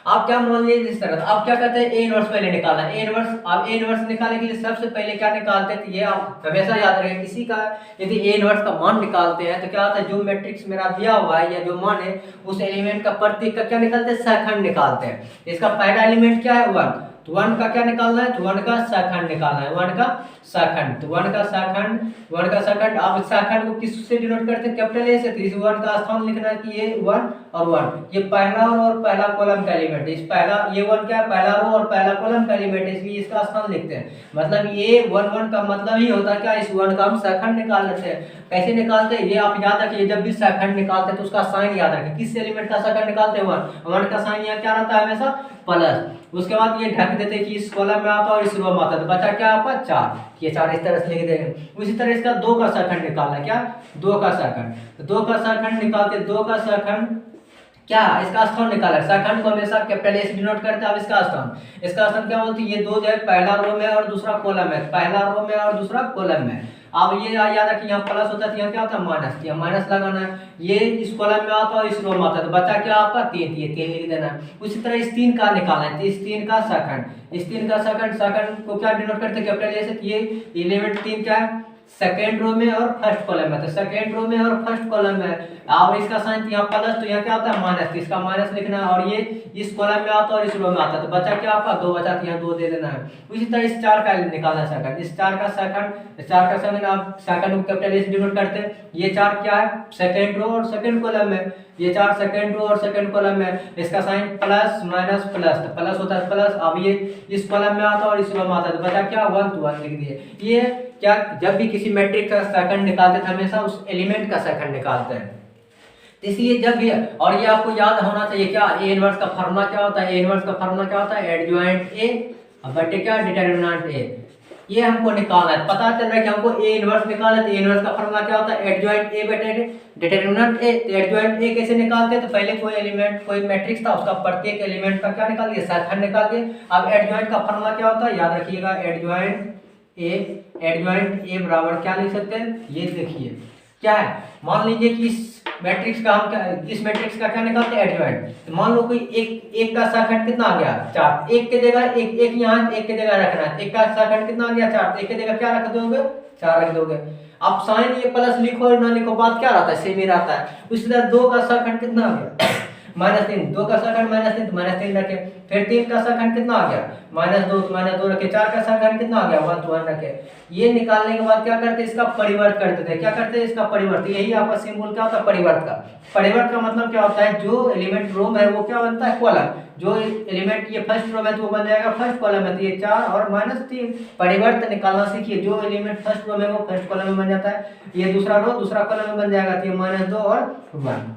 आप क्या मान लीजिए इस तरह, आप क्या कहते हैं, ए इनवर्स पहले निकालना है। ए इनवर्स, आप ए इनवर्स निकालने के लिए सबसे पहले क्या निकालते हैं, तो ये आप हमेशा याद रखें, किसी का यदि ए इनवर्स का मान निकालते हैं तो क्या होता है, जो मैट्रिक्स मेरा दिया हुआ है या जो मान है उस एलिमेंट का प्रतीक का क्या निकालते हैं, सहखंड निकालते हैं। इसका पहला एलिमेंट क्या है, 1, तो 1 का क्या निकालना है, तो 1 का सहखंड निकालना है, 1 का सहखंड। तो 1 का सहखंड, 1 का सहखंड, आप सहखंड को किस से डिनोट करते हैं, कैपिटल ए से। तो इस 1 का स्थान लिखना है कि ये 1 और 1, ये पहला और पहला कॉलम का एलिमेंट, इस पहला ये 1 क्या है, पहला रो और पहला कॉलम का एलिमेंट, इसलिए इसका स्थान लिखते हैं। मतलब ये 1 1 का मतलब ही होता है क्या, इस 1 का हम सहखंड निकाल लेते हैं। कैसे निकालते हैं ये आप याद रखिए, जब भी सहखंड निकालते हैं तो उसका साइन याद रखिए, किस एलिमेंट का सहखंड निकालते हैं, 1 का साइन यहाँ क्या रहता है, हमेशा प्लस। उसके बाद ये ढक देते हैं कि इस कॉलम में आता है और इस रो में आता है, तो बचा क्या आपका 4, ये 4 इस तरह से लिख देंगे। उसी तरह इसका 2 का सहखंड निकालना है, क्या 2 का सहखंड, तो 2 का सहखंड निकालते, 2 का सहखंड क्या, इसका स्थान निकाला है। सहखंड को हमेशा कैपिटल ए से डिनोट करते हैं। अब इसका स्थान क्या बोलती है, ये 2 जो है पहला रो में और दूसरा कॉलम में, पहला रो में और दूसरा कॉलम में। अब ये याद रखिए, यहाँ प्लस होता है, यहाँ क्या होता है माइनस, यहाँ माइनस लगाना है। ये इस कॉलम में आता है और इस रो में आता है, तो बचा क्या आपका 3, ये 3 लिख देना है। उसी तरह इस 3 का निकालना है, तो इस 3 का सहखंड, इस 3 का सहखंड को क्या डिनोट करते हैं, कैपिटल ए से। ये एलिमेंट 3 क्या है, सेकेंड रो में और फर्स्ट कॉलम में, तो सेकेंड रो में और फर्स्ट कॉलम में। और इसका साइन यहाँ प्लस, तो यहाँ क्या होता है माइनस, तो इसका माइनस लिखना है। और ये इस कॉलम में आता है और इस रो में आता है, तो बचा क्या आपका 2 बचा, तो यहाँ 2 दे देना है। उसी तरह इस 4 का निकालना सेकंड, इस 4 का सेकंड आप सेकंड को कैपिटल ए से डिनोट करते हैं। ये 4 क्या है, सेकेंड रो और सेकेंड कॉलम में, ये 4 सेकेंड रो और सेकेंड कॉलम में। इसका साइन प्लस माइनस प्लस, तो प्लस होता है प्लस। अब ये इस कॉलम में आता है और इस रो में आता है, तो बचा क्या 1, तो 1 लिख दिए। ये क्या, जब भी किसी मैट्रिक्स का सहखंड निकालते हैं हमेशा उस एलिमेंट का सहखंड निकालते हैं। इसलिए जब भी, और ये आपको याद होना चाहिए क्या, ए इनवर्स का फार्मूला क्या होता है, ए इनवर्स का फार्मूला क्या होता है, एडजॉइंट ए बटे क्या, डिटरमिनेंट ए। ये हमको निकालना है, पता चल रहा है कि हमको ए इनवर्स निकालना है। तो ए इनवर्स का फार्मूला क्या होता है, एडजॉइंट ए बटे डिटरमिनेंट ए। तो एडजॉइंट ए कैसे निकालते हैं, तो पहले कोई एलिमेंट, कोई मैट्रिक्स था उसका प्रत्येक एलिमेंट का क्या निकाल दिया, सहखंड निकाल दिए। अब एडजॉइंट का फार्मूला क्या होता है, याद रखिएगा, एडजॉइंट ए बराबर क्या लिख सकते हैं, ये देखिए क्या है। मान लीजिए कि इस मैट्रिक्स का क्या निकालते हैं, एडजॉइंट। तो मान लो कोई एक का सहखंड कितना आ गया, 4, एक के जगह एक यहाँ एक के जगह रखना है। एक का सहखंड कितना आ गया, 4, एक के जगह क्या रख दोगे, 4 रख दोगे। अब साइन ये प्लस लिखो और ना लिखो, बात क्या रहता है, सेम ही रहता है। उसी तरह 2 का सहखंड कितना आ गया, -3, 2 का सहखंड -3, तो -3 रखे। फिर 3 का सहखंड कितना आ गया, -2, तो -2 रखे। 4 का सहखंड कितना आ गया, 1, तो 1 रखे। ये निकालने के बाद क्या करते हैं, इसका परिवर्त करते थे। क्या करते हैं, इसका परिवर्त। यही आपका सिंबल क्या होता है, परिवर्त का। परिवर्त का मतलब क्या होता है, जो एलिमेंट रो में है वो क्या बनता है, कॉलम। जो एलिमेंट ये फर्स्ट रो में तो वो बन जाएगा फर्स्ट कॉलम में, तो ये 4 और -3। परिवर्त निकालना सीखिए, जो एलिमेंट फर्स्ट रो में वो फर्स्ट कॉलम में बन जाता है, ये दूसरा रो दूसरा कॉलम में बन जाएगा, तो ये -2 और 1।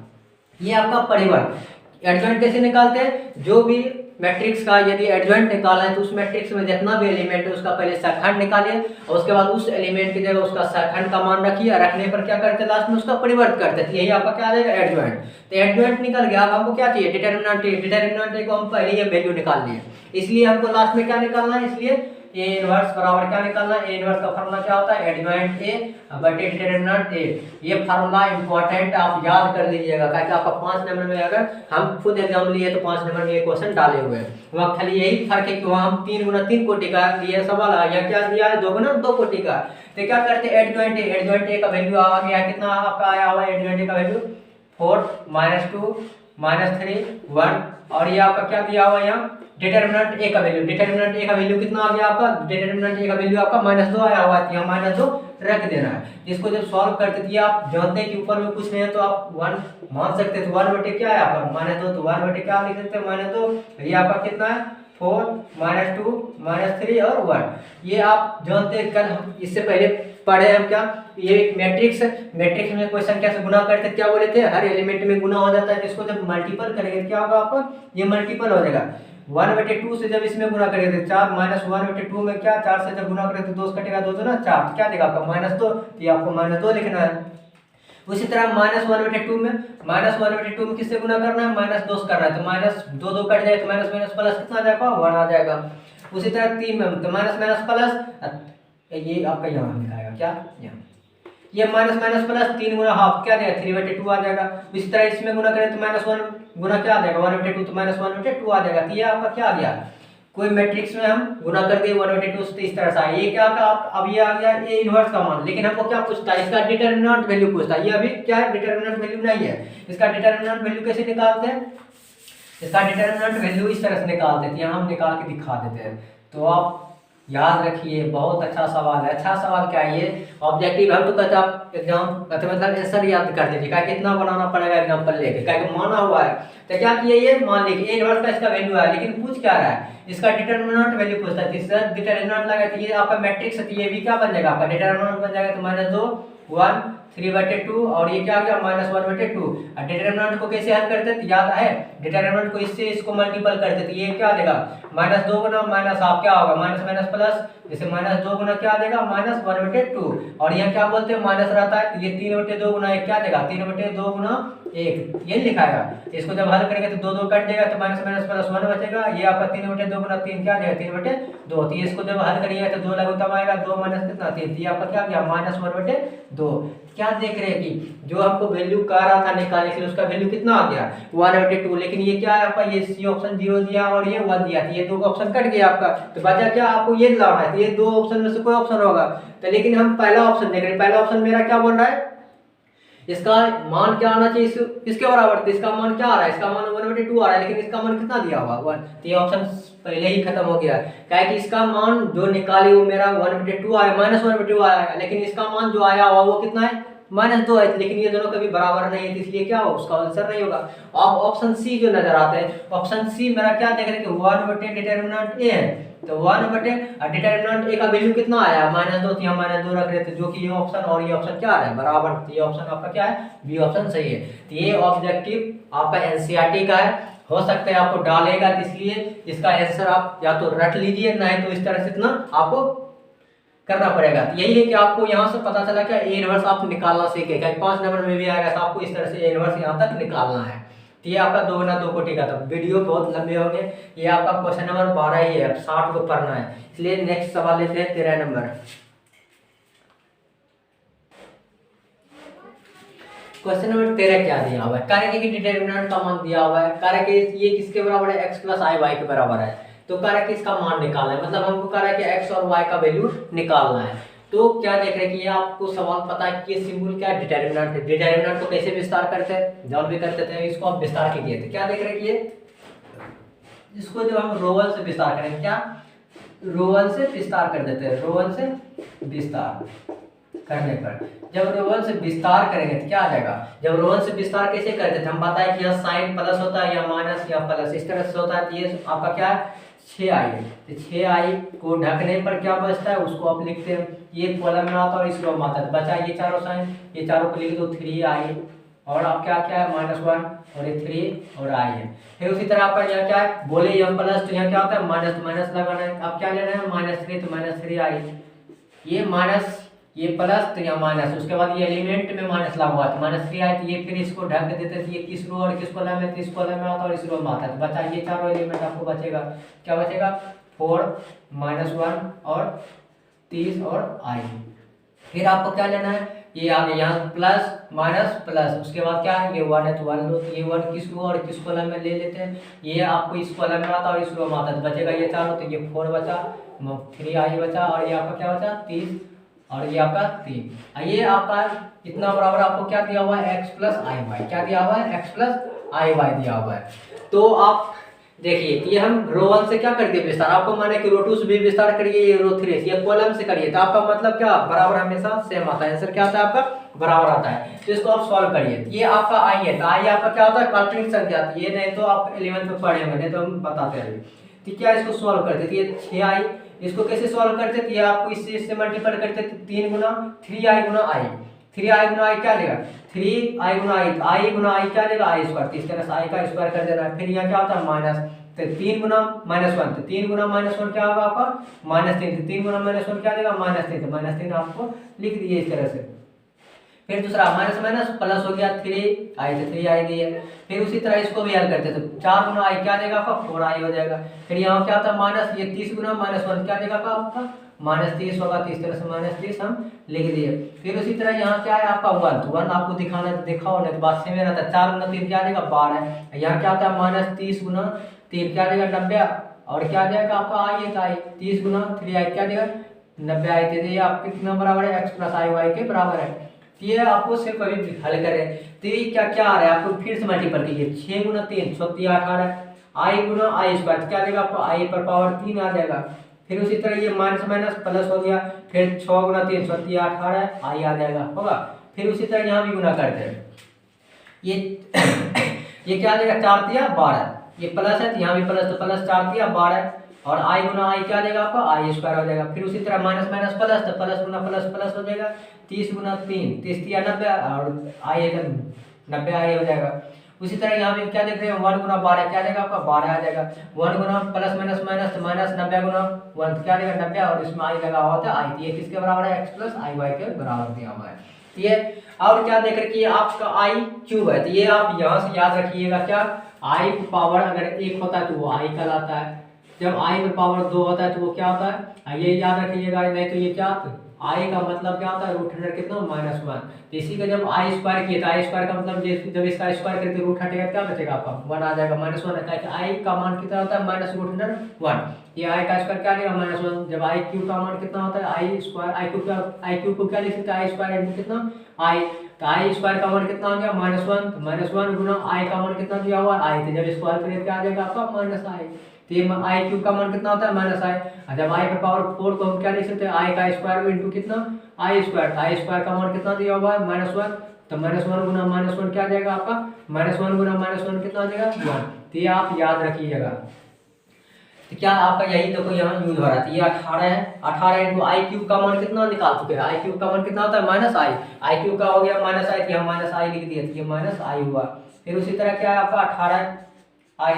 ये आपका परिवर्त। एडजॉइंट कैसे निकालते हैं, जो भी मैट्रिक्स का यदि एडजॉइंट निकालना है तो उस मैट्रिक्स में जितना भी एलिमेंट है उसका पहले सहखंड निकालिए और उसके बाद उस एलिमेंट की जगह उसका सहखंड का मान रखिए। रखने पर क्या करते हैं, लास्ट में उसका परिवर्त करते हैं। यही आपका क्या आ जाएगा, एडजॉइंट। तो एडजॉइंट निकल गया। अब हमको क्या चाहिए, डिटरमिनेंट को हम पहले ये वैल्यू निकाल लिए, इसलिए हमको लास्ट में क्या निकालना है, इसलिए ए इनवर्स बराबर क्या निकालना है, ए इनवर्स का फार्मूला क्या होता है, एडजॉइंट ए बटे डिटरमिनेंट ए। ये फार्मूला इंपॉर्टेंट, आप याद कर लीजिएगा, क्योंकि आपका 5 नंबर में, अगर हम खुद एग्जाम लिए तो 5 नंबर में ये क्वेश्चन डाले हुए हैं। वहाँ खाली यही फर्क है कि वहाँ हम 3 गुना 3 कोटि का लिए सवाल आ गया, क्या दिया है 2 गुना 2 कोटि का। तो क्या करते हैं, एडजॉइंट ए का वैल्यू आ गया, कितना आपका आया हुआ एडजॉइंट ए का वैल्यू, 4 -2 -3 1। और ये आपका क्या दिया हुआ यहाँ, डिटरमिनेंट ए का वैल्यू कितना आ गया आपका, डिटरमिनेंट ए का वैल्यू आपका -2 आया हुआ है, यहाँ -2 रख देना है। इसको जब सॉल्व करते थे, आप जानते हैं कि ऊपर में कुछ नहीं है तो आप 1 मान सकते थे। 1 बटे क्या है आपका -2, तो 1 बटे क्या लिख सकते हैं, -2। ये आपका कितना है, 4 -2 -3 और 1। ये आप जानते हैं, कल हम इससे पहले पढ़े हम क्या, ये एक मैट्रिक्स है, मैट्रिक्स में कोई संख्या से गुना करते क्या बोले थे, हर एलिमेंट में गुना हो जाता है, जिसको जब मल्टीपल करेंगे क्या होगा आपको, ये मल्टीपल हो जाएगा। 1/2 से जब इसमें गुना करेंगे 4 माइनस 1/2 में क्या, 4 से जब गुना करेंगे तो 2 कटेगा, 2 ना 4, तो क्या देगा आपका -2, ये आपको -2 लिखना है। उसी तरह -1/2 में, -1/2 में किससे गुना करना है, -2 करना है, तो माइनस 2 2 कट जाए तो माइनस माइनस प्लस कितना आ जाएगा, 1 आ जाएगा। उसी तरह 3 में तो माइनस माइनस प्लस, ये आपका यहाँ लिखाएगा क्या, यहाँ ये माइनस माइनस प्लस 3 गुना हाफ क्या देगा, 3/2 आ जाएगा। इसी तरह इसमें गुना करें तो -1 गुना क्या आ जाएगा, 1/2 तो -1/2 आ जाएगा। तो ये आपका क्या आ गया, कोई मैट्रिक्स में हम गुना कर दिए 1/2 से, इस तरह से ये क्या का, अब ये आ गया ये इनवर्स का मान। लेकिन हमको क्या पूछता है, इसका डिटरमिनेंट वैल्यू पूछता है। ये अभी क्या है, डिटरमिनेंट वैल्यू नहीं है। इसका डिटरमिनेंट वैल्यू कैसे निकालते हैं, इसका डिटरमिनेंट वैल्यू इस तरह से निकालते हैं, यहाँ हम निकाल के दिखा देते हैं। तो आप याद रखिए, बहुत अच्छा सवाल है। अच्छा सवाल क्या है, ये ऑब्जेक्टिव हम तो कहते आप एग्जाम कहते मतलब आंसर याद कर लीजिए, क्या कितना बनाना पड़ेगा एग्जाम्पल लेके, क्या माना हुआ है। तो क्या किए, ये मान लीजिए इनवर्स का इसका वैल्यू है, लेकिन पूछ क्या रहा है, इसका डिटरमिनेंट वैल्यू पूछता है। तीसरा डिटरमिनेंट लगा तो ये आपका मैट्रिक्स है, ये भी क्या बन जाएगा आपका डिटरमिनेंट बन जाएगा, तो -2 1 3/2 और ये क्या आ गया -1/2। और डिटरमिनेंट को कैसे हल करते थे, याद है, डिटरमिनेंट को इससे इसको मल्टीपल करते थे, ये क्या देगा -2 गुना माइनस हाफ क्या होगा, माइनस माइनस प्लस, जैसे -2 गुना क्या देगा -1/2, और यहाँ क्या बोलते हैं माइनस रहता है, तो ये 3/2 गुना 1 क्या देगा, 3/2 गुना 1 ये लिखाएगा। इसको जब हल करेंगे तो 2 2 कट जाएगा, तो माइनस माइनस प्लस 1 बचेगा। ये आपका 3/2 गुना 3 क्या देगा 3/2, तो इसको जब हल करिएगा तो 2 लघुत्तम आएगा, 2 माइनस कितना 3, ये आपका क्या गया -1/2। क्या देख रहे हैं कि जो हमको वैल्यू कह रहा था निकालने के लिए, उसका वैल्यू कितना आ गया 1/2। लेकिन ये क्या है आपका, ये सी ऑप्शन 0 दिया और ये 1 दिया, तो ये 2 ऑप्शन कट गया आपका, तो बचा क्या, आपको ये लाना है। तो ये 2 ऑप्शन में से कोई ऑप्शन होगा, तो लेकिन हम पहला ऑप्शन देख रहे हैं। पहला ऑप्शन मेरा क्या बोल रहा है, इसका मान क्या आना चाहिए, इसके बराबर, तो इसका मान क्या आ रहा है, इसका मान 1/2 आ रहा है, लेकिन इसका मान कितना दिया हुआ 1, तो ये ऑप्शन पहले ही खत्म हो गया। क्या है कि इसका मान जो निकाले वो मेरा 1/2 आया, -1/2 आया, लेकिन इसका मान जो आया हुआ वो कितना है -2 है, लेकिन ये दोनों कभी बराबर नहीं है, इसलिए क्या हो उसका आंसर नहीं होगा। अब ऑप्शन सी जो नजर आता है, ऑप्शन सी मेरा क्या देख रहे हैं कि 1/2 डिटरमिनेंट ए है, तो 1/2 डिटरमिनेंट ए का वैल्यू कितना आया -2, तो यहाँ -2 रख रहे थे, जो कि ये ऑप्शन और ये ऑप्शन क्या आ रहा है बराबर, तो ये ऑप्शन आपका क्या है, बी ऑप्शन सही है। तो ये ऑब्जेक्टिव आपका एनसीईआरटी का है, हो सकता है आपको डालेगा, तो इसलिए इसका आंसर आप या तो रट लीजिए, नहीं तो इस तरह से इतना आपको करना पड़ेगा। तो यही है कि आपको यहाँ से पता चला कि ए इनवर्स आप निकालना सीखे, 5 नंबर में भी आएगा, तो आपको इस तरह से ए इनवर्स यहाँ तक निकालना है। तो ये आपका 2 गुना 2 कोटि का था। वीडियो बहुत लंबे होंगे, ये आपका क्वेश्चन नंबर 12 ही है, अब 60 को पढ़ना है, इसलिए नेक्स्ट सवाल लेते हैं 13 नंबर। क्वेश्चन नंबर 13 क्या दिया हुआ है, कार्य की डिटरमिनेंट का मान दिया हुआ है, कार्य के ये किसके बराबर है, x + i y के बराबर है, तो कार्य कि इसका मान निकालना है, मतलब हमको कार्य कि x और y का वैल्यू निकालना है। तो क्या देख रहे हैं कि ये आपको सवाल पता है कि ये सिंबल क्या है, डिटरमिनेंट है। डिटरमिनेंट को कैसे विस्तार करते हैं, जब भी करते थे इसको आप विस्तार कीजिए, तो क्या देख रहे हैं कि ये इसको जब हम रो 1 से विस्तार करेंगे, क्या रो 1 से विस्तार कर देते हैं, रो 1 से विस्तार करने पर जब रो 1 से विस्तार करेंगे तो क्या आ जाएगा, जब रो 1 से विस्तार कैसे करते थे, हम बताए कि यहाँ साइन प्लस होता है या माइनस या प्लस, इस तरह से होता है। तो ये आपका क्या है 6i, तो 6i को ढकने पर क्या बचता है उसको आप लिखते हैं, ये कॉलम में आता है और इस रो में आता है, बचा ये चारों साइन, ये चारों को लिख दो 3i, और आप क्या क्या है -1 और ये 3 और i है। फिर उसी तरह आपका यहाँ क्या है, बोले यहाँ प्लस, तो यहाँ क्या होता है माइनस, तो माइनस लगाना है। अब क्या लेना है -3, तो -3i, ये माइनस ये प्लस, तो यहाँ माइनस, उसके बाद ये एलिमेंट में माइनस लगा हुआ है, तो -3i, तो ये फिर इसको ढक देते थे, ये किस रो और किस कॉलम में, तो इस कॉलम में आता है और इस रो में आता है, तो बचा ये चारों एलिमेंट आपको बचेगा, क्या बचेगा 4 -1 और 30 और i। फिर आपको क्या लेना है, ये आगे यहाँ प्लस माइनस प्लस, उसके बाद क्या है ये 1 है तो 1 लो, तो ये 1 किस रो और किस कॉलम में ले लेते हैं, ये आपको इस कॉलम में आता है और इस रो में आता है, तो बचेगा ये चारों, तो ये 4 बचा, 3i बचा, और ये आपका क्या बचा 30 और ये आपका 3। ये आपका इतना बराबर आपको क्या दिया हुआ है x + iy, क्या दिया हुआ है x + iy दिया हुआ है। तो आप देखिए ये हम रो 1 से क्या कर दिए विस्तार, आपको माने कि रो 2 से भी विस्तार करिए, ये रो 3 से, ये कॉलम से करिए, तो आपका मतलब क्या बराबर हमेशा सेम आता है, आंसर क्या आता है आपका बराबर आता है। तो इसको आप सॉल्व करिए, ये आपका i है, तो i आपका क्या होता है काल्पनिक संख्या, ये नहीं तो आप 11th में पढ़े होंगे, नहीं तो हम बताते रहिए। तो क्या इसको सॉल्व करते, तो ये 6i इसको कैसे सॉल्व करते थे, ये आपको इससे मल्टीपल करते थे 3 गुना 3i गुना आई, 3i गुना आई क्या देगा 3i गुना आई गुना आई क्या देगा आई स्क्वायर, इस तरह से आई का स्क्वायर कर देना है। फिर यहाँ क्या होता है माइनस, तो 3 गुना -1, तो 3 गुना -1 क्या होगा आपका -3, तो 3 गुना -1 क्या देगा -3, तो -3 आपको लिख दिए इस तरह से। फिर दूसरा माइनस माइनस प्लस हो गया 3i, तो 3i दिए। फिर उसी तरह इसको भी हल करते तो 4 गुना आई क्या देगा आपका 4i हो जाएगा। फिर यहाँ क्या होता है माइनस, ये 30 गुना -1 क्या देगा आपका -30 होगा, तो इस तरह से -30 हम लिख दिए। फिर उसी तरह यहाँ क्या है आपका 1, तो 1 आपको दिखाना दिखाओ नहीं तो बात सेम रहता है। 4 गुना 3 क्या देगा 12, यहाँ क्या होता है -30 गुना 3 क्या देगा 90, और क्या देगा आपका आई है, तो आई 30 गुना 3i क्या देगा 90 आई, तो ये आपके कितना बराबर है x + i y के बराबर है। ये आपको सिर्फ अभी हल करें तो ये क्या क्या आ रहा है आपको फिर से मल्टीपल कीजिए, 6 गुना 3 36 18, आई गुना आई स्क्वायर क्या देगा आपको आई पर पावर 3 आ जाएगा। फिर उसी तरह ये माइनस माइनस प्लस हो गया, फिर 6 गुना 3 36 18 आई आ जाएगा होगा। फिर उसी तरह यहाँ भी गुना करते हैं, ये ये क्या देगा 4 × 12, ये प्लस है तो यहाँ भी प्लस, तो प्लस 4 × 12 और आई गुना आई क्या देगा आपका आई स्क्वायर हो जाएगा। फिर उसी तरह माइनस माइनस प्लस, तो प्लस गुना प्लस प्लस हो जाएगा, 30 गुना 3 30 × 90 और आई है 90 आई हो जाएगा। उसी तरह यहाँ भी क्या देख रहे हैं 1 गुना 12 क्या देगा आपका 12 आ जाएगा, 1 गुना प्लस माइनस माइनस तो माइनस 90 गुना 1 क्या देगा 90 और इसमें आई लगा हुआ था आई, ये किसके बराबर है x + i y के बराबर दिया हुआ है। ये और क्या देख रहे कि आपका i क्यूब है, तो ये आप यहाँ से याद रखिएगा क्या i पावर अगर 1 होता है तो वो i कहलाता है, जब i पर पावर 2 होता है तो वो क्या होता है ये याद रखिएगा, नहीं तो ये क्या i का मतलब क्या होता है √100 कितना -1, तो इसी का जब i स्क्वायर किया था i स्क्वायर का मतलब जब इसका स्क्वायर करके रूट हटेगा क्या बचेगा आपका 1 आ जाएगा -1 है, i का मान कितना होता है -√100, ये i का स्क्वायर क्या देगा -1, जब i क्यूब का मान कितना होता है i स्क्वायर, i क्यूब को क्या लिख सकते हैं i स्क्वायर इनटू कितना i, तो i स्क्वायर का मान कितना हो गया -1, तो -1 गुना i का मान कितना दिया हुआ है i, तो जब स्क्वायर करें क्या आ जाएगा आपका -i, तो ये i क्यूब का मान कितना होता है -i, जब i पर पावर 4 को हम क्या लिख सकते हैं i का स्क्वायर इनटू कितना i स्क्वायर, i स्क्वायर का मान कितना दिया हुआ है -1, तो -1 गुना -1 क्या आ जाएगा आपका -1 गुना -1 कितना आ जाएगा 1, तो ये आप याद रखिएगा। तो क्या आपका यही देखो यहाँ यूज हो रहा है, ये 18 है, 18 इंटू आई क्यूब का मान कितना निकाल चुके हैं, आई क्यूब का मान कितना होता है -i, आई क्यूब का हो गया -i, तो हम -i लिख दिए, तो ये -i हुआ। फिर उसी तरह क्या है आपका 18 आई,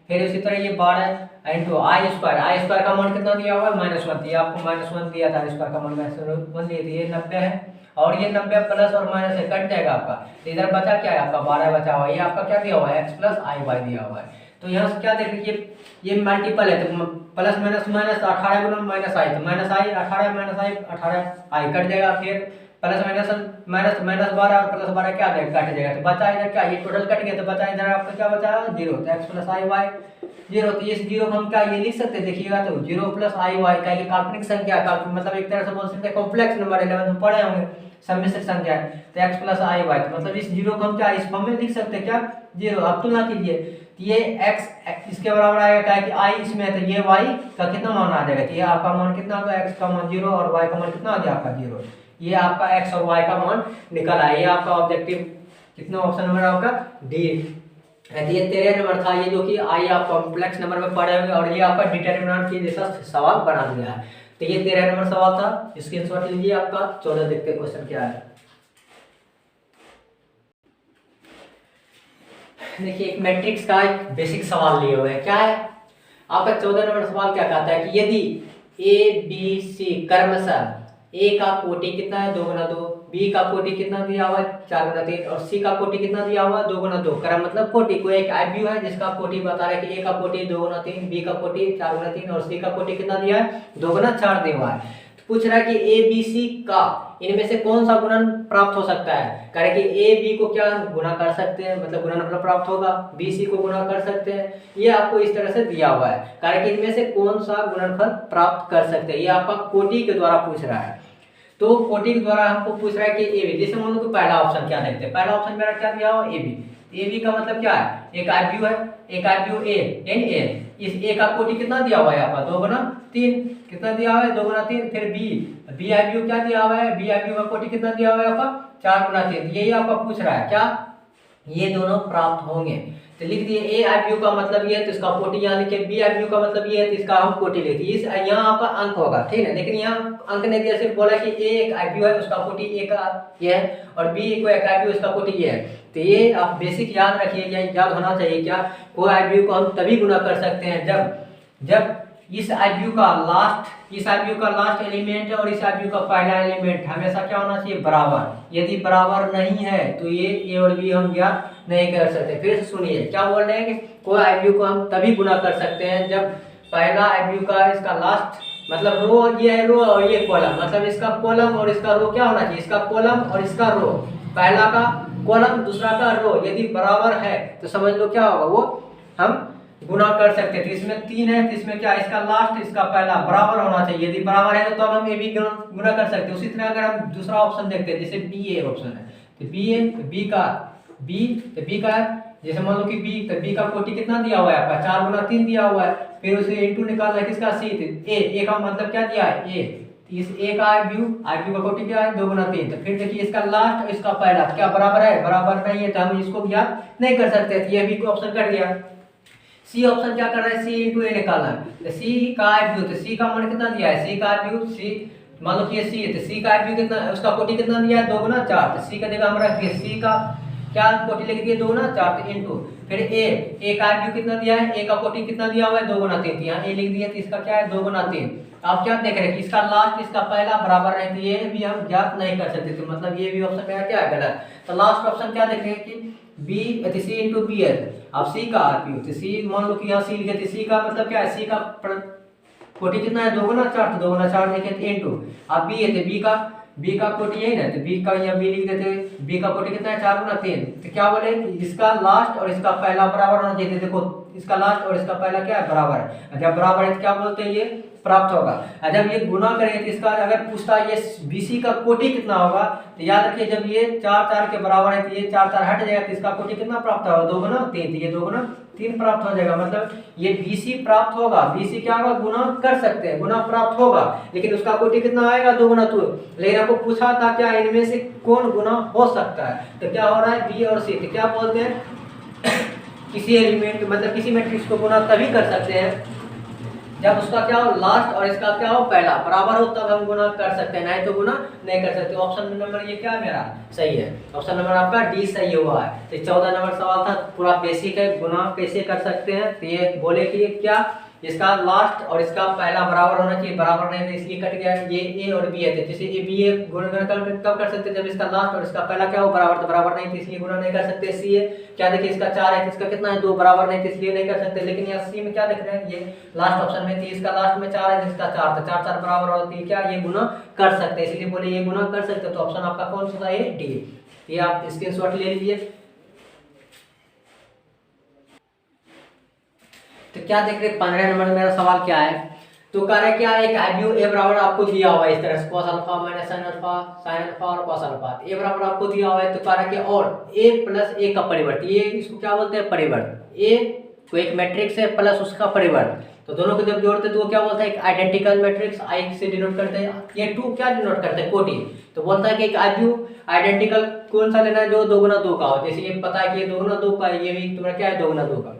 फिर उसी तरह ये 12 इंटू आई स्क्वायर का मान कितना दिया हुआ है -1, ये आपको -1 दिया था, स्क्वायर का मान -1 दिए, तो ये 90 है और ये 90 प्लस और माइनस से कट जाएगा आपका, तो इधर बचा क्या है आपका 12 बचा हुआ है, ये आपका क्या दिया हुआ है x + i y दिया हुआ है। तो यहाँ से क्या देख लीजिए ये मल्टीपल है, तो plus minus minus 18 Guna -i, तो -i 18 -i 18 i कट जाएगा, फिर प्लस माइनस माइनस 12 और प्लस 12 क्या कट जाएगा, तो बचा इधर क्या ये टोटल कट गया, तो बचा इधर आपका क्या बचा 0, तो x + i y 0, तो इस 0 को हम क्या ये लिख सकते हैं देखिएगा, तो 0 + i y का ये काल्पनिक संख्या मतलब एक तरह से बोल सकते हैं कॉम्प्लेक्स नंबर 11 में पढ़े होंगे सम्मिश्र संख्या है, तो x + i y, तो मतलब इस 0 को हम क्या इस फॉर्म में लिख सकते हैं क्या 0, अब तुलना कीजिए ये x इसके बराबर आएगा क्या कि i इसमें है, तो ये y का कितना मान आ जाएगा, तो ये आपका मान कितना होगा x का मान 0 और y का मान कितना आ गया आपका 0, ये आपका x और y का मान निकल आया, ये आपका ऑब्जेक्टिव कितना ऑप्शन नंबर आपका डी। ये 13 नंबर था, ये जो कि आई आप कॉम्प्लेक्स नंबर में पढ़े होंगे और ये आपका डिटरमिनेंट के जैसा सवाल बना दिया है, तो ये 13 नंबर सवाल था, स्क्रीनशॉट लीजिए आपका। 14 देखते क्वेश्चन क्या है, देखिए एक मैट्रिक्स का एक बेसिक सवाल लिए हुए हैं, क्या है आपका 14 नंबर सवाल क्या कहता है कि यदि ए बी सी क्रमशः ए का कोटि कितना है 2 × 2, बी का कोटि कितना दिया हुआ है 4 × 3 और सी का कोटि कितना दिया हुआ है 2 × 2, क्रम मतलब कोटि, कोई एक आयु है जिसका कोटि बता रहा है कि ए का कोटि 2 × 3, बी का कोटि 4 × 3 और सी का कोटि कितना दिया है 2 × 4 दिया हुआ है, तो पूछ रहा है कि ए बी सी का इनमें से कौन सा गुणन प्राप्त हो सकता है, कह रहे कि ए बी को क्या गुणा कर सकते हैं, मतलब गुणनफल प्राप्त होगा, बी सी को गुणा कर सकते हैं, ये आपको इस तरह से दिया हुआ है, कह रहे कि इनमें से कौन सा गुणनफल प्राप्त कर सकते हैं, ये आपका कोटि के द्वारा पूछ रहा है। तो कोटि के द्वारा हमको पूछ रहा है कि ए बी, जैसे मान लो पहला ऑप्शन क्या देखते हैं, पहला ऑप्शन मेरा क्या दिया हुआ ए बी, ए बी का मतलब क्या है एक आयु है, एक आयु ए एन ए, इस ए का कोटि कितना दिया हुआ है आपका 2 × 3, कितना दिया हुआ है 2 × 3, फिर बी बी आयु क्या दिया हुआ है, बी आयु का कोटि कितना दिया हुआ है आपका 4 × 3, यही आपका पूछ रहा है क्या ये दोनों प्राप्त होंगे, तो लिख दिए ए आई बी यू का मतलब ये है, तो इसका कोटि यहाँ लिखे, बी आई बी यू का मतलब ये है, तो इसका हम कोटि लिख दिए। इस यहाँ आपका अंक होगा, ठीक है, लेकिन यहाँ अंक नहीं दिया, सिर्फ बोला कि ए एक आई बी यू है, उसका कोटि ए का ये है, और बी को एक आई बी यू, उसका कोटि ये है। तो ये आप बेसिक याद रखिए, याद होना चाहिए क्या, कोई आई बी यू को हम तभी गुना कर सकते हैं जब इस आईबीयू का लास्ट एलिमेंट और इस आईबीयू का पहला एलिमेंट हमेशा क्या होना चाहिए, बराबर। यदि बराबर नहीं है तो ये ए और बी हम ज्ञात नहीं कर सकते। फिर से सुनिए क्या बोल रहे हैं कि कोई आईबीयू को हम तभी गुना कर सकते हैं जब पहला आईबीयू का इसका लास्ट मतलब रो, ये है रो और ये कॉलम, मतलब इसका कॉलम और इसका रो क्या होना चाहिए, इसका कॉलम और इसका रो, पहला का कॉलम दूसरा का रो यदि बराबर है तो समझ लो क्या होगा, वो हम गुना कर सकते हैं। तो इसमें 3 है, तो इसमें क्या, इसका लास्ट इसका पहला बराबर होना चाहिए। यदि बराबर है तो हम ए बी गुना कर सकते हैं। उसी तरह अगर हम दूसरा ऑप्शन देखते हैं, जैसे बी ए ऑप्शन है, तो बी ए तो बी का जैसे मान लो कि बी, तो बी का कोटि कितना दिया हुआ है आपका, 4 गुना 3 दिया हुआ है। फिर उसे इंटू निकालना है किसका, सी, ए का मतलब क्या दिया है, ए, इस ए का आईबीयू का कोटि क्या है, 2 गुना 3। तो फिर देखिए इसका लास्ट और इसका पहला क्या बराबर है, बराबर नहीं है, तो हम इसको ज्ञात नहीं कर सकते। तो ये भी ऑप्शन कट गया। सी ऑप्शन क्या कर रहा है, सी इंटू ए निकालना है, तो सी का आईबीयू, तो सी का मान कितना दिया है, सी का आईबीयू, सी मान लो कि ये सी है, तो सी का आईबीयू कितना, उसका कोटि कितना दिया है, 2 गुना 4। तो सी का जगह हम रख दिए, सी का क्या कोटि लिख दिए, 2 गुना 4, तो इंटू फिर ए का आईबीयू कितना दिया है, ए का कोटि कितना दिया हुआ है, 2 गुना 3, यहाँ ए लिख दिया, तो इसका क्या है 2 गुना 3। आप क्या देख रहे हैं कि इसका लास्ट इसका पहला बराबर है, तो ये भी हम ज्ञात नहीं कर सकते, तो मतलब ये भी ऑप्शन मेरा क्या है, गलत। तो लास्ट ऑप्शन क्या देख रहे हैं कि बी, सी इंटू बी है। अब सी का आरपीयू, तो सी मान लो कि यहाँ सी लिखे, सी का मतलब क्या है, सी का कोटि कितना है, 2 गुना 4, तो 2 गुना 4 लिखे इंटू। अब बी है, तो बी का कोटि यही ना, तो बी का यहाँ बी लिख देते, बी का कोटि कितना है, 4 गुना 3। तो क्या बोले, इसका लास्ट और इसका पहला बराबर होना चाहिए। देखो इसका लास्ट और इसका पहला क्या है, बराबर है। जब बराबर है तो क्या बोलते हैं, ये प्राप्त होगा। जब ये गुना करेंगे तो इसका अगर पूछता है ये बीसी का कोटि कितना होगा, तो याद रखिए जब ये 4 4 के बराबर है तो ये 4 4 हट जाएगा, तो इसका कोटि कितना प्राप्त होगा, 2 गुना 3, तो ये 2 गुना 3 प्राप्त हो जाएगा। मतलब ये बीसी प्राप्त होगा, बीसी क्या होगा, गुना कर सकते हैं, गुना प्राप्त होगा, लेकिन उसका कोटि कितना आएगा, 2 गुना 2। लेकिन आपको पूछा था क्या इनमें से कौन गुना हो सकता है, तो क्या हो रहा है, बी और सी। तो क्या बोलते हैं किसी एलिमेंट मतलब किसी मैट्रिक्स को गुना तभी कर सकते हैं जब उसका क्या हो, लास्ट और इसका क्या हो, पहला बराबर हो, तब हम गुना कर सकते हैं, नहीं तो गुना नहीं कर सकते। ऑप्शन नंबर ये क्या है मेरा सही है, ऑप्शन नंबर आपका डी सही हुआ है। तो 14 नंबर सवाल था, पूरा बेसिक है, गुना कैसे कर सकते हैं। तो ये बोले कि क्या इसका लास्ट और इसका पहला बराबर होना चाहिए, बराबर नहीं तो इसलिए कट गया। ये ए और बी है, तो जैसे ए बी ए गुणा कब कर सकते हैं, जब इसका लास्ट और इसका पहला क्या हो, बराबर, तो बराबर नहीं तो इसलिए गुणा नहीं कर सकते। सी है क्या, देखिए इसका 4 है, इसका कितना है, 2, बराबर नहीं तो इसलिए नहीं कर सकते। लेकिन यहाँ सी में क्या देख रहे हैं, ये लास्ट ऑप्शन में थी, इसका लास्ट में 4 है, इसका 4, तो 4 4 बराबर होती है, क्या ये गुना कर सकते हैं, इसलिए बोले ये गुना कर सकते हैं। तो ऑप्शन आपका कौन सा है, डी। ये आप स्क्रीनशॉट ले लीजिए। तो क्या देख रहे हैं, 15 नंबर में मेरा सवाल क्या है, तो कह रहा है क्या, एक आईबीयू ए बराबर आपको दिया हुआ है इस तरह से, cos alpha minus sin alpha और cos अल्फा, ए बराबर आपको दिया हुआ है। तो कह रहा है कि और ए प्लस ए का परिवर्त, ये इसको क्या बोलते हैं, परिवर्त। ए तो एक मैट्रिक्स है प्लस उसका परिवर्त, तो दोनों को जब जोड़ते हैं तो वो क्या बोलता है, एक आइडेंटिकल मैट्रिक्स, आई से डिनोट करते हैं। ये 2 क्या डिनोट करते हैं, कोटि। तो बोलता है कि एक आईबीयू आइडेंटिकल कौन सा लेना है, जो 2 गुना 2 का हो। जैसे ये पता है कि ये 2 गुना 2 का है, ये भी तुम्हारा क्या है, 2 गुना 2 का।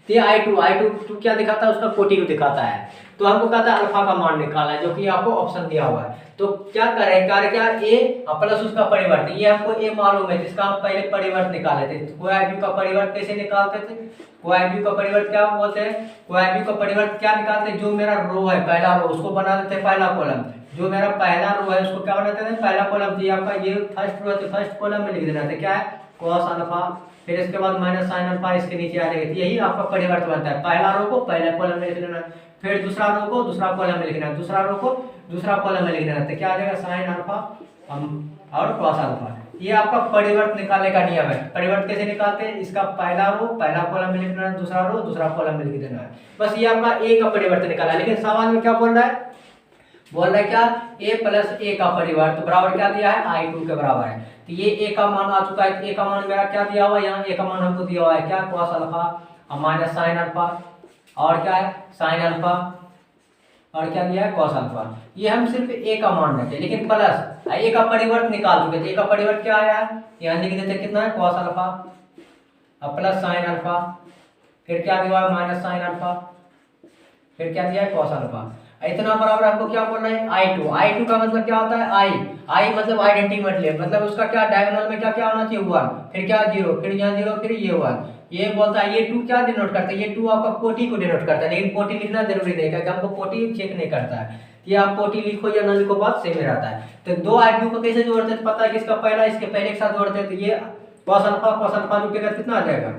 तो ये I2 क्या दिखाता है, उसका कोटि को दिखाता है। तो हमको कहता है अल्फा का मान निकालना है, जो कि आपको ऑप्शन दिया हुआ है। तो क्या करें, कार्य क्या, ए प्लस उसका परिवर्त, ये हमको ए मालूम है, जिसका हम पहले परिवर्त निकाले थे। तो कोई आईबीयू का परिवर्त कैसे निकालते थे, कोई आईबीयू का परिवर्त क्या बोलते हैं, कोई आईबीयू का परिवर्त क्या निकालते हैं, जो मेरा रो है पहला रो उसको बना देते हैं पहला कॉलम, जो मेरा पहला रो है उसको क्या बनाते हैं, पहला कॉलम। दिया आपका ये फर्स्ट रो है, तो फर्स्ट कॉलम में लिख देना था क्या है, cos अल्फा, फिर इसके बाद माइनस sin अल्फा इसके नीचे आ जाएगा। यही आपका परिवर्त बनता है, पहला रो को पहले कॉलम में लिख देना, फिर दूसरा रो को दूसरा कॉलम में लिखना है, दूसरा रो को दूसरा कॉलम में लिख देना, तो क्या आ जाएगा, sin अल्फा और cos अल्फा। ये आपका परिवर्त निकालने का नियम है। परिवर्त कैसे निकालते हैं, इसका पहला रो पहला कॉलम में लिखना है, दूसरा रो दूसरा कॉलम में लिख देना है, बस ये आपका ए का परिवर्त निकाला है। लेकिन सवाल में क्या बोल रहा है, बोल रहा है क्या, a प्लस ए का परिवर्त बराबर क्या दिया है, I2 के बराबर है। तो ये a का मान आ चुका है, a का मान मेरा क्या दिया हुआ है, यहाँ a का मान हमको दिया हुआ है क्या, cos अल्फा और माइनस sin अल्फा, और क्या है sin अल्फा, और क्या दिया है cos अल्फा। ये हम सिर्फ a का मान रखे, लेकिन प्लस a का परिवर्त निकाल चुके थे। a का परिवर्त क्या आया है, यहाँ लिख देते कितना है, cos अल्फा और प्लस sin अल्फा फिर क्या दिया है माइनस साइन अल्फा, फिर क्या दिया है कॉस अल्फा। इतना बराबर आपको क्या बोल रहा है I2। I2 का मतलब क्या होता है I मतलब आइडेंटिटी मतलब उसका क्या डायगोनल में क्या क्या होना चाहिए 1, फिर क्या 0, फिर यहाँ 0, फिर ये 1। ये बोलता है ये 2 क्या डिनोट करता है, ये 2 आपका कोटि को डिनोट करता है, लेकिन कोटि लिखना जरूरी नहीं क्योंकि हमको कोटि चेक नहीं करता है। ये आप कोटि लिखो या ना लिखो बात सेम रहता है। तो दो I2 को कैसे जोड़ते हैं पता है कि इसका पहला इसके पहले के साथ जोड़ते हैं, तो ये cos अल्फा जुटेगा कितना आ जाएगा,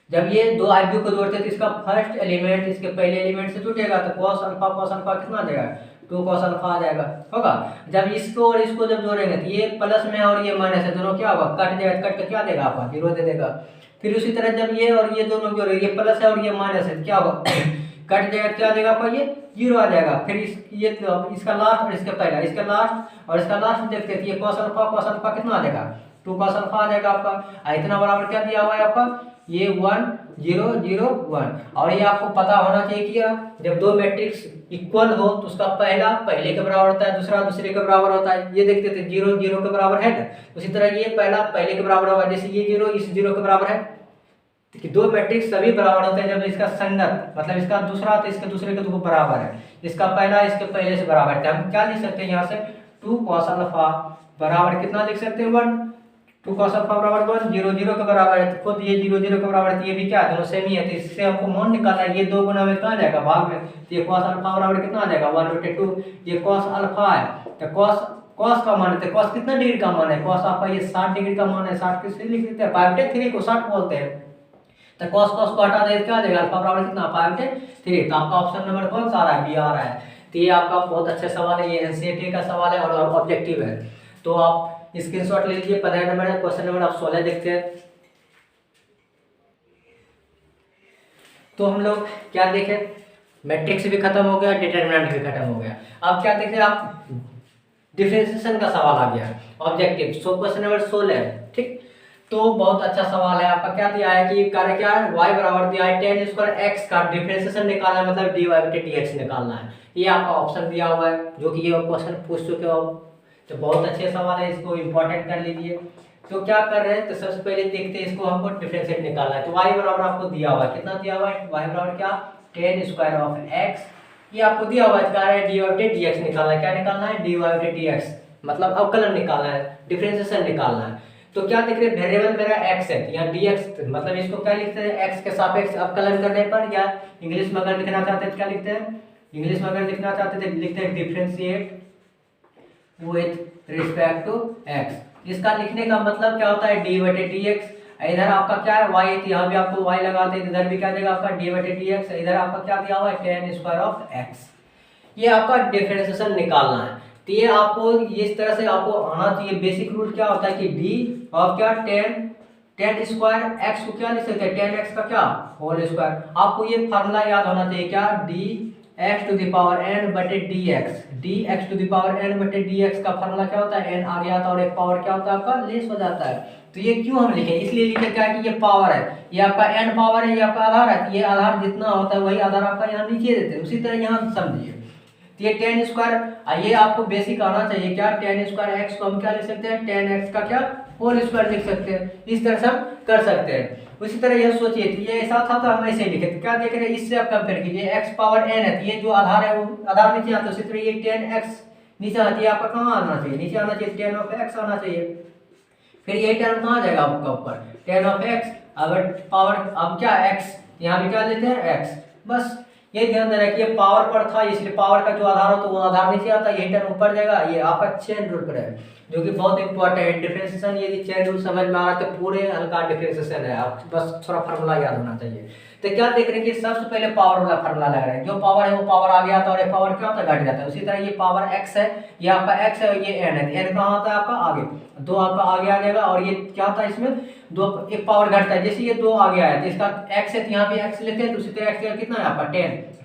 जब ये दो आइक्यू को जोड़ते हैं तो इसका फर्स्ट एलिमेंट इसके पहले एलिमेंट से जुटेगा, तो cos अल्फा कितना आ जाएगा 2 cos अल्फा आ जाएगा होगा। जब इसको और इसको जब जोड़ेंगे तो ये प्लस में और ये माइनस है, दोनों क्या होगा कट जाएगा, कट के क्या देगा आपका 0 दे देगा। फिर उसी तरह जब ये और ये दोनों जोड़े, ये प्लस है और ये माइनस है, क्या होगा कट जाएगा, क्या देगा आपका ये 0 आ जाएगा। फिर ये इसका लास्ट और इसका पहला, इसका लास्ट और इसका लास्ट देखते हैं, ये cos अल्फा कितना आ जाएगा 2 cos अल्फा आ जाएगा आपका। इतना बराबर क्या दिया हुआ है आपका ये 1 0 0 1। और ये आपको पता होना चाहिए कि जब दो मैट्रिक्स इक्वल हो तो उसका पहला पहले के बराबर होता है, दूसरा दूसरे के बराबर होता है। ये देखते थे 0 0 के बराबर है ना, उसी तरह ये पहला पहले के बराबर होगा, जैसे ये 0 इस 0 के बराबर है। कि दो मैट्रिक्स सभी बराबर होते हैं जब इसका संगत मतलब इसका दूसरा तो इसके दूसरे के दो बराबर है, इसका पहला इसके पहले से बराबर है। हम क्या लिख सकते हैं यहाँ से 2 cos अल्फा बराबर कितना लिख सकते हैं 1, 2 cos अल्फा बराबर 1, 0 0 के बराबर है, तो खुद ये 0 0 के बराबर है, ये भी क्या दोनों सेम ही है, तो इससे हमको मान निकालना है। ये 2 गुना में कितना आ जाएगा भाग में, तो ये cos अल्फा बराबर कितना आ जाएगा 1/2। ये cos अल्फा है तो cos का मान है, तो cos कितना डिग्री का मान है, cos आपका ये 60 डिग्री का मान है। 60 किससे लिख देते हैं 5/3 को 60 बोलते हैं, तो cos को हटा दे क्या आ जाएगा अल्फा बराबर कितना 5/3। तो आपका ऑप्शन नंबर कौन सा आ रहा है बी आ रहा है। तो ये आपका बहुत अच्छा सवाल है, ये एनसीईआरटी का सवाल है और ऑब्जेक्टिव है। तो आप स्क्रीनशॉट ले लीजिए। 15 नंबर है, क्वेश्चन नंबर आप 16 देखते हैं। तो हम लोग क्या देखें, मैट्रिक्स भी खत्म हो गया, डिटरमिनेंट भी खत्म हो गया। अब क्या देखें आप डिफरेंशिएशन का सवाल आ गया ऑब्जेक्टिव। सो क्वेश्चन नंबर 16 ठीक। तो बहुत अच्छा सवाल है आपका। क्या दिया है कि कार्य क्या है y बराबर दिया है tan स्क्वायर x का डिफरेंशिएशन निकालना है, मतलब dy/dx निकालना है। ये आपका ऑप्शन दिया हुआ है जो कि ये क्वेश्चन पूछ चुके हो। तो बहुत अच्छे सवाल है, इसको इंपॉर्टेंट कर लीजिए। तो क्या कर रहे हैं, तो सबसे पहले देखते हैं इसको हमको डिफरेंशिएट निकालना है। तो y बराबर आपको दिया हुआ है, कितना दिया हुआ है y बराबर क्या tan स्क्वायर ऑफ x, ये आपको दिया हुआ है। कार्य dy/dx निकालना है। क्या निकालना है dy/dx मतलब अवकलन निकालना है, डिफरेंशिएशन निकालना है। तो क्या देख रहे हैं वेरिएबल मेरा x है, यहाँ dx मतलब इसको क्या लिखते हैं x के सापेक्ष अवकलन करने पर, या इंग्लिश में अगर लिखना चाहते हैं क्या लिखते हैं, इंग्लिश में अगर लिखना चाहते थे लिखते हैं differentiate with respect to x। इसका लिखने का मतलब क्या होता है dy/dx। इधर आपका क्या है y है, यहाँ भी आपको y लगाते हैं, इधर भी क्या देगा आपका dy/dx। इधर आपका क्या दिया हुआ है tan स्क्वायर ऑफ x। ये आपका डिफरेंशिएशन निकालना है। तो ये आपको इस तरह से आपको आना चाहिए। बेसिक रूल क्या होता है कि d और क्या tan स्क्वायर x को क्या लिख सकते हैं tan x का क्या होल स्क्वायर। आपको ये फार्मूला याद होना चाहिए क्या dx to the power n बटे dx to the power n बटे dx का फार्मूला क्या होता है n आ गया था और एक पावर क्या होता है आपका लेस हो जाता है। तो ये क्यों हम लिखे, इसलिए लिखे क्या है कि ये पावर है, ये आपका n पावर है, ये आपका आधार है। तो ये आधार जितना होता है वही आधार आपका यहाँ नीचे देते हैं। उसी तरह यहाँ समझिए ये tan स्क्वायर, ये आपको बेसिक आना चाहिए क्या tan स्क्वायर x को हम क्या लिख सकते हैं tan x का क्या होल स्क्वायर लिख सकते हैं। इस तरह से हम कर सकते हैं। उसी तरह यह सोचिए तो ये साथ साथ हम ऐसे लिखे, तो क्या देख रहे हैं इससे आप कंपेयर कीजिए x पावर n है, तो ये जो आधार है वो आधार नीचे आता है। उसी तरह ये tan x नीचे आती है, आपका कहाँ आना चाहिए नीचे आना चाहिए tan ऑफ x आना चाहिए। फिर ये टर्म कहाँ जाएगा आपका ऊपर tan ऑफ x, अगर पावर अब क्या x यहाँ भी क्या लेते हैं x। बस ये ध्यान देना कि ये पावर पर था इसलिए पावर का जो आधार हो तो वो आधार नीचे आता है, यही टर्म ऊपर जाएगा। ये आपका चेन रूल पर है जो कि बहुत इंपॉर्टेंट है। डिफरेंशिएशन यदि चेन रूल समझ में आ रहा है तो पूरे हल्का डिफरेंशिएशन है, आप बस थोड़ा फार्मूला याद होना चाहिए। तो क्या देख रहे हैं कि सबसे पहले पावर वाला फार्मूला लग रहा है, जो पावर है वो पावर आ गया था और ये पावर क्या होता है घट जाता है। उसी तरह ये पावर x है, ये आपका x है और ये n है, n कहाँ आता है आपका आगे, दो आपका आगे आ जाएगा। और ये क्या होता है इसमें दो एक पावर घटता है, जैसे ये दो आगे आया तो इसका x है तो यहाँ पे x लिखे, उसी तरह x कितना है आपका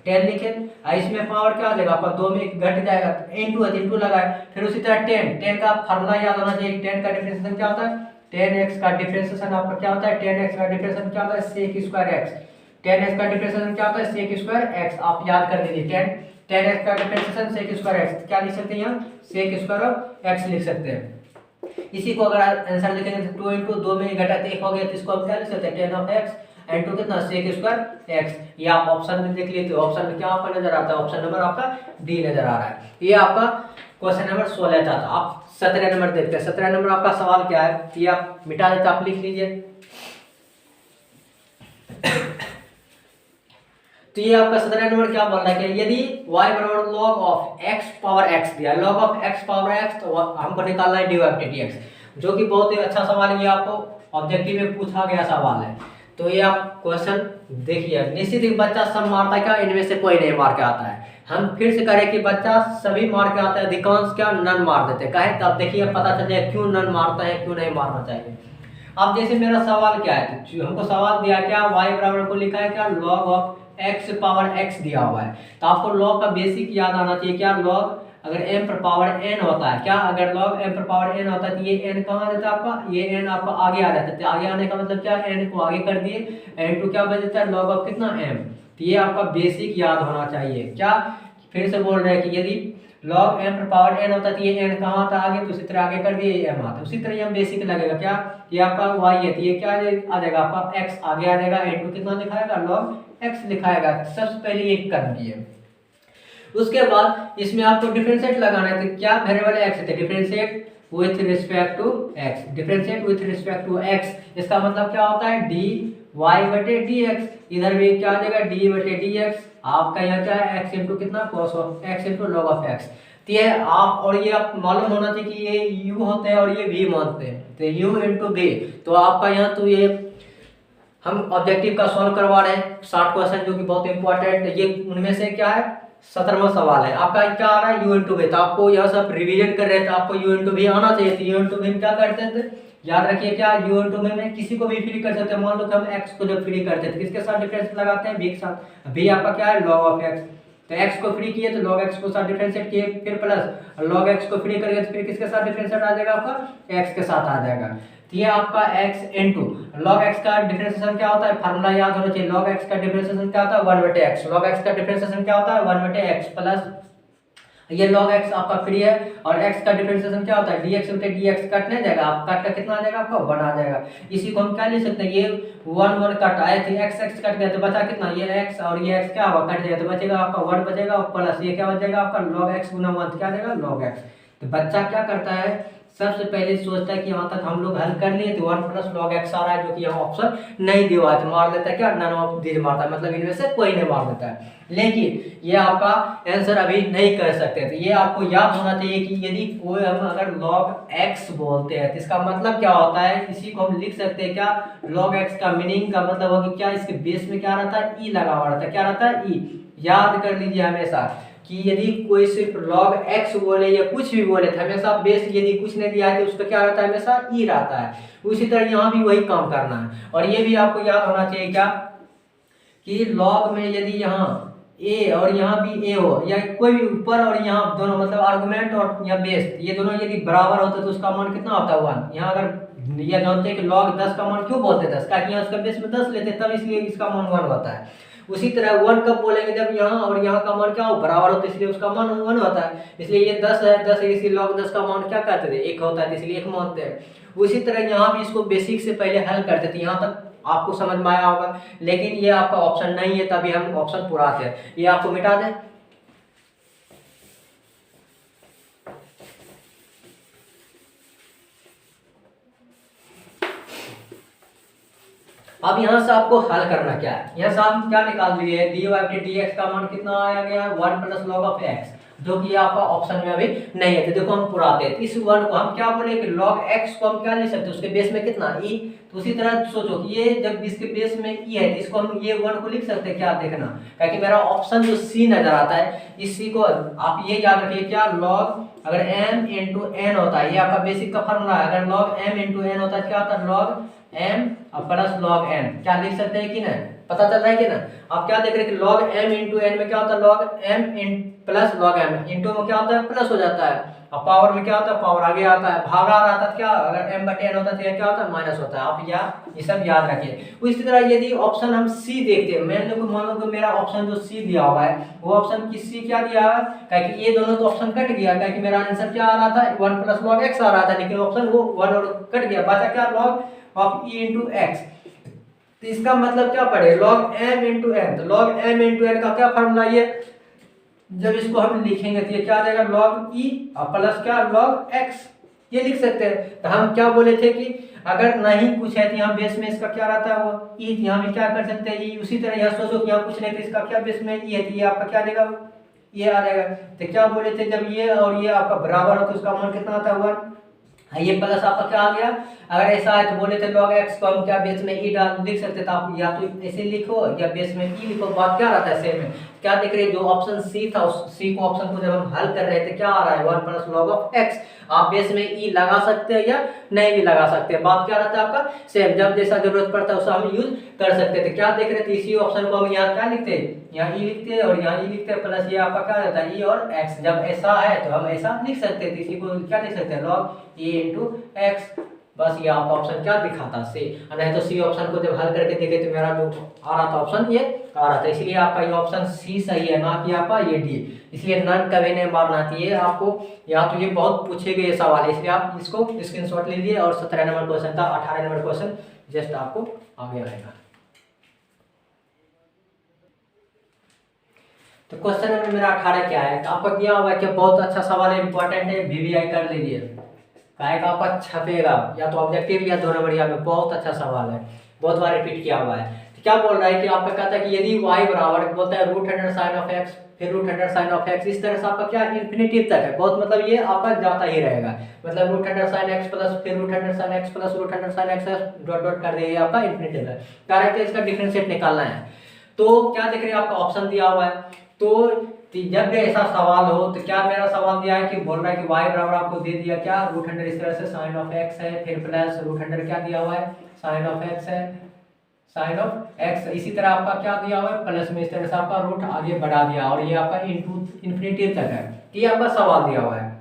10 लिखे। इसमें पावर क्या आ जाएगा आपका दो में घट जाएगा, इंटू है इंटू लगाए। फिर उसी तरह 10 का फार्मूला याद होना चाहिए। 10 का डिफरेंशिएशन क्या होता है, 10x का डिफरेंशिएशन आपका क्या होता है, 10x का डिफरेंशिएशन क्या होता है sec स्क्वायर x। 10x का डिफरेंशिएशन क्या होता है sec स्क्वायर x, आप याद कर लीजिए 10x का डिफरेंशिएशन sec स्क्वायर x। क्या लिख सकते हैं यहाँ sec स्क्वायर x लिख सकते हैं। इसी को अगर आंसर लिखेंगे तो 2 इंटू 2 में घटा तो 1 हो गया, तो इसको हम क्या लिख सकते हैं tan of x। Into कितना सेक स्क्वायर एक्स। ये आप ऑप्शन में देख लीजिए, ऑप्शन में क्या आपका नजर आता है, ऑप्शन नंबर आपका डी नजर आ रहा है। ये आपका क्वेश्चन नंबर 16 था। तो आप 17 नंबर देखते हैं। 17 नंबर आपका सवाल क्या है, ये आप मिटा देते, आप लिख लीजिए। तो ये आपका 17 नंबर क्या बोल रहा है कि यदि y बराबर log of x power x दिया, log of x power x, तो हमको निकालना है dy बाई dx, जो कि बहुत ही अच्छा सवाल है। ये आपको ऑब्जेक्टिव में पूछा गया सवाल है। तो ये आप क्वेश्चन देखिए। निश्चित ही बच्चा सब मारता है क्या, इनमें से कोई नहीं मार के आता है। हम फिर से करें कि बच्चा सभी मार के आता है, अधिकांश क्या नन मार देते हैं। कहे तब देखिए पता चल जाए क्यों नन मारता है, क्यों नहीं मारना चाहिए। अब जैसे मेरा सवाल क्या है, तो हमको सवाल दिया क्या, y बराबर को लिखा है क्या log of x power x दिया हुआ है। तो आपको log का बेसिक याद आना चाहिए क्या, log अगर m पर पावर n होता है क्या, अगर log m पर पावर n होता है तो ये n कहाँ रहता है आपका, ये n आपका आगे आ जाता है। तो आगे आने का मतलब क्या, n को आगे कर दिए, n टू क्या बच जाता है log ऑफ कितना m। तो ये आपका बेसिक याद होना चाहिए क्या। फिर से बोल रहे हैं कि यदि log m पर पावर n होता है तो ये n कहाँ आता है आगे, तो उसी तरह आगे कर दिए ये m आता है। उसी तरह हम बेसिक लगेगा क्या, ये आपका y है तो ये क्या आ जाएगा आपका x आगे आ जाएगा, n कितना लिखाएगा log x लिखाएगा। सबसे पहले ये कर दिए। उसके बाद इसमें आपको डिफरेंशिएट लगाना है। तो क्या वेरिएबल x है, differentiate with respect to x, differentiate with respect to x, इसका मतलब क्या होता है dy बटे dx। इधर भी क्या आ जाएगा d बटे dx, आपका यहाँ क्या है x इंटू कितना cos of x into log of x। तो ये आप, और ये आप मालूम होना चाहिए कि ये u होते हैं और ये v मानते हैं, तो u इंटू v। तो आपका यहाँ तो ये हम ऑब्जेक्टिव का सॉल्व करवा रहे हैं 60 क्वेश्चन, जो कि बहुत इंपॉर्टेंट है। ये उनमें से क्या है 17वां सवाल है आपका। क्या आ रहा है u इंटू v। तो आपको यहाँ सब रिवीजन कर रहे थे, आपको u इंटू v आना चाहिए। तो u इंटू v क्या करते थे, याद रखिए क्या, u इंटू v में किसी को भी फ्री कर सकते हैं। मान लो कि हम x को जब फ्री करते थे किसके साथ डिफरेंस लगाते हैं, v के साथ। v आपका क्या है log ऑफ x, तो x को फ्री किए तो log x को साथ डिफरेंशिएट किए, फिर प्लस log x को फ्री करेंगे तो फिर किसके साथ डिफरेंशिएट आ जाएगा आपका, x के साथ आ जाएगा। तो ये आपका x इंटू log x का डिफरेंशिएशन क्या होता है, फार्मूला याद होना चाहिए। log x का डिफरेंशिएशन क्या होता है 1 बटे x, log x का डिफरेंशिएशन क्या होता है 1 बटे x प्लस ये log x आपका फ्री है, और x का डिफरेंशिएशन क्या होता है dx बटे dx, कटने जाएगा, आप काट का कितना आ जाएगा आपका 1 आ जाएगा। इसी को हम क्या लिख सकते हैं, ये 1 1 कट आए थे, x x कट गया तो बचा कितना, ये x और ये x क्या होगा कट जाएगा, तो बचेगा आपका 1 बचेगा, और प्लस ये क्या बचेगा आपका log x गुना 1 क्या आ जाएगा log x। तो बच्चा क्या करता है, सबसे पहले सोचता है कि यहाँ तक हम लोग हल कर लिए, तो 1 प्लस log x आ रहा है, जो कि यहाँ ऑप्शन नहीं दिया हुआ है, तो मार देता है क्या, नन ऑफ दीज मारता है, मतलब इनमें से कोई नहीं मार देता है। लेकिन ये आपका आंसर अभी नहीं कर सकते। तो ये आपको याद होना चाहिए कि यदि कोई हम अगर log x बोलते हैं तो इसका मतलब क्या होता है, इसी को हम लिख सकते हैं क्या, log x का मीनिंग का मतलब हो कि क्या, इसके बेस में क्या रहता है, ई लगा हुआ रहता है। क्या रहता है, ई। याद कर लीजिए हमेशा कि यदि कोई सिर्फ log x बोले या कुछ भी बोले तो हमेशा बेस यदि कुछ नहीं दिया है तो उसका क्या रहता है, हमेशा ई रहता है। उसी तरह यहाँ भी वही काम करना है। और ये भी आपको याद होना चाहिए क्या, कि log में यदि यहाँ a और यहाँ भी a हो, या कोई भी ऊपर और यहाँ दोनों मतलब आर्गुमेंट और या बेस, ये दोनों यदि बराबर होते तो उसका मान कितना होता है 1। यहाँ अगर ये जानते हैं कि log 10 का मान क्यों बोलते हैं 10, क्योंकि यहाँ उसका बेस में 10 लेते हैं, तब इसलिए इसका मान 1 होता है। उसी तरह 1 कब बोलेंगे, जब यहाँ और यहाँ का मान क्या हो बराबर होता है, इसलिए उसका मान 1 होता है। इसलिए ये 10 है, 10 है, इसलिए log 10 का मान क्या कहते थे 1 होता है, इसलिए 1 मानते हैं। उसी तरह यहाँ भी इसको बेसिक से पहले हल करते थे, यहाँ तक आपको समझ में आया होगा। लेकिन ये आपका ऑप्शन नहीं है, तभी हम ऑप्शन पुराते हैं। ये आपको मिटा दें। अब यहाँ से आपको हल करना क्या है, यहाँ से आप क्या निकाल लिए, dy बटे dx का मान कितना आया गया 1 प्लस log ऑफ x, जो कि आपका ऑप्शन में अभी नहीं है। तो देखो हम पुराते हैं, इस 1 को हम क्या बोले कि log x को हम क्या ले सकते हैं, उसके बेस में कितना e। तो उसी तरह सोचो कि ये जब इसके बेस में e है तो इसको हम ये 1 को लिख सकते हैं क्या, देखना, क्योंकि मेरा ऑप्शन जो c नजर आता है, इसी को आप ये याद रखिए क्या, log अगर m इंटू n होता है, ये आपका बेसिक का फॉर्मूला है। अगर log m इंटू n होता है क्या होता है log m और प्लस log n, क्या लिख सकते हैं कि ना, पता चल रहा है कि ना। आप क्या देख रहे हैं कि log m इंटू n में क्या होता है log m in plus log m, into में क्या होता है प्लस हो जाता है, और पावर में क्या होता है पावर आगे आता है, भागा आ रहा था क्या, अगर m बटे n होता है क्या होता है माइनस होता है। आप ये सब याद रखिए। उसी तरह यदि ऑप्शन हम c देखते हैं, मान लो कि मेरा ऑप्शन जो c दिया हुआ है, वो ऑप्शन किस c क्या दिया है, क्योंकि ये दोनों तो ऑप्शन कट गया, क्योंकि मेरा आंसर क्या आ रहा था 1 प्लस log x आ रहा था, लेकिन ऑप्शन वो 1 और कट गया, बचा क्या log of e into x. तो इसका मतलब क्या पड़े, लॉग एम इंटू एन। तो लॉग एम इंटू एन का क्या फॉर्मूला ये, जब इसको हम लिखेंगे तो ये क्या आ जाएगा, लॉग ई प्लस क्या लॉग एक्स, ये लिख सकते हैं। तो हम क्या बोले थे कि अगर नहीं कुछ है तो यहाँ बेस में इसका क्या रहता है वो ई, यहाँ भी क्या कर सकते हैं ई। उसी तरह यहाँ सोचो कि यहाँ कुछ नहीं तो इसका क्या बेस में ई है, तो ये आपका क्या देगा, ये आ जाएगा। तो क्या बोले थे, जब ये और ये आपका बराबर हो तो उसका मान कितना आता हुआ, ये प्लस आपका क्या आ गया। अगर ऐसा है तो बोले थे log x को हम क्या बेस में ई डाल लिख सकते थे, आप या तो ऐसे लिखो या बेस में ई लिखो, बात क्या रहता है सेम है। क्या देख रहे हैं, जो ऑप्शन सी था उस सी को ऑप्शन को जब हम हल कर रहे थे क्या आ रहा है 1 प्लस लॉग ऑफ एक्स। आप बेस में ई लगा सकते हैं या नहीं भी लगा सकते हैं, बात क्या रहता है आपका सेम, जब जैसा जरूरत पड़ता है उसका हम यूज कर सकते थे। क्या देख रहे थे, इसी ऑप्शन को हम यहाँ क्या लिखते हैं, यहाँ ई लिखते हैं और यहाँ ई लिखते हैं, प्लस ये आपका क्या रहता है ई और एक्स। जब ऐसा है तो हम ऐसा लिख सकते थे, इसी को क्या लिख सकते हैं लॉग ई इंटू एक्स। बस ये आपका ऑप्शन क्या दिखाता सी, नहीं तो सी ऑप्शन को जब हल करके देखे तो मेरा जो आ रहा था ऑप्शन ये आ रहा था, इसलिए आपका ये ऑप्शन सी सही है, ना कि आपका ये डी। इसलिए नन कभी नहीं मारना चाहिए आपको, या तो ये बहुत पूछे गए सवाल है, इसलिए आप इसको स्क्रीनशॉट लीजिए। और 17 नंबर क्वेश्चन था, 18 नंबर क्वेश्चन जस्ट आपको आगे आएगा। तो क्वेश्चन नंबर मेरा 18 क्या है, आपका क्या हुआ है कि बहुत अच्छा सवाल है, इंपॉर्टेंट है, वीवीआई कर लीजिए, काय का आपका छपेगा या तो ऑब्जेक्टिव या 2 नंबर में। बहुत अच्छा सवाल है, बहुत बार रिपीट किया हुआ है। तो क्या बोल रहा है कि आपका कहता है कि यदि y बराबर बोलता है root under sine of x, फिर root under sine of x, इस तरह से आपका क्या इन्फिनिटी तक है, बहुत मतलब ये आपका जाता ही रहेगा, मतलब root under sine x plus फिर root under sine x plus root under sine x dot dot कर देगा, आपका इन्फिनिटी तक। कह रहा है कि इसका डिफरेंशिएट निकालना है। तो क्या देख रहे हैं, आपका ऑप्शन दिया हुआ है। तो जब भी ऐसा सवाल हो तो क्या मेरा सवाल दिया है कि बोल रहा है कि y बराबर आपको दे दिया क्या रूट अंडर, इस तरह से साइन ऑफ x है, फिर प्लस रूट अंडर क्या दिया हुआ है साइन ऑफ x है, साइन ऑफ x, इसी तरह आपका क्या दिया हुआ है प्लस में, इस तरह से आपका रूट आगे बढ़ा दिया और ये आपका इनटू इन्फिनिटी तक है। ये आपका सवाल दिया हुआ है।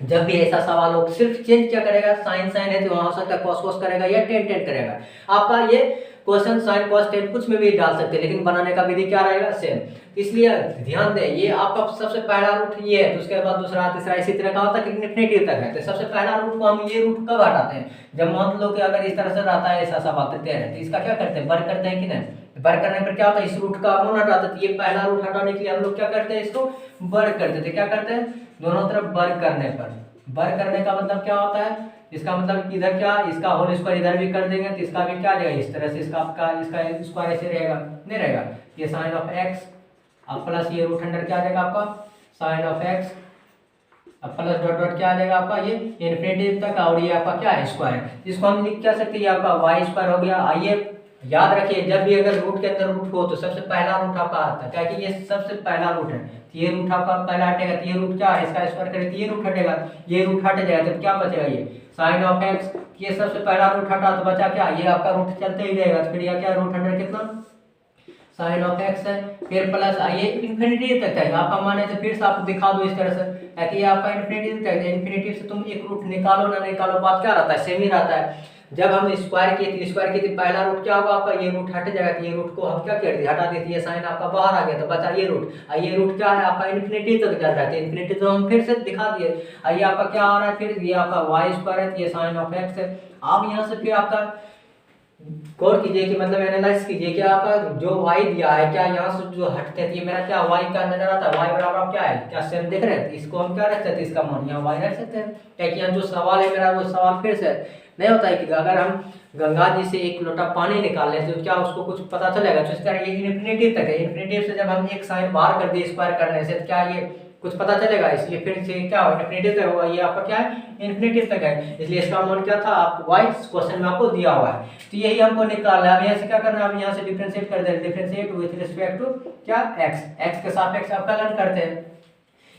जब भी ऐसा सवाल हो सिर्फ चेंज क्या करेगा, साइन साइन है तो वहां हो सकता है कॉस कॉस करेगा या टेन टेन करेगा। आपका ये क्वेश्चन साइन कॉस टेन कुछ में भी डाल सकते हैं, लेकिन बनाने का विधि क्या रहेगा सेम। इसलिए ध्यान दें, ये आपका सबसे पहला रूट ये है, तो उसके बाद दूसरा तीसरा इसी तरह का होता है कि इन्फिनिटी तक है। तो सबसे पहला रूट को हम ये रूट कब हटाते हैं, जब मान लो कि अगर इस तरह से रहता है ऐसा सवाल तो इसका क्या करते हैं वर्ग करते हैं कि नहीं, वर्ग करने पर क्या होता है इस रूट का मान हटाते हैं। तो ये पहला रूट हटाने के लिए हम लोग क्या करते हैं, इसको वर्ग करते थे। क्या करते हैं, दोनों तरफ वर्ग करने पर, वर्ग करने का मतलब क्या होता है, इसका मतलब इधर क्या इसका होल स्क्वायर इधर भी कर देंगे तो इसका भी क्या आ जाएगा इस तरह से, इसका आपका इसका स्क्वायर ऐसे रहेगा नहीं रहेगा, ये साइन ऑफ एक्स अब प्लस ये रूट अंडर क्या आ जाएगा आपका साइन ऑफ एक्स अब प्लस डॉट डॉट क्या आ जाएगा आपका ये इन्फिनिटी तक, और ये आपका क्या है स्क्वायर, इसको हम लिख क्या सकते हैं, ये आपका वाई स्क्वायर हो गया। आइए याद रखिए, जब भी अगर रूट के अंदर रूट हो तो सबसे पहला रूट आपका आता है, क्या कि ये सबसे पहला रूट है, तो ये रूट आपका पहला हटेगा, तो ये रूट क्या है इसका स्क्वायर करें तो ये रूट हटेगा, ये रूट हट जाएगा तो क्या बचेगा ये साइन ऑफ एक्स, ये सबसे पहला रूट हटा तो बचा क्या, ये आपका रूट चलते ही रहेगा, तो फिर यह क्या रूट अंडर कितना साइन ऑफ एक्स है, फिर प्लस आइए इन्फिनिटी तक है आपका माने, तो फिर से आप दिखा दो इस तरह से कि ये आपका इन्फिनिटी तक है, इन्फिनिटी से तुम एक रूट निकालो ना निकालो बात क्या रहता है सेम ही रहता है। जब हम स्क्वायर किए स्क्वायर की थी पहला रूट क्या होगा आपका ये रूट हट जाएगा, तो ये रूट को हम क्या कर दिए हटा देते, ये साइन आपका बाहर आ गया तो बचा ये रूट, ये रूट क्या है आपका इन्फिनिटी तक चल रहा है, इन्फिनिटी तो हम फिर से दिखा दिए। ये आपका क्या आ रहा है फिर ये आपका वाई स्क्वायर है, ये साइन ऑफ एक्स है। आप यहाँ से फिर आपका गौर कीजिए कि मतलब एनालाइज कीजिए कि आपका जो y दिया है क्या यहाँ से जो हटते हैं ये मेरा क्या y का नजर आता है, y बराबर क्या है क्या सेम देख रहे हैं, तो इसको हम क्या रख सकते हैं इसका मान यहाँ y रख सकते हैं, क्या कि यहाँ जो सवाल है मेरा वो सवाल फिर से नहीं होता है कि अगर हम गंगा जी से एक लोटा पानी निकाल लें तो क्या उसको कुछ पता चलेगा, तो इस तरह ये इन्फिनिटी तक है, इन्फिनिटी से जब हम एक साइन बाहर कर दिए स्क्वायर करने से क्या ये कुछ पता चलेगा, इसलिए फिर से क्या होगा इन्फिनिटी तक होगा, ये आपका क्या है इन्फिनिटी तक है, इसलिए इसका मान क्या था आप y क्वेश्चन में आपको दिया हुआ है, तो यही हमको निकालना है। अब यहाँ से क्या करना है, अब यहाँ से डिफरेंशिएट कर दें, डिफरेंशिएट विद रिस्पेक्ट टू क्या x के सापेक्ष आपका लर्न करते हैं।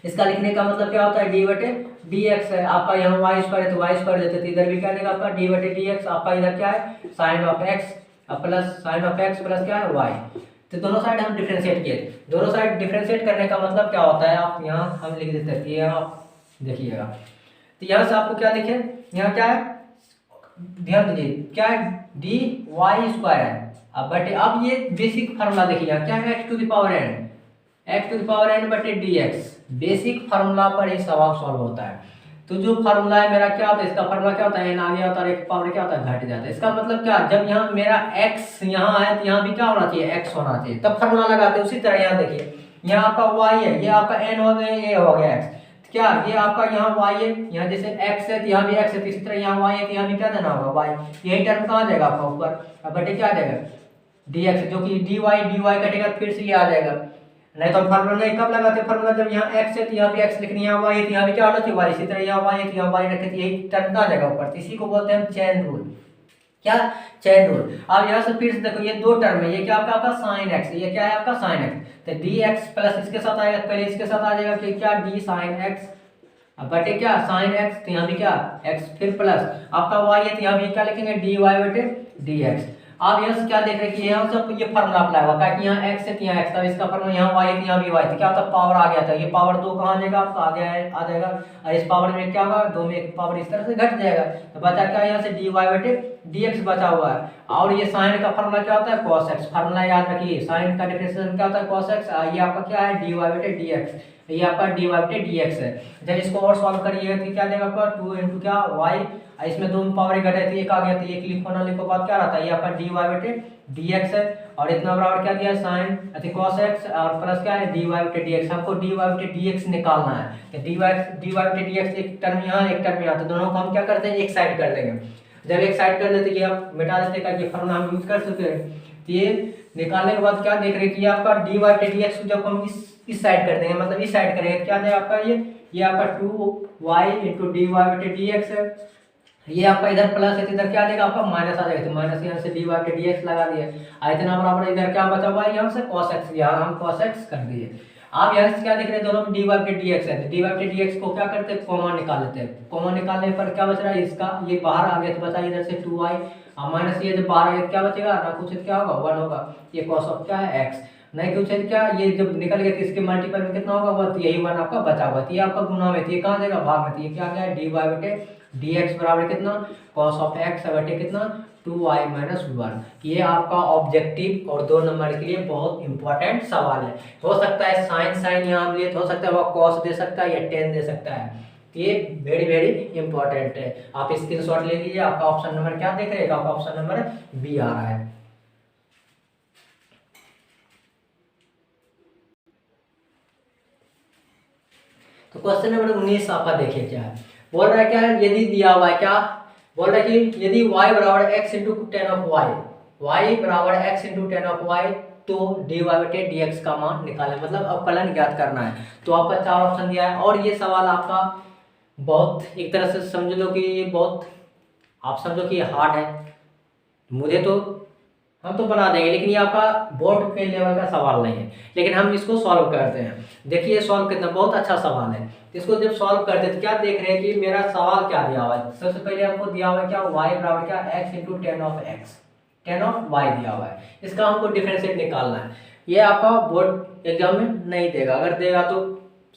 इसका लिखने का मतलब क्या होता है डी बटे डी एक्स है, आपका यहाँ वाई स्क्वायर है तो वाई स्क्वायर देते, तो इधर भी क्या देगा आपका डी बटे डी एक्स, आपका इधर क्या है sine of X plus sine of X plus क्या है वाई, तो दोनों साइड हम डिफरेंशिएट किए। दोनों साइड डिफरेंशिएट करने का मतलब क्या होता है, आप यहाँ हम लिख देते हैं, यहाँ आप देखिएगा, तो यहाँ से आपको क्या लिखे, यहाँ क्या है ध्यान दीजिए क्या है डी वाई स्क्वायर है, अब बटे अब ये बेसिक फार्मूला देखिए क्या है X to the power N बटे डी एक्स, बेसिक फार्मूला पर ही सवाल सॉल्व होता है। तो जो फार्मूला है मेरा क्या होता है, इसका फार्मूला क्या होता है, एन आगे होता है और एक पावर क्या होता है, घट जाता है। इसका मतलब क्या, जब यहाँ मेरा एक्स यहाँ है तो यहाँ भी क्या होना चाहिए, एक्स होना चाहिए, तब फार्मूला लगाते हैं। उसी तरह यहाँ देखिए, यहाँ आपका वाई है, ये आपका एन हो गया, ये हो गया एक्स, क्या ये आपका यहाँ वाई है, यहाँ जैसे एक्स है तो यहाँ भी एक्स है, तो इसी तरह यहाँ वाई है तो यहाँ भी क्या देना होगा, वाई। यही टर्म कहाँ जाएगा आपका ऊपर, अब बटे क्या आ जाएगा, डी एक्स, जो कि डी वाई कटेगा फिर से ये आ जाएगा। नहीं तो हम फार्मूला नहीं कब लगाते, फार्मूला जब यहाँ एक्स है तो यहाँ भी एक्स लिखनी, यहाँ वाई है तो यहाँ भी क्या होना चाहिए, वाई। इसी तरह यहाँ वाई है तो यहाँ वाई रखे तो यही टर्म कहाँ जाएगा ऊपर, तो इसी को बोलते हैं हम चेन रूल। क्या, चेन रूल। अब यहाँ से फिर से देखो, ये दो टर्म है, ये क्या आपका साइन एक्स, ये क्या है आपका साइन एक्स, तो डी एक्स प्लस इसके साथ आएगा, पहले इसके साथ आ जाएगा, फिर क्या डी साइन एक्स, अब बटे क्या साइन एक्स, तो यहाँ भी क्या एक्स, फिर प्लस आपका वाई है तो यहाँ भी क्या लिखेंगे, डी वाई बटे डी एक्स। आप यहाँ से क्या देख रहे हैं कि यहाँ से ये फार्मूला अप्लाई होगा, कि यहाँ एक्स है तो यहाँ एक्स, तब इसका फार्मूला यहाँ वाई है तो यहाँ भी वाई, तो क्या होता है, पावर आ गया था, ये पावर 2 कहाँ जाएगा आपका, आ गया है, आ जाएगा, और इस पावर में क्या होगा, 2 में एक पावर इस तरह से घट जाएगा, तो बचा क्या यहाँ से डी वाई बटे डी एक्स बचा हुआ है। और ये साइन का फार्मूला क्या होता है, कॉस एक्स, फार्मूला याद रखिए, साइन का डिफरेंशियल क्या होता है, कॉस एक्स, ये आपका क्या है, डी वाई बटे डी एक्स, ये आपका डी वाई बटे डी एक्स है। जब इसको और सॉल्व करिए तो क्या देगा आपका, 2 इंटू क्या वाई, इसमें 2 पावर घटे तो एक आ गया, तो एक लिखो ना लिखो बात क्या रहता है, ये आपका डी वाई बटे डी एक्स है, और इतना बराबर क्या दिया है, साइन अति कॉस एक्स, और प्लस क्या है, डी वाई बटे डी एक्स। हमको डी वाई बटे डी एक्स निकालना है, तो डी वाई बटे डी एक्स, एक टर्म यहाँ एक टर्म यहाँ, तो दोनों को हम क्या करते हैं, एक साइड कर देंगे। जब एक साइड कर देते, ये आप मिटा देते का, ये फार्मूला हम यूज कर सकते हैं। तो ये निकालने के बाद क्या देख रहे हैं कि आपका डी वाई बटे डी एक्स जब हम इस साइड कर देंगे, मतलब इस साइड करेंगे, क्या है आपका ये आपका 2y इंटू डी वाई बटे डी एक्स है, ये आपका इधर प्लस है, इधर क्या देगा आपका माइनस आ जाएगा, तो माइनस यहाँ से डी वाई बटे डी एक्स लगा दिए, इतना बराबर इधर क्या बचा हुआ है, यहाँ से cos x, यहाँ हम cos x कर दिए। आप यहाँ से क्या देख रहे हैं, दोनों में डी वाई बटे डी एक्स है, तो डी वाई बटे डी एक्स को क्या करते हैं, कॉमन निकाल लेते हैं, कॉमन निकालने पर क्या बच रहा है, इसका ये बाहर आ गया तो बचा इधर से 2y, और माइनस ये जब बाहर आ गया क्या बचेगा, ना कुछ क्या होगा, 1 होगा, ये cos ऑफ क्या है x, नहीं कुछ क्या, ये जब निकल गया तो इसके मल्टीपल में कितना होगा, वो यही 1 आपका बचा हुआ, ये आपका गुना में, ये कहाँ जाएगा, भाग में, ये क्या गया, डी वाई बटे डी एक्स बराबर कितना, cos ऑफ x बटे कितना 2y माइनस 1। ये आपका ऑब्जेक्टिव और 2 नंबर के लिए बहुत इंपॉर्टेंट सवाल है। हो सकता है साइन यहाँ लिए, हो सकता है वो cos दे सकता है या tan दे सकता है, ये वेरी इंपॉर्टेंट है। आप स्क्रीनशॉट ले लीजिए। आपका ऑप्शन नंबर क्या देख रहे हैं, आपका ऑप्शन नंबर बी आ रहा है। तो क्वेश्चन नंबर 19 आपका देखिए क्या है, बोल रहा है क्या है, यदि दिया हुआ है, क्या बोल रहा है कि यदि y बराबर x into tan of y बराबर x into tan of y, तो dy बटे dx का मान निकालें, मतलब अवकलन ज्ञात करना है। तो आपका 4 ऑप्शन दिया है, और ये सवाल आपका बहुत एक तरह से समझ लो कि ये बहुत, आप समझो कि ये हार्ड है, मुझे तो हम तो बना देंगे, लेकिन ये आपका बोर्ड के लेवल का सवाल नहीं है, लेकिन हम इसको सॉल्व करते हैं। देखिए सॉल्व कितना बहुत अच्छा सवाल है। इसको जब सॉल्व करते तो क्या देख रहे हैं कि मेरा सवाल क्या दिया हुआ है। सबसे पहले हमको दिया हुआ है क्या, y बराबर क्या x into tan of y दिया हुआ है, इसका हमको डिफरेंशिएट निकालना है। ये आपका बोर्ड एग्जाम में नहीं देगा, अगर देगा तो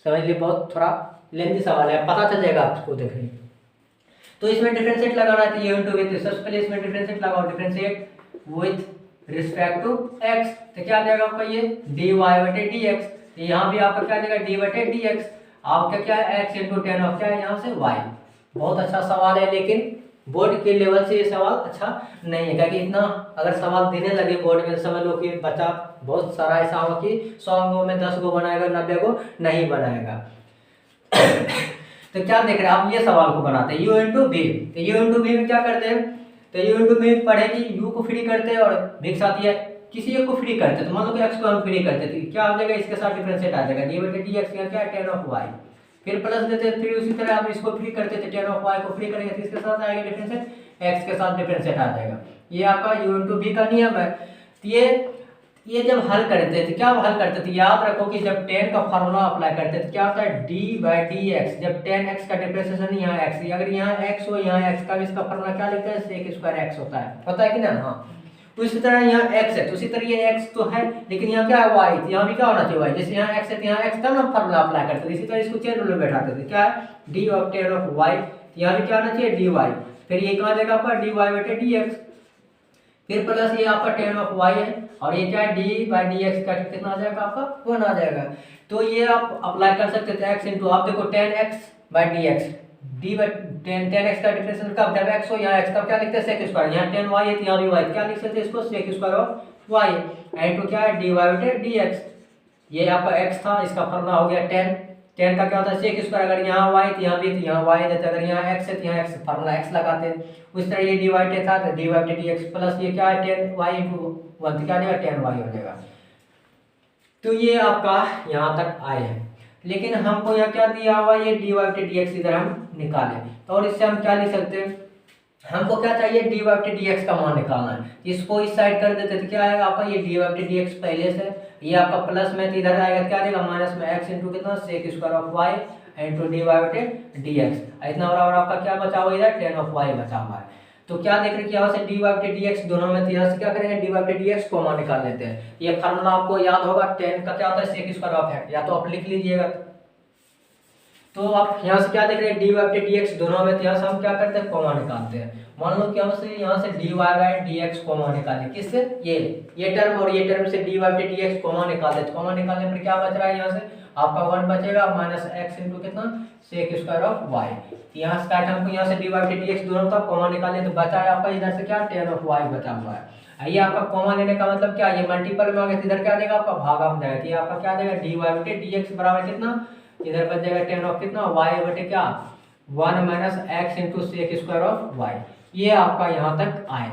समझ लीजिए बहुत थोड़ा लेंथी सवाल है, पता चल जाएगा आपको देखने। तो इसमें डिफरेंशिएट लगाना है, तो ये इंटू विथ, सबसे पहले इसमें डिफरेंशिएट लगाओ, differentiate with respect to x, तो क्या जाएगा आपका ये dy बटे dx, तो यहाँ भी आपका क्या जाएगा d बटे dx, आपका क्या है x इंटू टेन ऑफ क्या है यहाँ से y। बहुत अच्छा सवाल है, लेकिन बोर्ड के लेवल से ये सवाल अच्छा नहीं है, क्योंकि इतना अगर सवाल देने लगे बोर्ड में, समझ लो कि बच्चा बहुत सारा ऐसा होगा कि 100 गो में 10 गो बनाएगा, 90 गो नहीं बनाएगा। तो क्या देख रहे हैं आप, ये सवाल को बनाते हैं u इंटू v, तो u इंटू v में क्या करते हैं, तो u इंटू v पढ़े कि u को फ्री करते हैं और v के साथ ये किसी एक को फ्री करते हैं, तो मान लो कि x को हम फ्री करते हैं, तो क्या आ जाएगा, इसके साथ डिफरेंशिएट आ जाएगा d बटे dx, यहाँ क्या है टेन ऑफ y, फिर प्लस देते हैं, फिर उसी तरह हम इसको फ्री करते थे, टेन ऑफ y को फ्री करेंगे तो इसके साथ आएगा डिफरेंशिएट, x के साथ डिफरेंशिएट आ जाएगा। ये आपका u इंटू v का नियम है। तो ये जब हल करते थे, क्या हल करते थे, याद रखो कि जब tan का फार्मूला अप्लाई करते थे क्या होता है d बाई डी एक्स, जब tan x का डिफरेंशिएशन यहाँ x, अगर यहाँ x हो यहाँ x का, इसका फार्मूला क्या लिखते हैं, सेक स्क्वायर x होता है कि ना। हाँ, तो इसी तरह यहाँ x है, तो इसी तरह ये x तो है, लेकिन यहाँ क्या है y, तो यहाँ भी क्या होना चाहिए y, जैसे यहाँ x है तो यहाँ x, तब हम फार्मूला अप्लाई करते थे, इसी तरह इसको चेन रूल में बैठाते थे, क्या है d of ten of y, यहाँ भी क्या होना चाहिए dy, फिर ये कहाँ जाएगा आपका dy बटे dx, फिर प्लस ये आपका टेन ऑफ y है, और ये क्या है d बाई डी एक्स का कितना आ जाएगा आपका 1 आ जाएगा। तो ये आप अप्लाई कर सकते थे x इंटू, आप देखो ten x by D x, D by ten x का डिफरेंशियल कब, जब एक्स हो, यहाँ एक्स तब क्या लिखते हैं सेक स्क्वायर, यहाँ 10 वाई है तो यहाँ भी वाई, क्या लिख सकते हैं इसको sec square of Y, and to क्या है डी वाई बटे डी एक्स। ये आपका एक्स था, इसका फॉर्मूला हो गया 10, 10 का क्या होता है सेक स्क्वायर, अगर यहाँ वाई तो यहाँ भी, तो यहाँ वाई देते, अगर यहाँ एक्स है तो यहाँ एक्स, फॉर्मूला एक्स लगाते हैं। उस तरह ये डी वाई टे था तो डी वाई बटे डी एक्स प्लस ये क्या है 10 वाई इंटू 1 तो क्या देगा 10 वाई हो जाएगा। तो ये आपका यहाँ तक आए हैं, लेकिन हमको यहाँ क्या दिया हुआ ये डी वाई बटे डी एक्स इधर हम निकालें, तो और इससे हम क्या लिख सकते हैं, हमको क्या चाहिए डी वाई बटे डी एक्स का मान निकालना है, इसको इस साइड कर देते तो क्या आएगा आपका ये डी वाई बटे डी एक्स पहले से, ये आपका प्लस में तो इधर आएगा क्या देगा माइनस में एक्स इंटू कितना sec square of Y into D Y बटे डी एक्स, इतना बराबर आपका क्या बचा हुआ इधर 10 ऑफ वाई बचा हुआ है। तो क्या देख रहे हैं कि यहाँ से डी वाई बटे डी एक्स दोनों में, तो यहाँ से क्या करेंगे डी वाई बटे डी एक्स कॉमन निकाल लेते हैं। ये फार्मूला आपको याद होगा 10 का क्या होता है सेक स्क्वायर ऑफ एक्स, या तो आप लिख लीजिएगा। तो आप यहाँ से क्या देख रहे हैं डी वाई बटे डी एक्स दोनों में, तो यहाँ से हम क्या करते हैं कॉमन निकालते हैं। मान लो कि हम से यहाँ से D Y by D X common निकालें, किससे ये टर्म और ये टर्म से डी वाई बटे डी एक्स कॉमन निकालते हैं, कॉमन निकालने पर क्या बच रहा है यहाँ से आपका 1 बचेगा माइनस एक्स इंटू कितना सेक स्क्वायर ऑफ वाई। यहाँ से हमको यहाँ से डी वाई बटे डी एक्स दोनों तक कॉमन निकाले तो बचा है आपका इधर से क्या 10 ऑफ वाई बचा हुआ है। ये आपका कॉमन लेने का मतलब क्या, ये मल्टीपल में आ गया, इधर क्या देगा आपका भागा में जाएगा, ये आपका क्या देगा डी वाई बटे डी एक्स बराबर कितना, इधर बच जाएगा 10 ऑफ कितना वाई बटे क्या 1 minus X into sec square of Y. ये आपका यहाँ तक आए।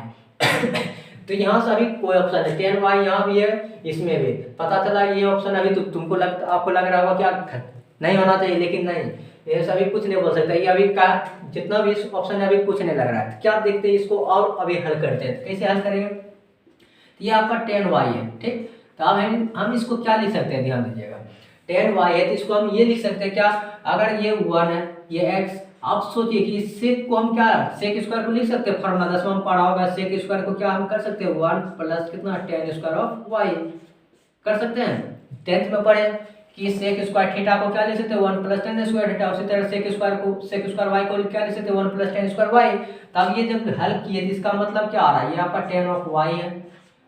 तो यहाँ से अभी कोई ऑप्शन है 10 वाई यहाँ भी है, इसमें भी पता चला ये ऑप्शन अभी तो तुमको आपको लग रहा होगा क्या नहीं होना चाहिए, लेकिन नहीं, ये सभी कुछ नहीं बोल सकता, ये अभी का जितना भी ऑप्शन है अभी कुछ नहीं लग रहा है। क्या देखते हैं इसको और अभी हल करते हैं, कैसे हल करेंगे, ये आपका 10 वाई है ठीक। तो अब हम इसको क्या लिख सकते हैं, ध्यान दीजिएगा 10 वाई है तो इसको हम ये लिख सकते हैं क्या, अगर ये 1 है ये x, आप सोचिए कि सेक को हम क्या सेक स्क्वायर को लिख सकते हैं, फॉर्मूला 10 में पढ़ा होगा, सेक स्क्वायर को क्या हम कर सकते हैं 1 प्लस कितना 10 स्क्वायर ऑफ वाई कर सकते हैं। 10th में पढ़े कि सेक स्क्वायर थीटा को क्या लिख सकते हैं 1 प्लस 10 स्क्वायर थीटा, उसी तरह सेक स्क्वायर वाई को क्या लिख सकते हैं 1 प्लस 10 स्क्वायर वाई। तब ये जब हल किए तो इसका मतलब क्या आ रहा है, ये आपका 10 ऑफ वाई है,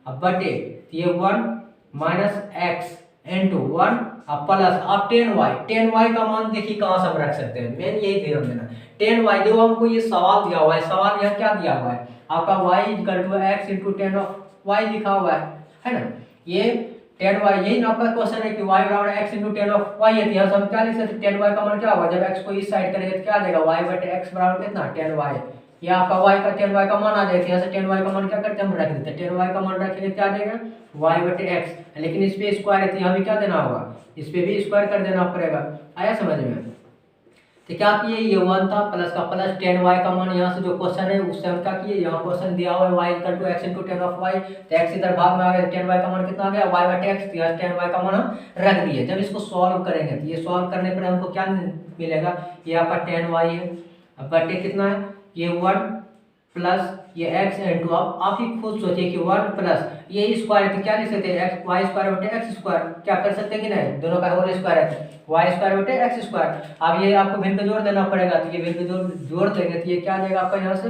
अब बटे ये 1 माइनस एक्स इंटू 1 अब प्लस अब 10 वाई का मान देखिए कहाँ से हम रख सकते हैं, मेन यही ध्यान देना 10 वाई जो हमको ये सवाल दिया हुआ है, सवाल यहाँ क्या दिया हुआ है आपका y equal to X into 10 of Y लिखा हुआ है ना, ये 10 वाई यही ना आपका क्वेश्चन है कि y बराबर एक्स इंटू 10 ऑफ वाई है, तो यहाँ से हम क्या लिख सकते हैं 10 वाई का मान क्या होगा, जब x को इस साइड करेंगे तो क्या देगा y बटे एक्स बराबर कितना 10 वाई, ये आपका y का 10 वाई का मान आ जाएगा, यहाँ से 10 वाई का मान क्या करते हैं हम रख देते हैं, 10 वाई का मान रखेंगे क्या देगा y बटे एक्स, लेकिन इस पे स्क्वायर है तो यहाँ भी क्या देना होगा, इस पे भी स्क्वायर कर देना पड़ेगा। आया समझ में, तो क्या किए ये 1 था प्लस का प्लस 10 वाई का मान यहाँ से जो क्वेश्चन है उससे हम क्या किए, यहाँ क्वेश्चन दिया हुआ है y equal to X into 10 of Y, तो x इधर भाग में आ गया 10 वाई का मान कितना आ गया y बटे एक्स, यहाँ 10 वाई का मान हम रख दिए। जब इसको सॉल्व करेंगे तो ये सॉल्व करने पर हमको क्या मिलेगा, ये आपका 10 वाई है, अब बटे कितना है ये 1 प्लस ये x इंटू, अब आप ही खुद सोचिए कि 1 प्लस ये स्क्वायर तो क्या लिख सकते हैं एक्स वाई स्क्वायर बटे एक्स स्क्वायर, क्या कर सकते हैं कि नहीं, दोनों का होल स्क्वायर है वाई स्क्वायर बटे एक्स स्क्वायर। अब ये आपको भिन्न जोड़ देना पड़ेगा, तो ये भिन्न जोड़ देंगे तो ये क्या देगा आपका यहाँ से,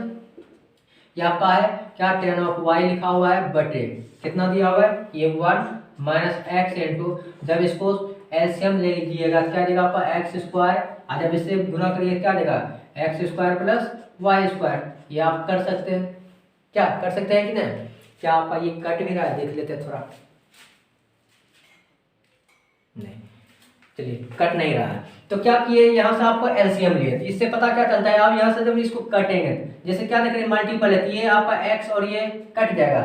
ये आपका है क्या 10 ऑफ वाई लिखा हुआ है बटे कितना दिया हुआ है ये 1 माइनस एक्स इंटू, जब इसको एलसीएम ले लीजिएगा क्या देगा आपका एक्स स्क्वायर, और जब इससे गुना करिए क्या देगा X square plus Y square. ये आप कर सकते हैं, क्या कर सकते हैं कि नहीं, क्या आपका ये कट भी रहा है देख लेते हैं थोड़ा, नहीं चलिए कट नहीं रहा है। तो क्या किए यहाँ से आपको एलसीएम लिए, इससे पता क्या चलता है, आप यहाँ से जब इसको कटेंगे जैसे क्या देख रहे हैं मल्टीपल है, ये आपका एक्स और ये कट जाएगा,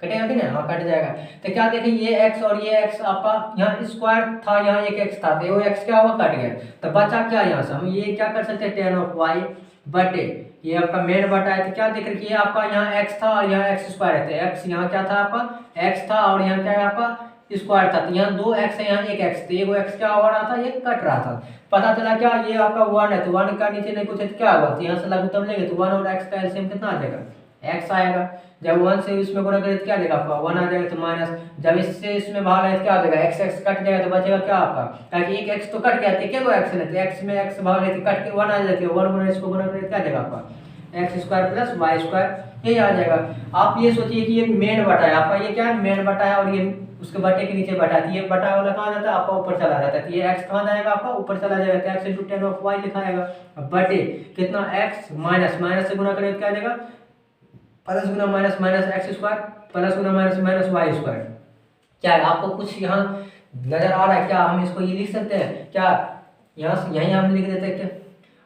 कटेगा कि नहीं, हाँ कट जाएगा। तो क्या देखें ये x और ये x आपका यहाँ स्क्वायर था, यहाँ एक x था, तो वो x क्या हुआ कट गया, तो बचा क्या यहाँ से हम ये क्या कर सकते हैं 10 ऑफ वाई बटे ये आपका मेन बटा है, तो क्या देख रहे कि ये आपका यहाँ x था और यहाँ x स्क्वायर है, तो x यहाँ क्या था आपका x था और यहाँ क्या है आपका स्क्वायर था, तो यहाँ 2x है यहाँ 1x, तो ये x क्या हो रहा था ये कट रहा था। पता चला क्या ये आपका 1 है, तो 1 का नीचे नहीं कुछ है तो क्या होगा, तो यहाँ से लघुत्तम लेंगे तो 1 और x का एलसीएम कितना आ जाएगा x आएगा, जब 1 से इसमें गुणा करें तो क्या देगा आपका 1 आ जाएगा, तो माइनस जब इससे इसमें भाग है तो क्या हो जाएगा x कट जाएगा, तो बचेगा क्या आपका, ताकि एक x तो कट गया था, क्या x है तो x में x भाग लेते कट के 1 आ जाती है, 1 गुणा इसको गुणा करें क्या देगा आपका X square plus Y square, यही आ जाएगा। आप ये सोचिए कि ये मेन बटा है आपका, ये क्या है मेन बटा है और ये उसके बटे के नीचे बटा, तो ये बटा वाला कहाँ जाता है आपका ऊपर चला जाता है, तो ये x कहाँ जाएगा आपका ऊपर चला जाएगा, तो x into tan of y लिखाएगा। अब बटे कितना x माइनस माइनस से गुना करें तो क्या आ जाएगा प्लस गुना minus minus x square plus गुना माइनस माइनस वाई स्क्वायर। क्या है आपको कुछ यहाँ नजर आ रहा है क्या, हम इसको ये लिख सकते हैं क्या, यहाँ यहीं हम लिख देते हैं क्या,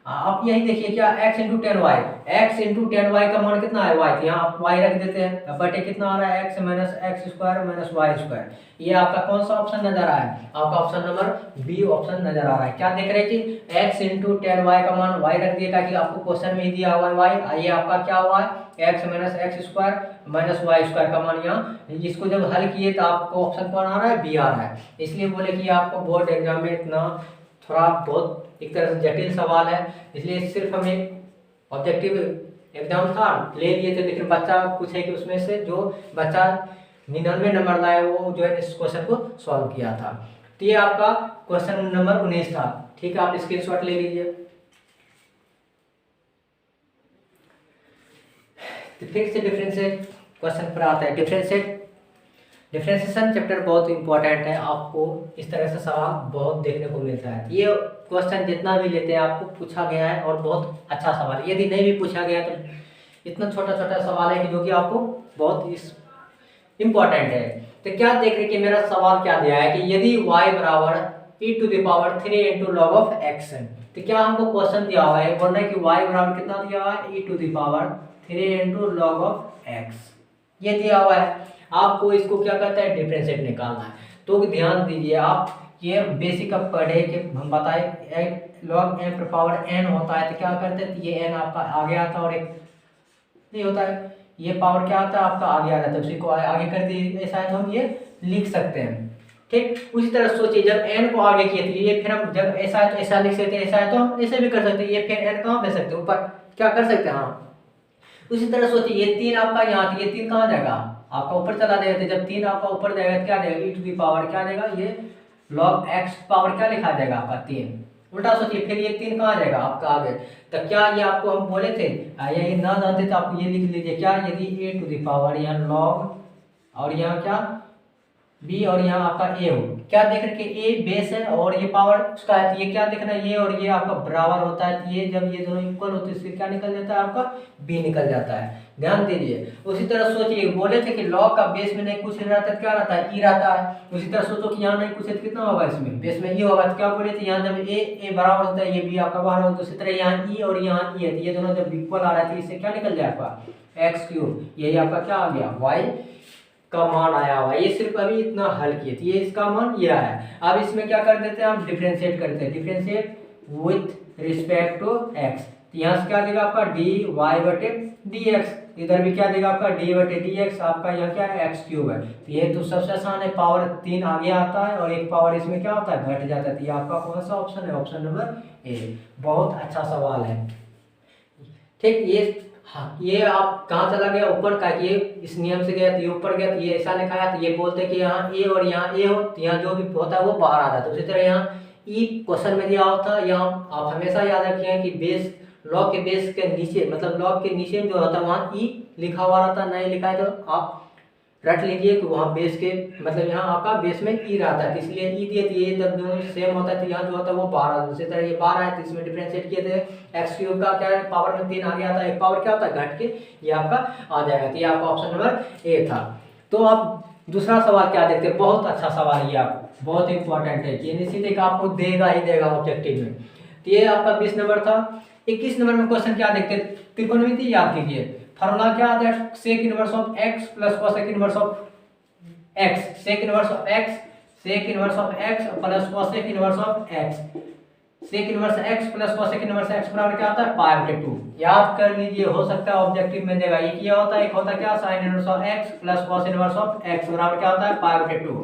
आप यही देखिए क्या x into tan Y, X into tan Y का मान कितना है y, तो यहाँ आप y रख देते हैं, अब बटे कितना आ रहा है x minus x square minus Y square. ये आपका कौन सा ऑप्शन नजर आ रहा है, आपका ऑप्शन नंबर बी ऑप्शन नजर आ रहा है। क्या देख रहे हैं कि x इंटू टेन वाई का मान y रख दिएगा कि आपको क्वेश्चन में ही दिया हुआ है y, ये आपका क्या हुआ है x minus x square minus Y square का मान, यहाँ इसको जब हल किए तो आपको ऑप्शन कौन आ रहा है, बी आ रहा है। इसलिए बोले कि आपको बोर्ड एग्जाम में इतना थोड़ा बहुत एक तरह से जटिल सवाल है, इसलिए सिर्फ हमें ऑब्जेक्टिव एग्जाम था ले लिए थे, लेकिन बच्चा पूछे कि उसमें से जो बच्चा 99 नंबर लाए वो जो है इस क्वेश्चन को सॉल्व किया था। तो ये आपका क्वेश्चन नंबर 19 था। ठीक है, आप स्क्रीनशॉट ले लीजिए। तो फिर से डिफरेंशिएट क्वेश्चन पर आता है। डिफरेंशिएशन चैप्टर बहुत इंपॉर्टेंट है, आपको इस तरह से सवाल बहुत देखने को मिलता है। ये क्वेश्चन जितना भी लेते हैं आपको पूछा गया है और बहुत अच्छा सवाल है, यदि नहीं भी पूछा गया तो इतना छोटा छोटा सवाल है कि जो कि आपको बहुत इम्पोर्टेंट है। तो क्या देख रहे कि मेरा सवाल क्या दिया है कि यदि y बराबर e⁻³ into log of x है, तो क्या हमको क्वेश्चन दिया हुआ है, बोल रहे हैं कि y बराबर कितना दिया हुआ है e⁻³ into log of x, ये दिया हुआ है। आपको इसको क्या कहते हैं डिफरेंशिएट निकालना है। तो ध्यान दीजिए आप, ये बेसिक अब पढ़े कि हम बताए लॉग m पर पावर n होता है तो क्या करते हैं, ये n आपका आगे आता है और एक नहीं होता है, ये पावर क्या आता है आपका आगे आ जाता है, उसी को आगे कर दिए ऐसा है तो हम ये लिख सकते हैं। ठीक, उसी तरह सोचिए जब n को आगे किए थे ये, फिर हम जब ऐसा है तो ऐसा लिख सकते हैं, ऐसा है तो हम ऐसे भी कर सकते हैं, ये फिर n कहाँ भेज सकते हैं ऊपर, क्या कर सकते हैं हाँ। उसी तरह सोचिए ये 3 आपका यहाँ था, ये 3 कहाँ जाएगा आपका ऊपर चला जाएगा, तो जब 3 आपका ऊपर जाएगा क्या जाएगा e⁻, क्या जाएगा ये log x पावर क्या लिखा जाएगा आपका 3। उल्टा सोचिए फिर ये 3 कहाँ जाएगा आपका आगे, तो क्या ये आपको हम बोले थे ये ना जानते तो आप ये लिख लीजिए क्या, यदि a⁻ यहाँ log और यहाँ क्या b और यहाँ आपका a हो, क्या देख रहे कि a बेस है और ये पावर उसका है, तो ये क्या देखना ये और ये आपका बराबर होता है, तो ये जब ये दोनों इक्वल होते हैं इससे क्या निकल जाता है आपका b निकल जाता है। ध्यान दीजिए उसी तरह सोचिए बोले थे कि लॉग का बेस में नहीं कुछ रहता है क्या रहता है e रहता है, उसी तरह सोचो कि यहाँ नहीं कुछ है तो कितना होगा इसमें बेस में e होगा, तो क्या बोले थे यहाँ जब a बराबर होता है ये b आपका बाहर होता है, उसी तरह यहाँ e और यहाँ e है, तो ये दोनों जब इक्वल आ रहा है तो इससे क्या निकल जाए आपका x3, यही आपका क्या आ गया y का मान आया हुआ। ये सिर्फ अभी इतना हल किए थे, ये इसका मान ये आया। अब इसमें क्या कर देते हैं हम डिफरेंशिएट करते हैं, differentiate with respect to x, तो यहाँ से क्या देगा आपका dy/dx, इधर भी क्या देगा आपका d/dx, आपका यहाँ क्या है x³ है, तो ये तो सबसे आसान है, पावर 3 आगे आता है और एक पावर इसमें क्या होता है घट जाता है, तो ये आपका कौन सा ऑप्शन है ऑप्शन नंबर ए। बहुत अच्छा सवाल है। ठीक, ये हाँ ये आप कहाँ चला गया ऊपर का, ये इस नियम से गया तो ये ऊपर गया तो ये ऐसा लिखा है, तो ये बोलते हैं कि यहाँ ए और यहाँ ए हो तो यहाँ जो भी होता है वो बाहर आ जाता है। उसी तरह यहाँ ई क्वेश्चन में दिया होता है, यहाँ आप हमेशा याद रखिए कि बेस लॉग के बेस के नीचे मतलब लॉग के नीचे जो होता है वहाँ ई लिखा हुआ रहता है, नहीं लिखा है तो आप रट लीजिए कि वहाँ बेस के मतलब यहाँ आपका बेस में ई रहता है, इसलिए ई दिए ये जब दोनों सेम होता है तो यहाँ जो होता है वो 12, उसी तरह ये 12 है तो इसमें डिफरेंशिएट किए थे x³ का क्या है पावर में 3 आगे आता है, एक पावर क्या होता है घट के ये आपका आ जाएगा, तो ये आपका ऑप्शन नंबर ए था। तो आप दूसरा सवाल क्या देखते हैं, बहुत अच्छा सवाल है, ये आपको बहुत इंपॉर्टेंट है, ये निश्चित एक आपको देगा ही देगा ऑब्जेक्टिव में। तो ये आपका 20 नंबर था। 21 नंबर में क्वेश्चन क्या देखते हैं, त्रिकोणमिति याद कीजिए, फार्मूला क्या आता है sec inverse of x plus cosec inverse of x, sec inverse of x sec inverse of x plus cosec inverse of x, sec inverse x plus cosec inverse x बराबर क्या आता है π/2। याद कर लीजिए, हो सकता है ऑब्जेक्टिव में देगा, ये क्या होता है एक होता है क्या sin inverse of x plus cos inverse of x बराबर क्या होता है π/2,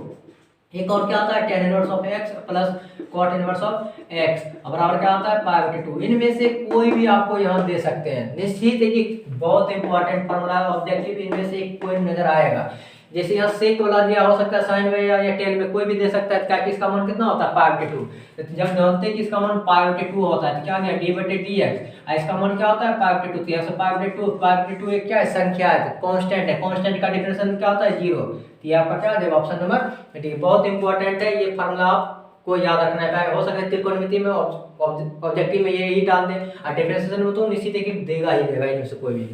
एक और क्या होता है tan inverse of x plus cot inverse of x बराबर क्या होता है π/2। इनमें से कोई भी आपको यहाँ दे सकते हैं, निश्चित है कि बहुत इंपॉर्टेंट फॉर्मूला है ऑब्जेक्टिव, इनमें से एक कोई नजर आएगा। जैसे यहाँ सेक वाला दिया हो सकता है साइन में या टेन में कोई भी दे सकता है, क्या कि इसका मान कितना होता है π/2, तो जब जानते हैं कि इसका मान π/2 होता है तो क्या गया d/dx, इसका मान क्या होता है π/2, तो यहाँ से π/2 एक क्या है संख्या है, कांस्टेंट है, कांस्टेंट का डिफरेंशियल क्या होता है 0, तो ये आपका क्या आ जाएगा ऑप्शन नंबर डी। बहुत इंपॉर्टेंट है ये फार्मूला, आपको याद रखना है। हो सकता है त्रिकोणमिति में ऑब्जेक्टिव में यही डाल दें और डिफरेंशिएशन में तो निश्चित है कि देगा ही देगा इनमें से कोई भी।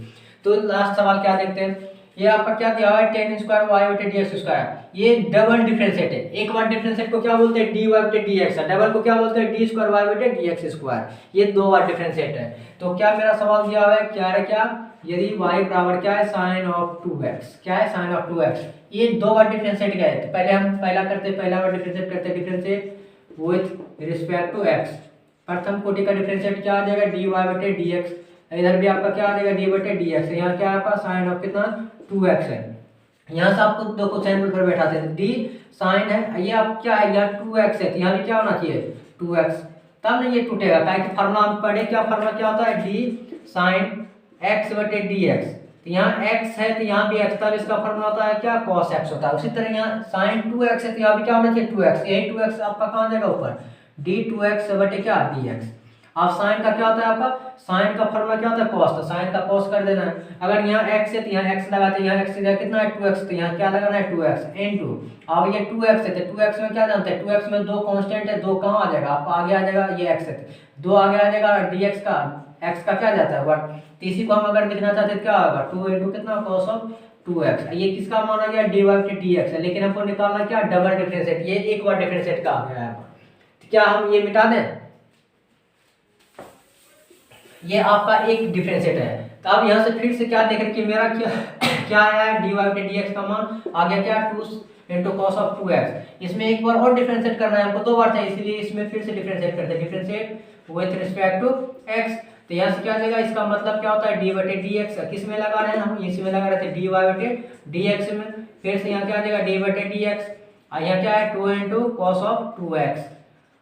तो लास्ट सवाल क्या देखते हैं, ये आपका क्या दिया हुआ है tan स्क्वायर वाई बटे डी एक्स स्क्वायर। ये डबल डिफरेंशिएट है, एक बार डिफरेंशिएट को क्या बोलते हैं डी वाई बटे डी एक्स, डबल को क्या बोलते हैं डी स्क्वायर वाई बटे डी एक्स स्क्वायर। ये दो बार डिफरेंशिएट है। तो क्या मेरा सवाल दिया हुआ है क्या है, क्या यदि y बराबर क्या है साइन ऑफ 2x, क्या है साइन ऑफ 2x। ये दो बार डिफरेंशिएट क्या है, तो पहले हम पहला बार डिफरेंशिएट करते differentiate with respect to x। प्रथम कोटि का डिफरेंशिएट क्या आ जाएगा dy बटे dx, इधर भी आपका क्या आ जाएगा डी बटे डी एक्स। यहाँ क्या है आपका साइन ऑफ कितना 2x है। यहाँ से आपको दो क्वेश्चन पर बैठाते हैं, डी साइन है, ये आप क्या है यहाँ 2x है, तो यहाँ भी क्या होना चाहिए 2x, तब नहीं ये टूटेगा। क्या कि फार्मूला हम पढ़े, क्या फार्मूला क्या होता है डी साइन x बटे डी एक्स। तो यहाँ x है तो यहाँ भी x, तब इसका फार्मूला होता है क्या cos x होता है। उसी तरह यहाँ साइन 2x है तो यहाँ भी क्या होना चाहिए 2x, यही 2x आपका कहाँ जाएगा ऊपर d 2x बटे क्या dx। अब साइन का क्या होता है आपका, साइन का फार्मूला क्या होता है cos, तो साइन का cos कर देना है। अगर यहाँ x है तो यहाँ x लगाते हैं, यहाँ x है कितना है 2x, तो यहाँ क्या लगाना है 2x इनटू। अब ये 2x है तो 2x में क्या जानते हैं 2x में दो कांस्टेंट है, दो कहाँ आ जाएगा आपका आगे आ जाएगा, ये x है दो आगे आ जाएगा और dx का x का क्या जाता है 1। तो इसी को हम अगर लिखना चाहते हैं क्या होगा 2 इनटू कितना cos ऑफ 2x। ये किसका माना गया dy बटे dx है, लेकिन हमको निकालना क्या डबल डिफरेंशिएट, ये एक बार डिफरेंशिएट का आ गया है। तो क्या हम ये मिटा दें, ये आपका एक डिफरेंशिएट है। तो अब यहाँ से फिर से क्या देख रहे कि मेरा क्या क्या आया है dy बटे dx का मान आ गया क्या 2 इंटू cos ऑफ 2x। इसमें एक बार और डिफरेंशिएट करना है हमको, दो बार चाहिए, इसलिए इसमें फिर से डिफरेंशिएट करते हैं, differentiate with respect to x। तो यहाँ से क्या आ जाएगा, इसका मतलब क्या होता है डी बटे डी एक्स, किस में लगा रहे हैं हम, इसी में लगा रहे थे डी वाई बटे डी एक्स में। फिर से यहाँ क्या आ जाएगा डी बटे डी एक्स, और यहाँ क्या है 2 इंटू कॉस ऑफ 2x।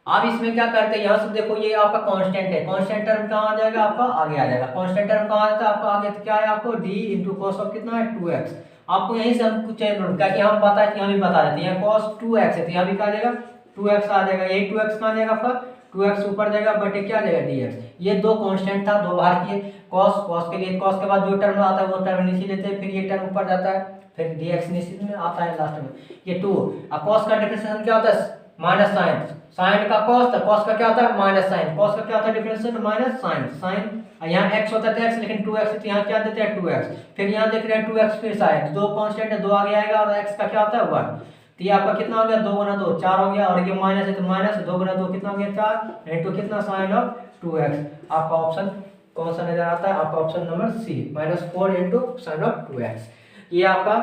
अब इसमें क्या करते हैं, यहाँ से देखो ये आपका कांस्टेंट है, कांस्टेंट टर्म कहाँ आ जाएगा आपका आगे आ जाएगा, कांस्टेंट टर्म कहाँ आ जाता है आपका आगे, तो क्या है आपको डी इंटू कॉस ऑफ कितना है 2x। आपको यहीं से हम कुछ चेंज क्या कि हम पता है कि हम भी बता देते हैं cos 2x है तो यहाँ भी क्या आ जाएगा 2x आ जाएगा, यही 2x कहाँ जाएगा आपका 2x ऊपर जाएगा बटे क्या जाएगा dx। ये दो कांस्टेंट था, दो बाहर किए, cos के लिए cos के बाद जो टर्म आता है वो टर्म नीचे लेते हैं, फिर ये टर्म ऊपर जाता है, फिर dx नीचे में आता है लास्ट में ये 2। अब cos का डिफरेंशिएशन क्या होता है माइनस साइन, साइन का cos, तो cos का क्या होता है माइनस साइन, cos का क्या होता है डिफरेंशिएशन माइनस साइन, साइन यहाँ x होता है x, लेकिन 2x तो यहाँ क्या देते हैं 2x। फिर यहाँ देख रहे हैं 2x फिर साइन, दो कांस्टेंट है, दो आगे आएगा और x का क्या होता है 1। तो ये आपका कितना हो गया 2 गुना 2 4 हो गया, और ये माइनस है तो माइनस 2 गुना 2 कितना हो गया 4 इंटू कितना साइन ऑफ 2x। आपका ऑप्शन कौन सा नजर आता है, आपका option number C -4 into sine of 2x। ये आपका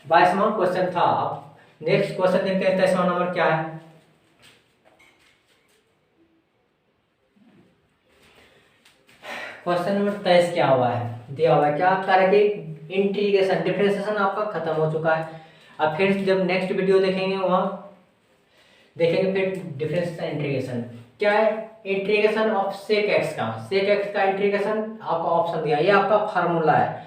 22वां क्वेश्चन था। आप नेक्स्ट क्वेश्चन देखते हैं 23वां नंबर क्या है। क्वेश्चन नंबर 23 क्या हुआ है, दिया हुआ है क्या करें कि इंटीग्रेशन डिफरेंशिएशन आपका खत्म हो चुका है। अब फिर जब नेक्स्ट वीडियो देखेंगे वहाँ देखेंगे फिर डिफरेंशिएशन इंटीग्रेशन क्या है, इंटीग्रेशन ऑफ सेक एक्स का, सेक एक्स का इंटीग्रेशन आपका ऑप्शन दिया, ये आपका फार्मूला है।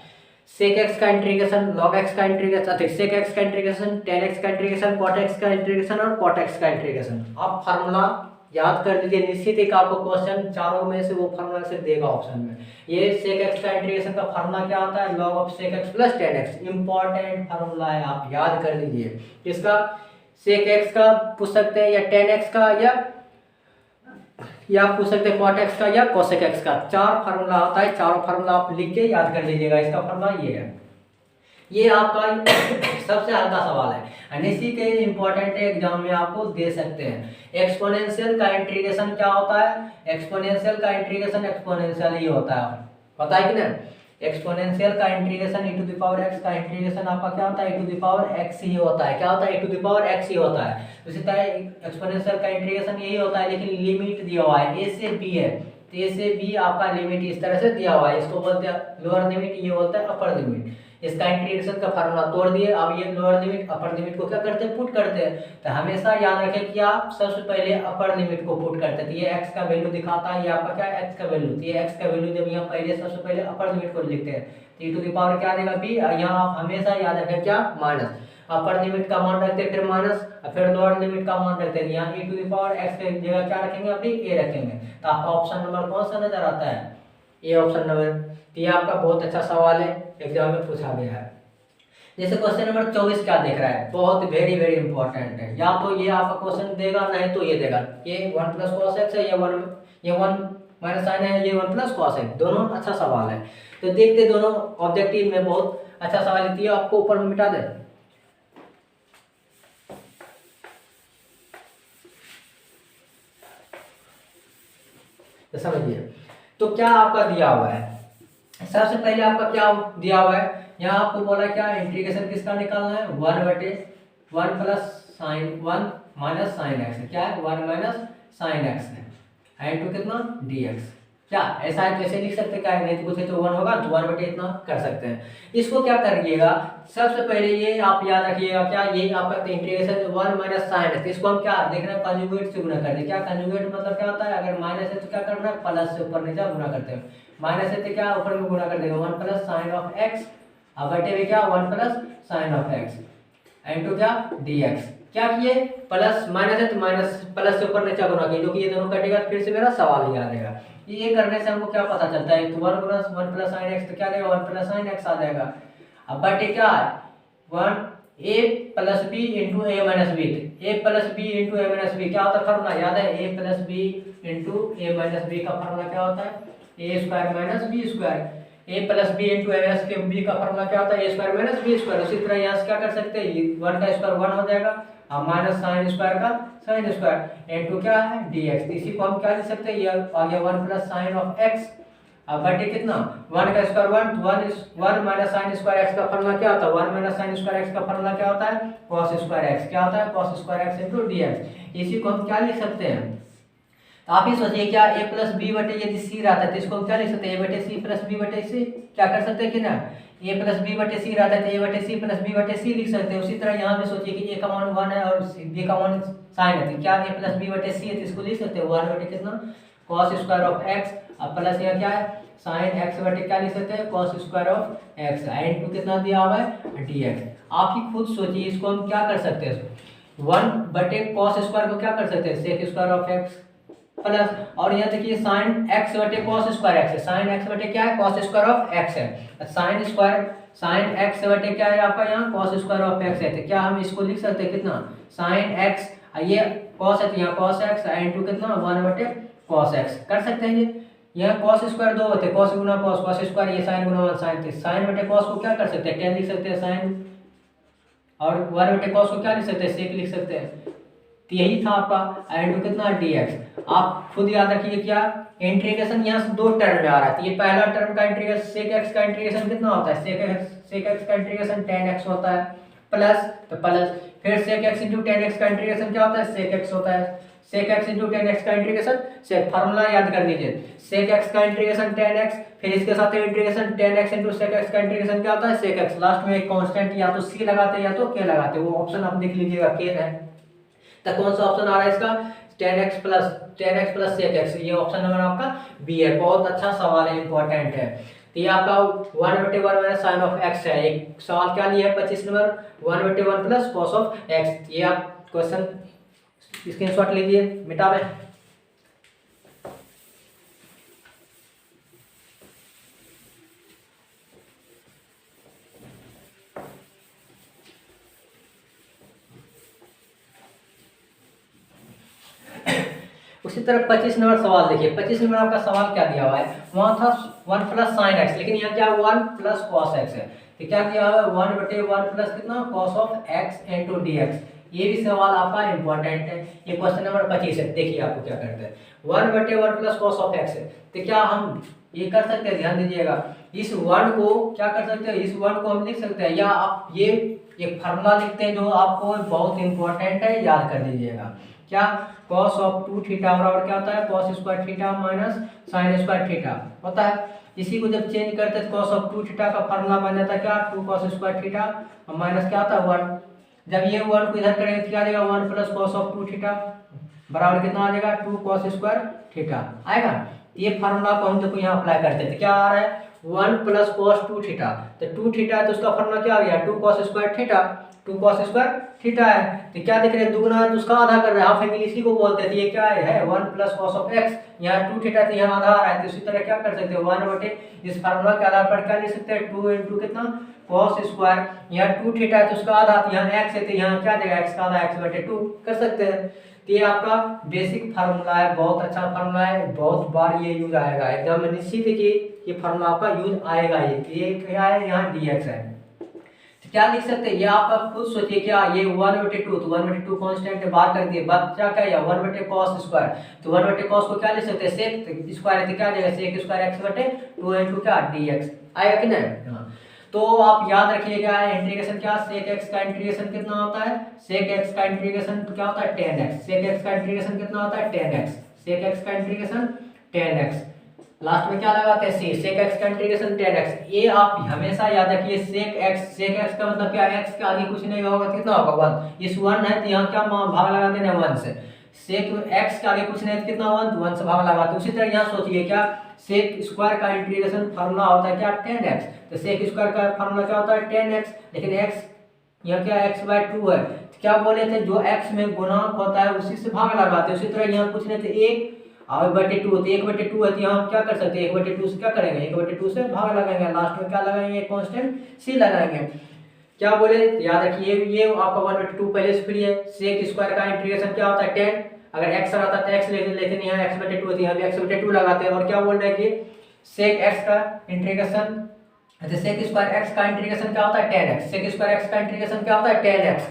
सेक एक्स का इंटीग्रेशन, लॉग एक्स का इंटीग्रेशन, सेक एक्स का इंटीग्रेशन, टेन एक्स का इंटीग्रेशन, कॉट एक्स का इंटीग्रेशन और कॉट एक्स का इंटीग्रेशन। आप फार्मूला याद कर लीजिए, निश्चित एक आपको क्वेश्चन चारों में से वो फार्मूला से देगा ऑप्शन में। ये सेक एक्स का इंटीग्रेशन का फार्मूला क्या आता है log of sec X plus tan X, important formula है, आप याद कर लीजिए। इसका सेक एक्स का पूछ सकते हैं या टेन एक्स का या पूछ सकते हैं कॉट एक्स का या कोसेक एक्स का, चार फार्मूला आता है, चारों फार्मूला आप लिख के याद कर लीजिएगा। इसका फार्मूला ये है, ये आपका सबसे हल्का सवाल है, इसी के इंपॉर्टेंट एग्जाम में आपको दे सकते हैं। एक्सपोनेंशियल का इंटीग्रेशन क्या होता है, एक्सपोनेंशियल का इंटीग्रेशन एक्सपोनेंशियल ही होता है, पता है कि ना। एक्सपोनेंशियल का integration e to the power x का इंटीग्रेशन आपका क्या होता है e to the power x ही होता है, क्या होता है e to the power x ही होता है। उसी तरह एक्सपोनेंशियल का इंटीग्रेशन यही होता है, लेकिन लिमिट दिया हुआ है a से b है, तो a से b आपका लिमिट इस तरह से दिया हुआ है, इसको बोलते हैं लोअर लिमिट, ये बोलते हैं अपर लिमिट। इसका इंटीग्रेशन का फार्मूला तोड़ दिए, अब ये लोअर लिमिट अपर लिमिट को क्या करते हैं पुट करते हैं। तो हमेशा याद रखें कि आप सबसे पहले अपर लिमिट को पुट करते हैं, तो ये x का वैल्यू दिखाता है, ये आपका क्या है x का वैल्यू, तो ये x का वैल्यू जब यहाँ पहले सबसे पहले अपर लिमिट को लिखते हैं तो e टू द पावर क्या आ जाएगा b, यहाँ आप हमेशा याद रखें क्या माइनस, अपर लिमिट का मान रखते हैं फिर माइनस, फिर लोअर लिमिट का मान रखते हैं, यहाँ e to the power x की जगह क्या रखेंगे अपनी a रखेंगे। तो आपका ऑप्शन नंबर कौन सा नजर आता है, ये ऑप्शन नंबर। तो ये आपका बहुत अच्छा सवाल है, एग्जाम में पूछा गया है। जैसे क्वेश्चन नंबर 24 क्या देख रहा है, बहुत वेरी वेरी इंपॉर्टेंट है। या तो ये आपका क्वेश्चन देगा, नहीं तो ये देगा। ये 1 प्लस कॉस एक्स है, ये 1 माइनस साइन है, ये 1 प्लस कॉस एक्स। दोनों अच्छा सवाल है। तो देखते दोनों ऑब्जेक्टिव में बहुत अच्छा सवाल देती है। आपको ऊपर में मिटा दे, तो समझिए। तो क्या आपका दिया हुआ है, सबसे पहले आपका क्या दिया हुआ है, यहाँ आपको बोला क्या इंटीग्रेशन किसका निकालना है, 1 plus sign 1 minus sine x. क्या है, 1 माइनस साइन एक्स है, इनटू कितना डी एक्स। क्या ऐसा है, कैसे लिख सकते हैं, क्या नहीं तो कुछ तो 1 होगा तो 1 इतना कर सकते हैं। इसको क्या करिएगा, सबसे पहले ये आप याद रखिएगा, क्या ये आपका इंटीग्रेशन 1 माइनस साइन एक्स, इसको हम क्या देखना है, कंजुगेट से गुना कर दे। क्या कंजुगेट मतलब क्या होता है, अगर माइनस है तो क्या करना है, प्लस से ऊपर नीचे गुना करते हैं। माइनस है तो क्या ऊपर में गुना कर देगा, 1 प्लस साइन ऑफ एक्स, अब बटे में क्या 1 plus sine of X into क्या डी एक्स। क्या किए, प्लस माइनस है तो माइनस प्लस से ऊपर नीचे गुना किए, जो कि ये दोनों कटेगा, फिर से मेरा सवाल ही आ जाएगा। ये करने से हमको क्या पता चलता है, तो 1 प्लस साइन एक्स तो क्या देगा, 1 प्लस साइन एक्स आ जाएगा। अब बटे क्या है, 1 ए प्लस बी इंटू ए माइनस बी। ए प्लस बी इंटू ए माइनस बी क्या होता है फॉर्मूला, याद है, ए प्लस बी इंटू ए माइनस बी का फॉर्मूला क्या होता है, ए स्क्वायर माइनस बी स्क्वायर। ए प्लस बी इंटू ए माइनस बी का फॉर्मूला क्या होता है, ए स्क्वायर माइनस बी स्क्वायर। उसी तरह यहाँ से क्या कर सकते हैं, 1 का स्क्वायर 1 हो जाएगा, और माइनस साइन स्क्वायर का साइन स्क्वायर इनटू क्या है डी एक्स। इसी को हम क्या लिख सकते हैं, ये आ गया 1 प्लस साइन ऑफ एक्स, अब बटे कितना 1 का square 1 minus sine square x का फॉर्मूला क्या होता है, 1 माइनस साइन स्क्वायर एक्स का फॉर्मूला क्या होता है, कॉस स्क्वायर एक्स। क्या होता है, cos square x into D x. इसी को हम क्या लिख सकते हैं, तो आप ही सोचिए, क्या a प्लस बी बटे यदि सी रहता है तो इसको हम क्या लिख सकते हैं, a बटे सी प्लस बी बटे सी। क्या कर सकते हैं कि ना, a प्लस बी बटे सी रहता है तो a बटे सी प्लस बी बटे सी लिख सकते हैं। उसी तरह यहाँ पे सोचिए कि a का मान 1 है और b का मान साइन है, तो क्या a प्लस बी बटे सी है, तो इसको लिख सकते हैं 1 बटे कितना कॉस स्क्वायर ऑफ एक्स, अब प्लस यहाँ क्या है साइन एक्स बटे क्या लिख सकते हैं, cos square of X into कितना दिया हुआ है डी एक्स। आप ही खुद सोचिए, इसको हम क्या कर सकते हैं, 1 बटे कॉस स्क्वायर को क्या कर सकते हैं, sec square of X plus, और यहाँ देखिए साइन एक्स बटे कॉस स्क्वायर एक्स है, साइन एक्स बटे क्या है कॉस स्क्वायर ऑफ एक्स है, साइन स्क्वायर साइन एक्स बटे क्या है आपका यहाँ कॉस स्क्वायर ऑफ एक्स है, तो क्या हम इसको लिख सकते हैं कितना साइन एक्स, ये कॉस है तो यहाँ कॉस एक्स इनटू कितना 1 बटे कॉस एक्स कर सकते हैं। ये यहाँ कॉस स्क्वायर 2 होते हैं, कॉस गुना कॉस, कॉस स्क्वायर ये साइन गुना 1 साइन, तो साइन बटे कॉस को क्या कर सकते हैं 10 लिख सकते हैं साइन, और 1 बटे कॉस को क्या लिख सकते हैं सेक लिख सकते हैं। तो यही था आपका इनटू कितना डी एक्स। आप खुद याद रखिए, क्या इंटीग्रेशन यहाँ से 2 टर्म में आ रहा है, तो ये पहला टर्म का इंटीग्रेशन सेक एक्स का इंटीग्रेशन कितना होता है, सेक एक्स का इंटीग्रेशन tan x होता है, प्लस तो प्लस, फिर sec X into tan x का इंटीग्रेशन क्या होता है सेक एक्स होता है, sec X into tan x का इंटीग्रेशन सेक, फार्मूला याद कर लीजिए, सेक एक्स का इंटीग्रेशन tan x, फिर इसके साथ integration tan x into sec X का इंटीग्रेशन क्या होता है सेक एक्स, लास्ट में एक कांस्टेंट या तो c लगाते हैं या तो k लगाते हैं, वो ऑप्शन आप देख लीजिएगा k है, तो कौन सा ऑप्शन आ रहा है इसका tan x plus sec X, ये ऑप्शन नंबर आपका बी है। बहुत अच्छा सवाल है, इंपॉर्टेंट है। तो ये आपका 1 बटे 1 माइनस साइन ऑफ एक्स है। एक सवाल क्या लिया है 25 नंबर 1 बटे 1 प्लस कॉस ऑफ एक्स। ये आप क्वेश्चन स्क्रीनशॉट लीजिए, मिटा दें। उसी तरह 25 नंबर सवाल देखिए, 25 नंबर आपका सवाल क्या दिया हुआ है, वहां था 1 प्लस साइन एक्स, लेकिन यहाँ क्या 1 प्लस कॉस एक्स है, तो क्या दिया हुआ है 1 बटे 1 प्लस कितना cos of X into DX. ये भी सवाल आपका इंपॉर्टेंट है, ये क्वेश्चन नंबर 25 है। देखिए आपको क्या करते हैं, 1 बटे 1 प्लस कॉस ऑफ एक्स है, तो क्या हम ये कर सकते हैं, ध्यान दीजिएगा, इस 1 को क्या कर सकते हैं, इस 1 को हम लिख सकते हैं, या आप ये एक फार्मूला लिखते हैं जो आपको बहुत इंपॉर्टेंट है, याद कर लीजिएगा। क्या cos ऑफ 2 थीटा बराबर क्या होता है cos square theta minus sine square theta होता है। इसी को जब चेंज करते हैं cos ऑफ 2 थीटा का फार्मूला बन जाता है क्या 2 cos स्क्वायर थीटा और माइनस क्या होता है 1। जब ये 1 को इधर करेंगे तो क्या आ जाएगा 1 प्लस cos ऑफ 2 थीटा बराबर कितना आ जाएगा 2 cos स्क्वायर थीटा आएगा। ये फार्मूला को हम देखो यहाँ अप्लाई करते हैं तो क्या आ रहा है 1 प्लस cos 2 थीटा, तो 2 थीटा है तो उसका फार्मूला क्या आ गया 2 cos square theta 2 cos square theta है। तो क्या देख रहे हैं, दुगना है तो उसका आधा कर रहा है, हाफ एंगल इसी को बोलते हैं। तो ये क्या है 1 प्लस cos ऑफ x, यहाँ 2 थीटा तो यहाँ आधा आ रहा है। तो इसी तरह क्या कर सकते हैं 1 बटे इस फार्मूला के आधार पर क्या लिख सकते हैं 2 इंटू कितना cos स्क्वायर, यहाँ 2 थीटा है तो उसका आधा, तो यहाँ x है तो यहाँ क्या देगा x का आधा, x बटे 2 कर सकते हैं। तो ये आपका बेसिक फार्मूला है, बहुत अच्छा फार्मूला है, बहुत बार ये यूज आएगा एग्जाम में, निश्चित है कि ये फार्मूला आपका यूज आएगा। ये क्या है यहाँ dx है। तो क्या लिख सकते हैं, ये आपका खुद सोचिए क्या, ये 1/2 तो 1/2 कांस्टेंट बाहर कर दिए, बात क्या क्या 1 cos स्क्वायर, तो 1 cos को क्या लिख सकते हैं sec स्क्वायर, तो क्या आ जाएगा sec स्क्वायर x/2 इंटू क्या dx आएगा कि नहीं। हाँ, तो आप याद रखिएगा इंटीग्रेशन क्या, sec x का इंटीग्रेशन कितना होता है, sec x का इंटीग्रेशन क्या होता है 10x, sec x का इंटीग्रेशन कितना होता है 10x, sec x का इंटीग्रेशन 10x, लास्ट में क्या लगाते हैं c, sec x का इंटीग्रेशन 10x। ये आप हमेशा याद रखिए sec x का मतलब क्या, x के आगे कुछ नहीं होगा, कितना होगा 1, इस 1 है तो यहाँ क्या भाग लगा देना 1 से, sec x के आगे कुछ नहीं तो कितना 1, तो 1 से भाग लगाते। उसी तरह यहाँ सोचिए क्या, sec स्क्वायर का इंटीग्रेशन फार्मूला होता है क्या 10x, तो sec स्क्वायर का फार्मूला क्या होता है 10x, लेकिन x यहाँ क्या x/2 है, तो क्या बोले थे जो x में गुणांक होता है उसी से भाग लगाते हैं। उसी तरह यहाँ कुछ नहीं तो 1 बटे 2 होती है, 1/2 है तो यहाँ हम क्या कर सकते हैं 1/2 से क्या करेंगे 1/2 से भाग लगाएंगे, लास्ट में क्या लगाएंगे कांस्टेंट c लगाएंगे। क्या बोले याद रखिए ये आपका 1/2 पहले से फ्री है, sec स्क्वायर का इंटीग्रेशन क्या होता है 10, अगर x रहता तो x लेते, लेकिन यहाँ x/2 होती है, यहाँ भी x/2 लगाते हैं। और क्या बोल रहे हैं कि sec x का इंटीग्रेशन, तो sec स्क्वायर x का इंटीग्रेशन क्या होता है 10x, sec स्क्वायर x का इंटीग्रेशन क्या होता है 10x,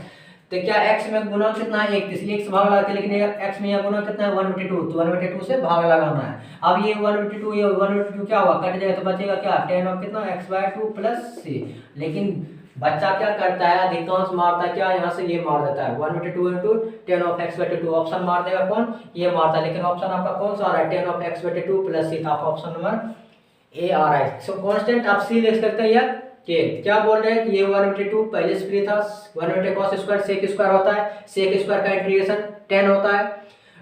तो क्या x में गुना कितना है 1, इसलिए x भाग लगाते हैं, लेकिन x में यहाँ गुना कितना है 1/2, तो 1/2 से भाग लगाना है। अब ये 1/2 ये 1/2 क्या हुआ कट जाएगा, तो बचेगा क्या 10 और कितना x/2 प्लस c। लेकिन बच्चा क्या करता है अधिकांश मारता है क्या, यहाँ से ये मार देता है 1/2 इंटू 10 ऑफ x/2, ऑप्शन मार देगा कौन, ये मारता है। लेकिन ऑप्शन आपका कौन सा आ रहा है 10 ऑफ x/2 प्लस c, था ऑप्शन नंबर ए आ रहा है। सो कांस्टेंट आप c लिख सकते हैं या के। क्या बोल रहे हैं कि ये 1/2 पहले से फ्री था, 1 cos स्क्वायर sec स्क्वायर होता है, sec स्क्वायर का इंटीग्रेशन 10 होता है,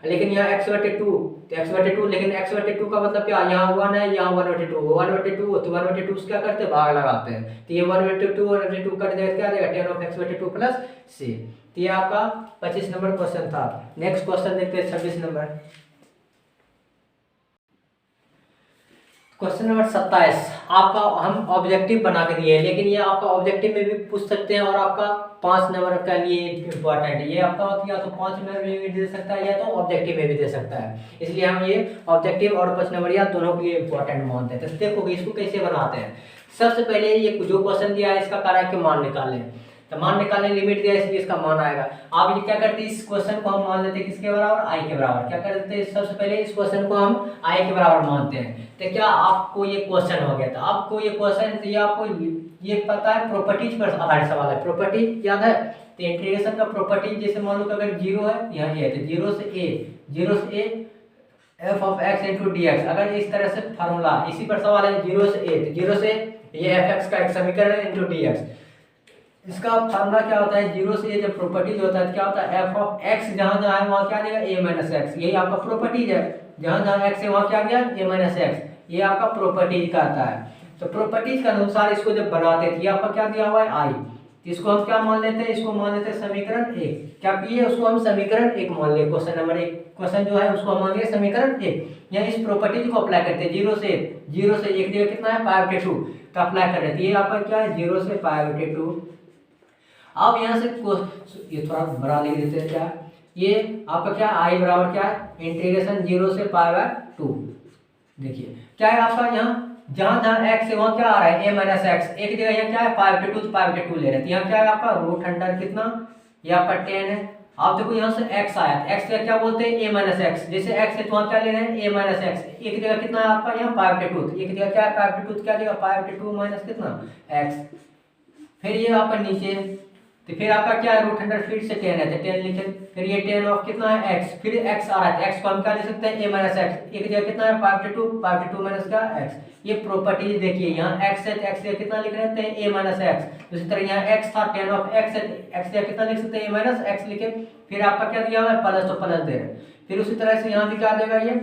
लेकिन यहाँ x/2 तो x/2, लेकिन x/2 का मतलब क्या, यहाँ 1 है यहाँ 1/2, 1/2 तो 1/2 से क्या करते हैं भाग लगाते हैं, तो ये 1/2 कट जाएगा क्या देगा 10 ऑफ x/2 प्लस c। तो ये आपका 25 नंबर क्वेश्चन था। नेक्स्ट क्वेश्चन देखते हैं 26 नंबर। क्वेश्चन नंबर 27 आपका हम ऑब्जेक्टिव बना के दिए हैं, लेकिन ये आपका ऑब्जेक्टिव में भी पूछ सकते हैं और आपका 5 नंबर का लिए इम्पोर्टेंट है। ये आपका या तो 5 नंबर में भी दे सकता है या तो ऑब्जेक्टिव में भी दे सकता है, इसलिए हम ये ऑब्जेक्टिव और 5 नंबर या दोनों के लिए इम्पोर्टेंट मानते हैं। तो देखो इसको कैसे बनाते हैं। सबसे पहले ये जो क्वेश्चन दिया है इसका कार्य के मान निकालें, तो मान निकालने लिमिट दिया इसलिए इसका मान आएगा। आप ये क्या करते हैं इस क्वेश्चन को हम मान लेते हैं किसके बराबर आई के बराबर। क्या करते हैं सबसे पहले इस क्वेश्चन को हम आई के बराबर मानते हैं। तो क्या आपको ये क्वेश्चन हो गया, तो आपको ये क्वेश्चन तो ये आपको ये पता है प्रॉपर्टीज पर आधारित सवाल है, प्रॉपर्टी याद है। तो इंटीग्रेशन का प्रॉपर्टी जैसे मान लो कि अगर 0 है यहाँ ये है तो 0 से a f of x into D x, अगर इस तरह से फार्मूला इसी पर सवाल है 0 से a, तो 0 से ये एफ एक्स का एक समीकरण है इंटू डी एक्स। इसका फार्मूला क्या होता है 0 से जब प्रॉपर्टीज होता है क्या होता है f ऑफ x जहां जहां है वहां क्या आ जाएगा a माइनस एक्स, यही आपका प्रॉपर्टीज है। जहां जहां x है वहां क्या आ गया a माइनस एक्स, ये आपका प्रॉपर्टीज का आता है। तो प्रॉपर्टीज के अनुसार इसको जब बनाते थे आपका क्या दिया हुआ है आई, तो इसको हम क्या मान लेते हैं, इसको मान लेते हैं समीकरण 1। क्या किए उसको हम समीकरण 1 मान लिए, क्वेश्चन नंबर 1 क्वेश्चन जो है उसको हम मान लिए समीकरण 1। यहाँ इस प्रॉपर्टीज को अप्लाई करते हैं 0 से 1 जगह कितना है π/2 का अप्लाई कर रहे थे। ये आपका क्या है 0 से π/2। अब यहाँ से ये थोड़ा बड़ा लिख देते हैं, क्या ये आपका क्या आई बराबर क्या है इंटीग्रेशन 0 से π/2। देखिए क्या है आपका यहाँ जहां जहां x है वहां क्या आ रहा है a माइनस एक्स, एक जगह यहाँ क्या है π/2 तो π/2 ले रहे थे। यहाँ क्या है आपका रूट अंडर कितना, ये आपका 10 है। आप देखो यहाँ से x आया, x का क्या बोलते हैं a माइनस एक्स, जैसे x है तो वहाँ क्या ले रहे हैं a माइनस एक्स, एक जगह कितना है आपका यहाँ π/2, तो एक जगह क्या है π/2 तो क्या देगा π/2 माइनस कितना x। फिर ये आपका नीचे तो फिर आपका क्या है रूट अंडर फिर से 10 है तो 10 लिखे, फिर ये 10 ऑफ कितना है x, फिर x आ रहा है x को हम क्या ले सकते हैं a माइनस एक्स, एक जगह कितना है π/2 माइनस का x। ये प्रॉपर्टीज देखिए यहाँ x है तो x से कितना लिख रहे हैं a माइनस एक्स। उसी तरह यहाँ x था 10 ऑफ x है x से कितना लिख सकते हैं a माइनस एक्स लिखे, फिर आपका क्या दिया हुआ है प्लस, तो प्लस दे रहे हैं। फिर उसी तरह से यहाँ भी क्या देगा ये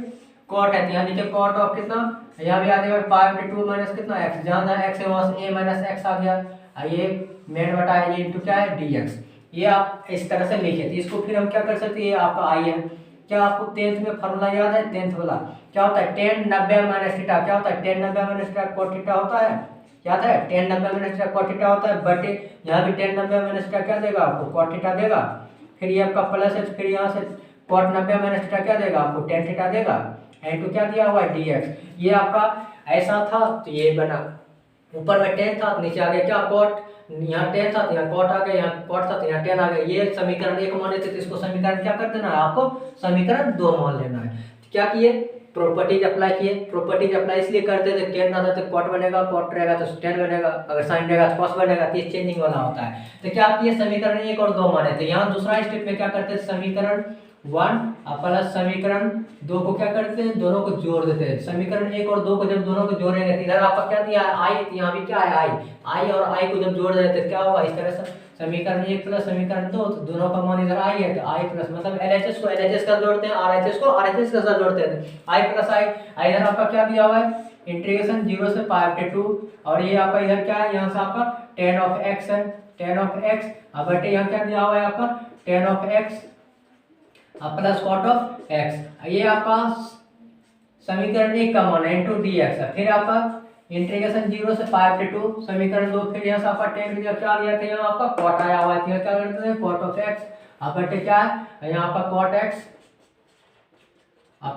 कॉट है, यहाँ लिखे कॉट ऑफ कितना, यहाँ भी आ जाएगा π/2 माइनस कितना x, जहाँ जहाँ x है वहाँ से a माइनस एक्स आ गया। ये मेन बटा ये इंटू क्या है dx। ये आप इस तरह से लिखे, तो इसको फिर हम क्या कर सकते हैं, ये आपका आई है। क्या आपको 10th में फॉर्मूला याद है, 10th वाला क्या होता है, tan 90 माइनस थीटा, क्या होता है tan 90 minus theta cot theta होता है, याद है tan 90 minus theta cot theta होता है, बटे यहाँ भी tan 90 माइनस थीटा क्या देगा आपको, cot थीटा देगा। फिर ये आपका प्लस है, फिर यहाँ से cot 90 माइनस थीटा क्या देगा आपको, tan थीटा देगा। इनटू क्या दिया हुआ है dx। ये आपका ऐसा था तो ये बना, ऊपर में tan था, नीचे आ गया क्या cot, यहाँ tan था तो यहाँ cot आ गया, यहाँ cot था तो यहाँ tan आ गया। ये समीकरण 1 मान लेते तो इसको समीकरण क्या कर देना है आपको, समीकरण 2 मान लेना है। तो क्या किए, प्रॉपर्टीज अप्लाई किए। प्रॉपर्टीज अप्लाई इसलिए करते थे, tan आता तो cot बनेगा, cot रहेगा तो tan बनेगा, अगर sin रहेगा तो cos बनेगा, तो ये चेंजिंग वाला होता है। तो क्या किए, समीकरण 1 और 2 माने। तो यहाँ दूसरा स्टेप में क्या करते थे, समीकरण 1 प्लस समीकरण 2 को क्या करते हैं, दोनों को जोड़ देते हैं। समीकरण 1 और 2 को जब दोनों को जोड़ेंगे तो इधर आपका क्या दिया है आई, यहाँ भी क्या है आई और आई को जब जोड़ देते हैं क्या होगा, इस तरह से समीकरण 1 प्लस समीकरण 2, तो दोनों का मान इधर आई है तो आई प्लस, मतलब एलएचएस को एलएचएस का जोड़ते हैं, आरएचएस को आरएचएस के साथ जोड़ते हैं, आई प्लस आई। इधर आपका क्या दिया हुआ है, इंटीग्रेशन 0 से पाई बटे 2, और ये आपका इधर क्या है, यहाँ से आपका tan ऑफ x है, tan ऑफ x बटे यहाँ क्या दिया हुआ है आपका tan of x plus cot of x। ये आपका समीकरण 1 का मान है इंटू dx है। फिर आपका इंटीग्रेशन 0 से पाई बटे 2 समीकरण 2, फिर यहाँ से आपका tan दिया, क्या दिया था यहाँ आपका cot आया हुआ है, क्या करते हैं cot ऑफ x बटे क्या है यहाँ आपका cot x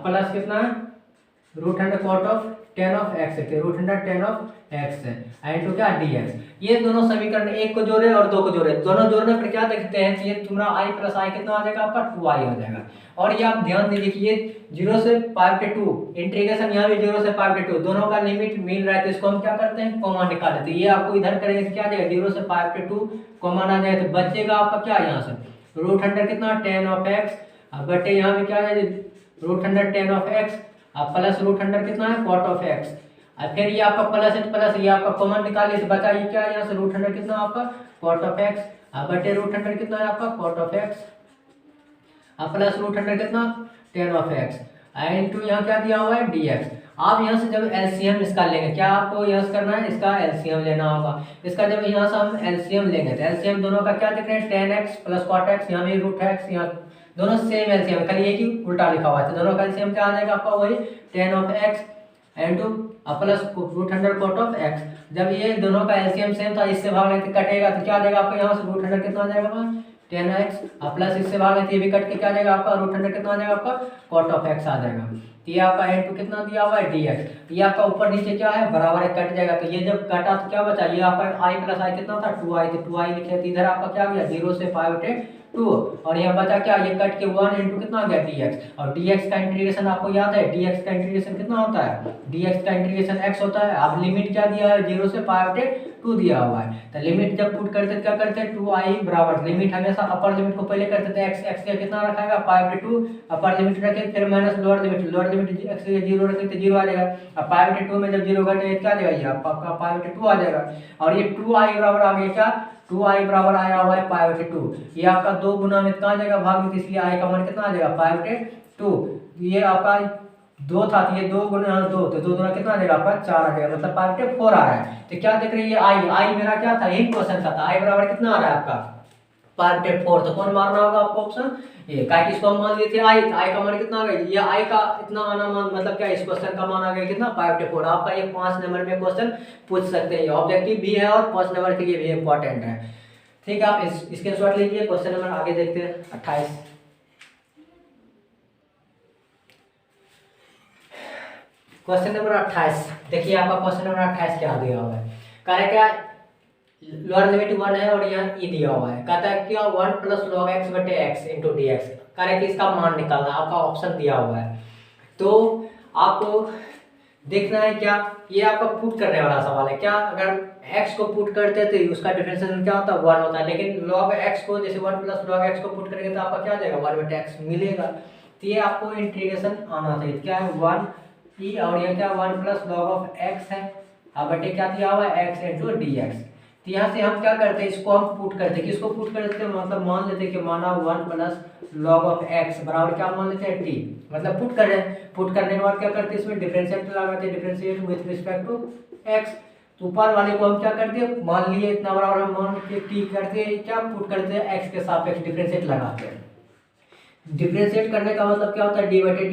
प्लस कितना है root under cot of tan of x है, root under tan of x है इनटू क्या dx। ये दोनों समीकरण 1 को जोड़े और 2 को जोड़े, दोनों जोड़ने पर क्या देखते हैं कि ये तुम्हारा i प्लस i कितना आ जाएगा आपका 2i आ जाएगा। और ये आप ध्यान दीजिए कि ये 0 से पाई बटे 2 इंटीग्रेशन यहाँ भी 0 से पाई बटे 2 दोनों का लिमिट मिल रहा है, तो इसको हम क्या करते हैं कॉमन निकाल लेते हैं। ये आपको इधर करेंगे तो क्या आ जाएगा 0 से पाई बटे 2 कॉमन आ जाएगा, तो बचेगा आपका क्या यहाँ से रूट अंडर कितना tan ऑफ x बटे यहाँ भी क्या है root under tan of x plus root under कितना है cot ऑफ x। और फिर ये आपका प्लस है प्लस, ये आपका कॉमन निकालिए तो बचा ये क्या है यहाँ से रूट अंडर कितना आपका cot ऑफ x बटे रूट अंडर कितना है आपका cot of x plus root under कितना tan ऑफ x इनटू यहाँ क्या दिया हुआ है dx। आप यहाँ से जब एलसीएम इसका लेंगे, क्या आपको यहाँ से करना है, इसका एलसीएम लेना होगा। इसका जब यहाँ से हम एलसीएम लेंगे तो एलसीएम दोनों का क्या देख रहे हैं tan x plus cot x, यहाँ भी रूट x, यहाँ दोनों सेम एलसीएम, खाली एक ही उल्टा लिखा हुआ है, तो दोनों का एलसीएम क्या आ जाएगा आपका वही tan of x into plus root under cot of x। जब ये दोनों का एलसीएम सेम था, इससे भाग लेते कटेगा तो क्या आ जाएगा आपका यहाँ से रूट अंडर कितना आ जाएगा tan x प्लस इससे भाग लेते ये भी कट के क्या आ जाएगा आपका रूट अंडर कितना आ जाएगा आपका cot ऑफ x आ जाएगा। तो ये आपका इनटू कितना दिया हुआ है dx। ये आपका ऊपर नीचे क्या है बराबर है, कट जाएगा, तो ये जब कटा तो क्या बचा, ये आपका i प्लस i कितना था 2i, तो 2i लिखे, तो इधर आपका क्या गया 0 से पाई बटे 2, और यहाँ बचा क्या ये कट के 1 इंटू कितना आ गया dx। और dx का इंटीग्रेशन आपको याद है, dx का इंटीग्रेशन कितना होता है, dx का इंटीग्रेशन x होता है। अब लिमिट क्या दिया है 0 से पाई बटे 2 दिया हुआ है, तो लिमिट जब पुट करते क्या करते हैं 2i बराबर, लिमिट हमेशा अपर लिमिट को पहले करते थे x का कितना रखाएगा पाई बटे 2, अपर लिमिट रखे फिर माइनस लोअर लिमिट x के 0 रखे तो 0 आ जाएगा। अब पाई बटे 2 में जब 0 घटेगा क्या आ जाएगा, ये आपका पाई बटे 2 आ जाएगा। और ये 2i बराबर आ गया क्या 2i बराबर आया हुआ है पाई बटे 2, ये आपका 2 गुना में कितना आ जाएगा भाग में, इसलिए i का मान कितना आ जाएगा पाई बटे 2। ये आपका 2 था तो ये 2 गुना 2, तो 2 गुना कितना आ जाएगा आपका 4 आ जाएगा, मतलब पाई बटे 4 आ रहा है। तो क्या देख रही है आई मेरा क्या था यही क्वेश्चन था, आई बराबर कितना आ रहा है आपका पाई बटे 4, तो कौन मारना होगा आपको ऑप्शन ये, क्या इसको हम मान लिए थे आई का मान कितना आ गया, ये आई का इतना आना मान मतलब क्या इस क्वेश्चन का मान आ गया कितना पाई बटे 4। आपका ये 5 नंबर में क्वेश्चन पूछ सकते हैं, ये ऑब्जेक्टिव भी है और 5 नंबर के लिए भी इंपॉर्टेंट है। ठीक है, आप इसके शॉर्ट लीजिए। क्वेश्चन नंबर आगे देखते हैं 28। क्वेश्चन नंबर 28 देखिए, आपका क्वेश्चन नंबर 28 क्या दिया हुआ है, कह रहा है क्या लोअर लिमिट 1 है और यहाँ ई दिया हुआ है, कहता है क्या 1 प्लस लॉग x बटे x इंटू डी एक्स, कह रहा है कि इसका मान निकालना, आपका ऑप्शन दिया हुआ है। तो आपको देखना है क्या, ये आपका पुट करने वाला सवाल है, क्या अगर x को पुट करते हैं तो उसका डिफरेंशिएशन क्या होता है 1 होता है, लेकिन log x को जैसे 1 प्लस log x को पुट करेंगे तो आपका क्या आ जाएगा 1 बटे x मिलेगा। तो ये आपको इंटीग्रेशन आना चाहिए, क्या है 1 e और ये क्या 1 प्लस log ऑफ x है बटे क्या दिया हुआ है x इंटू डी एक्स। तो यहाँ से हम क्या करते हैं इसको हम पुट करते हैं, किसको पुट करते हैं मतलब मान लेते हैं कि माना 1 प्लस log ऑफ x बराबर क्या मान लेते हैं t, मतलब पुट कर रहे हैं, पुट करने के बाद क्या करते हैं इसमें डिफरेंशिएट लगाते हैं, differentiate with respect to x। तो ऊपर वाले को हम क्या करते हैं, मान लिए इतना बराबर हम मान के टी करते हैं, क्या पुट करते हैं, एक्स के सापेक्ष डिफरेंशिएट लगाते हैं। डिफरेंशिएट करने का मतलब क्या होता है, डी बाई डी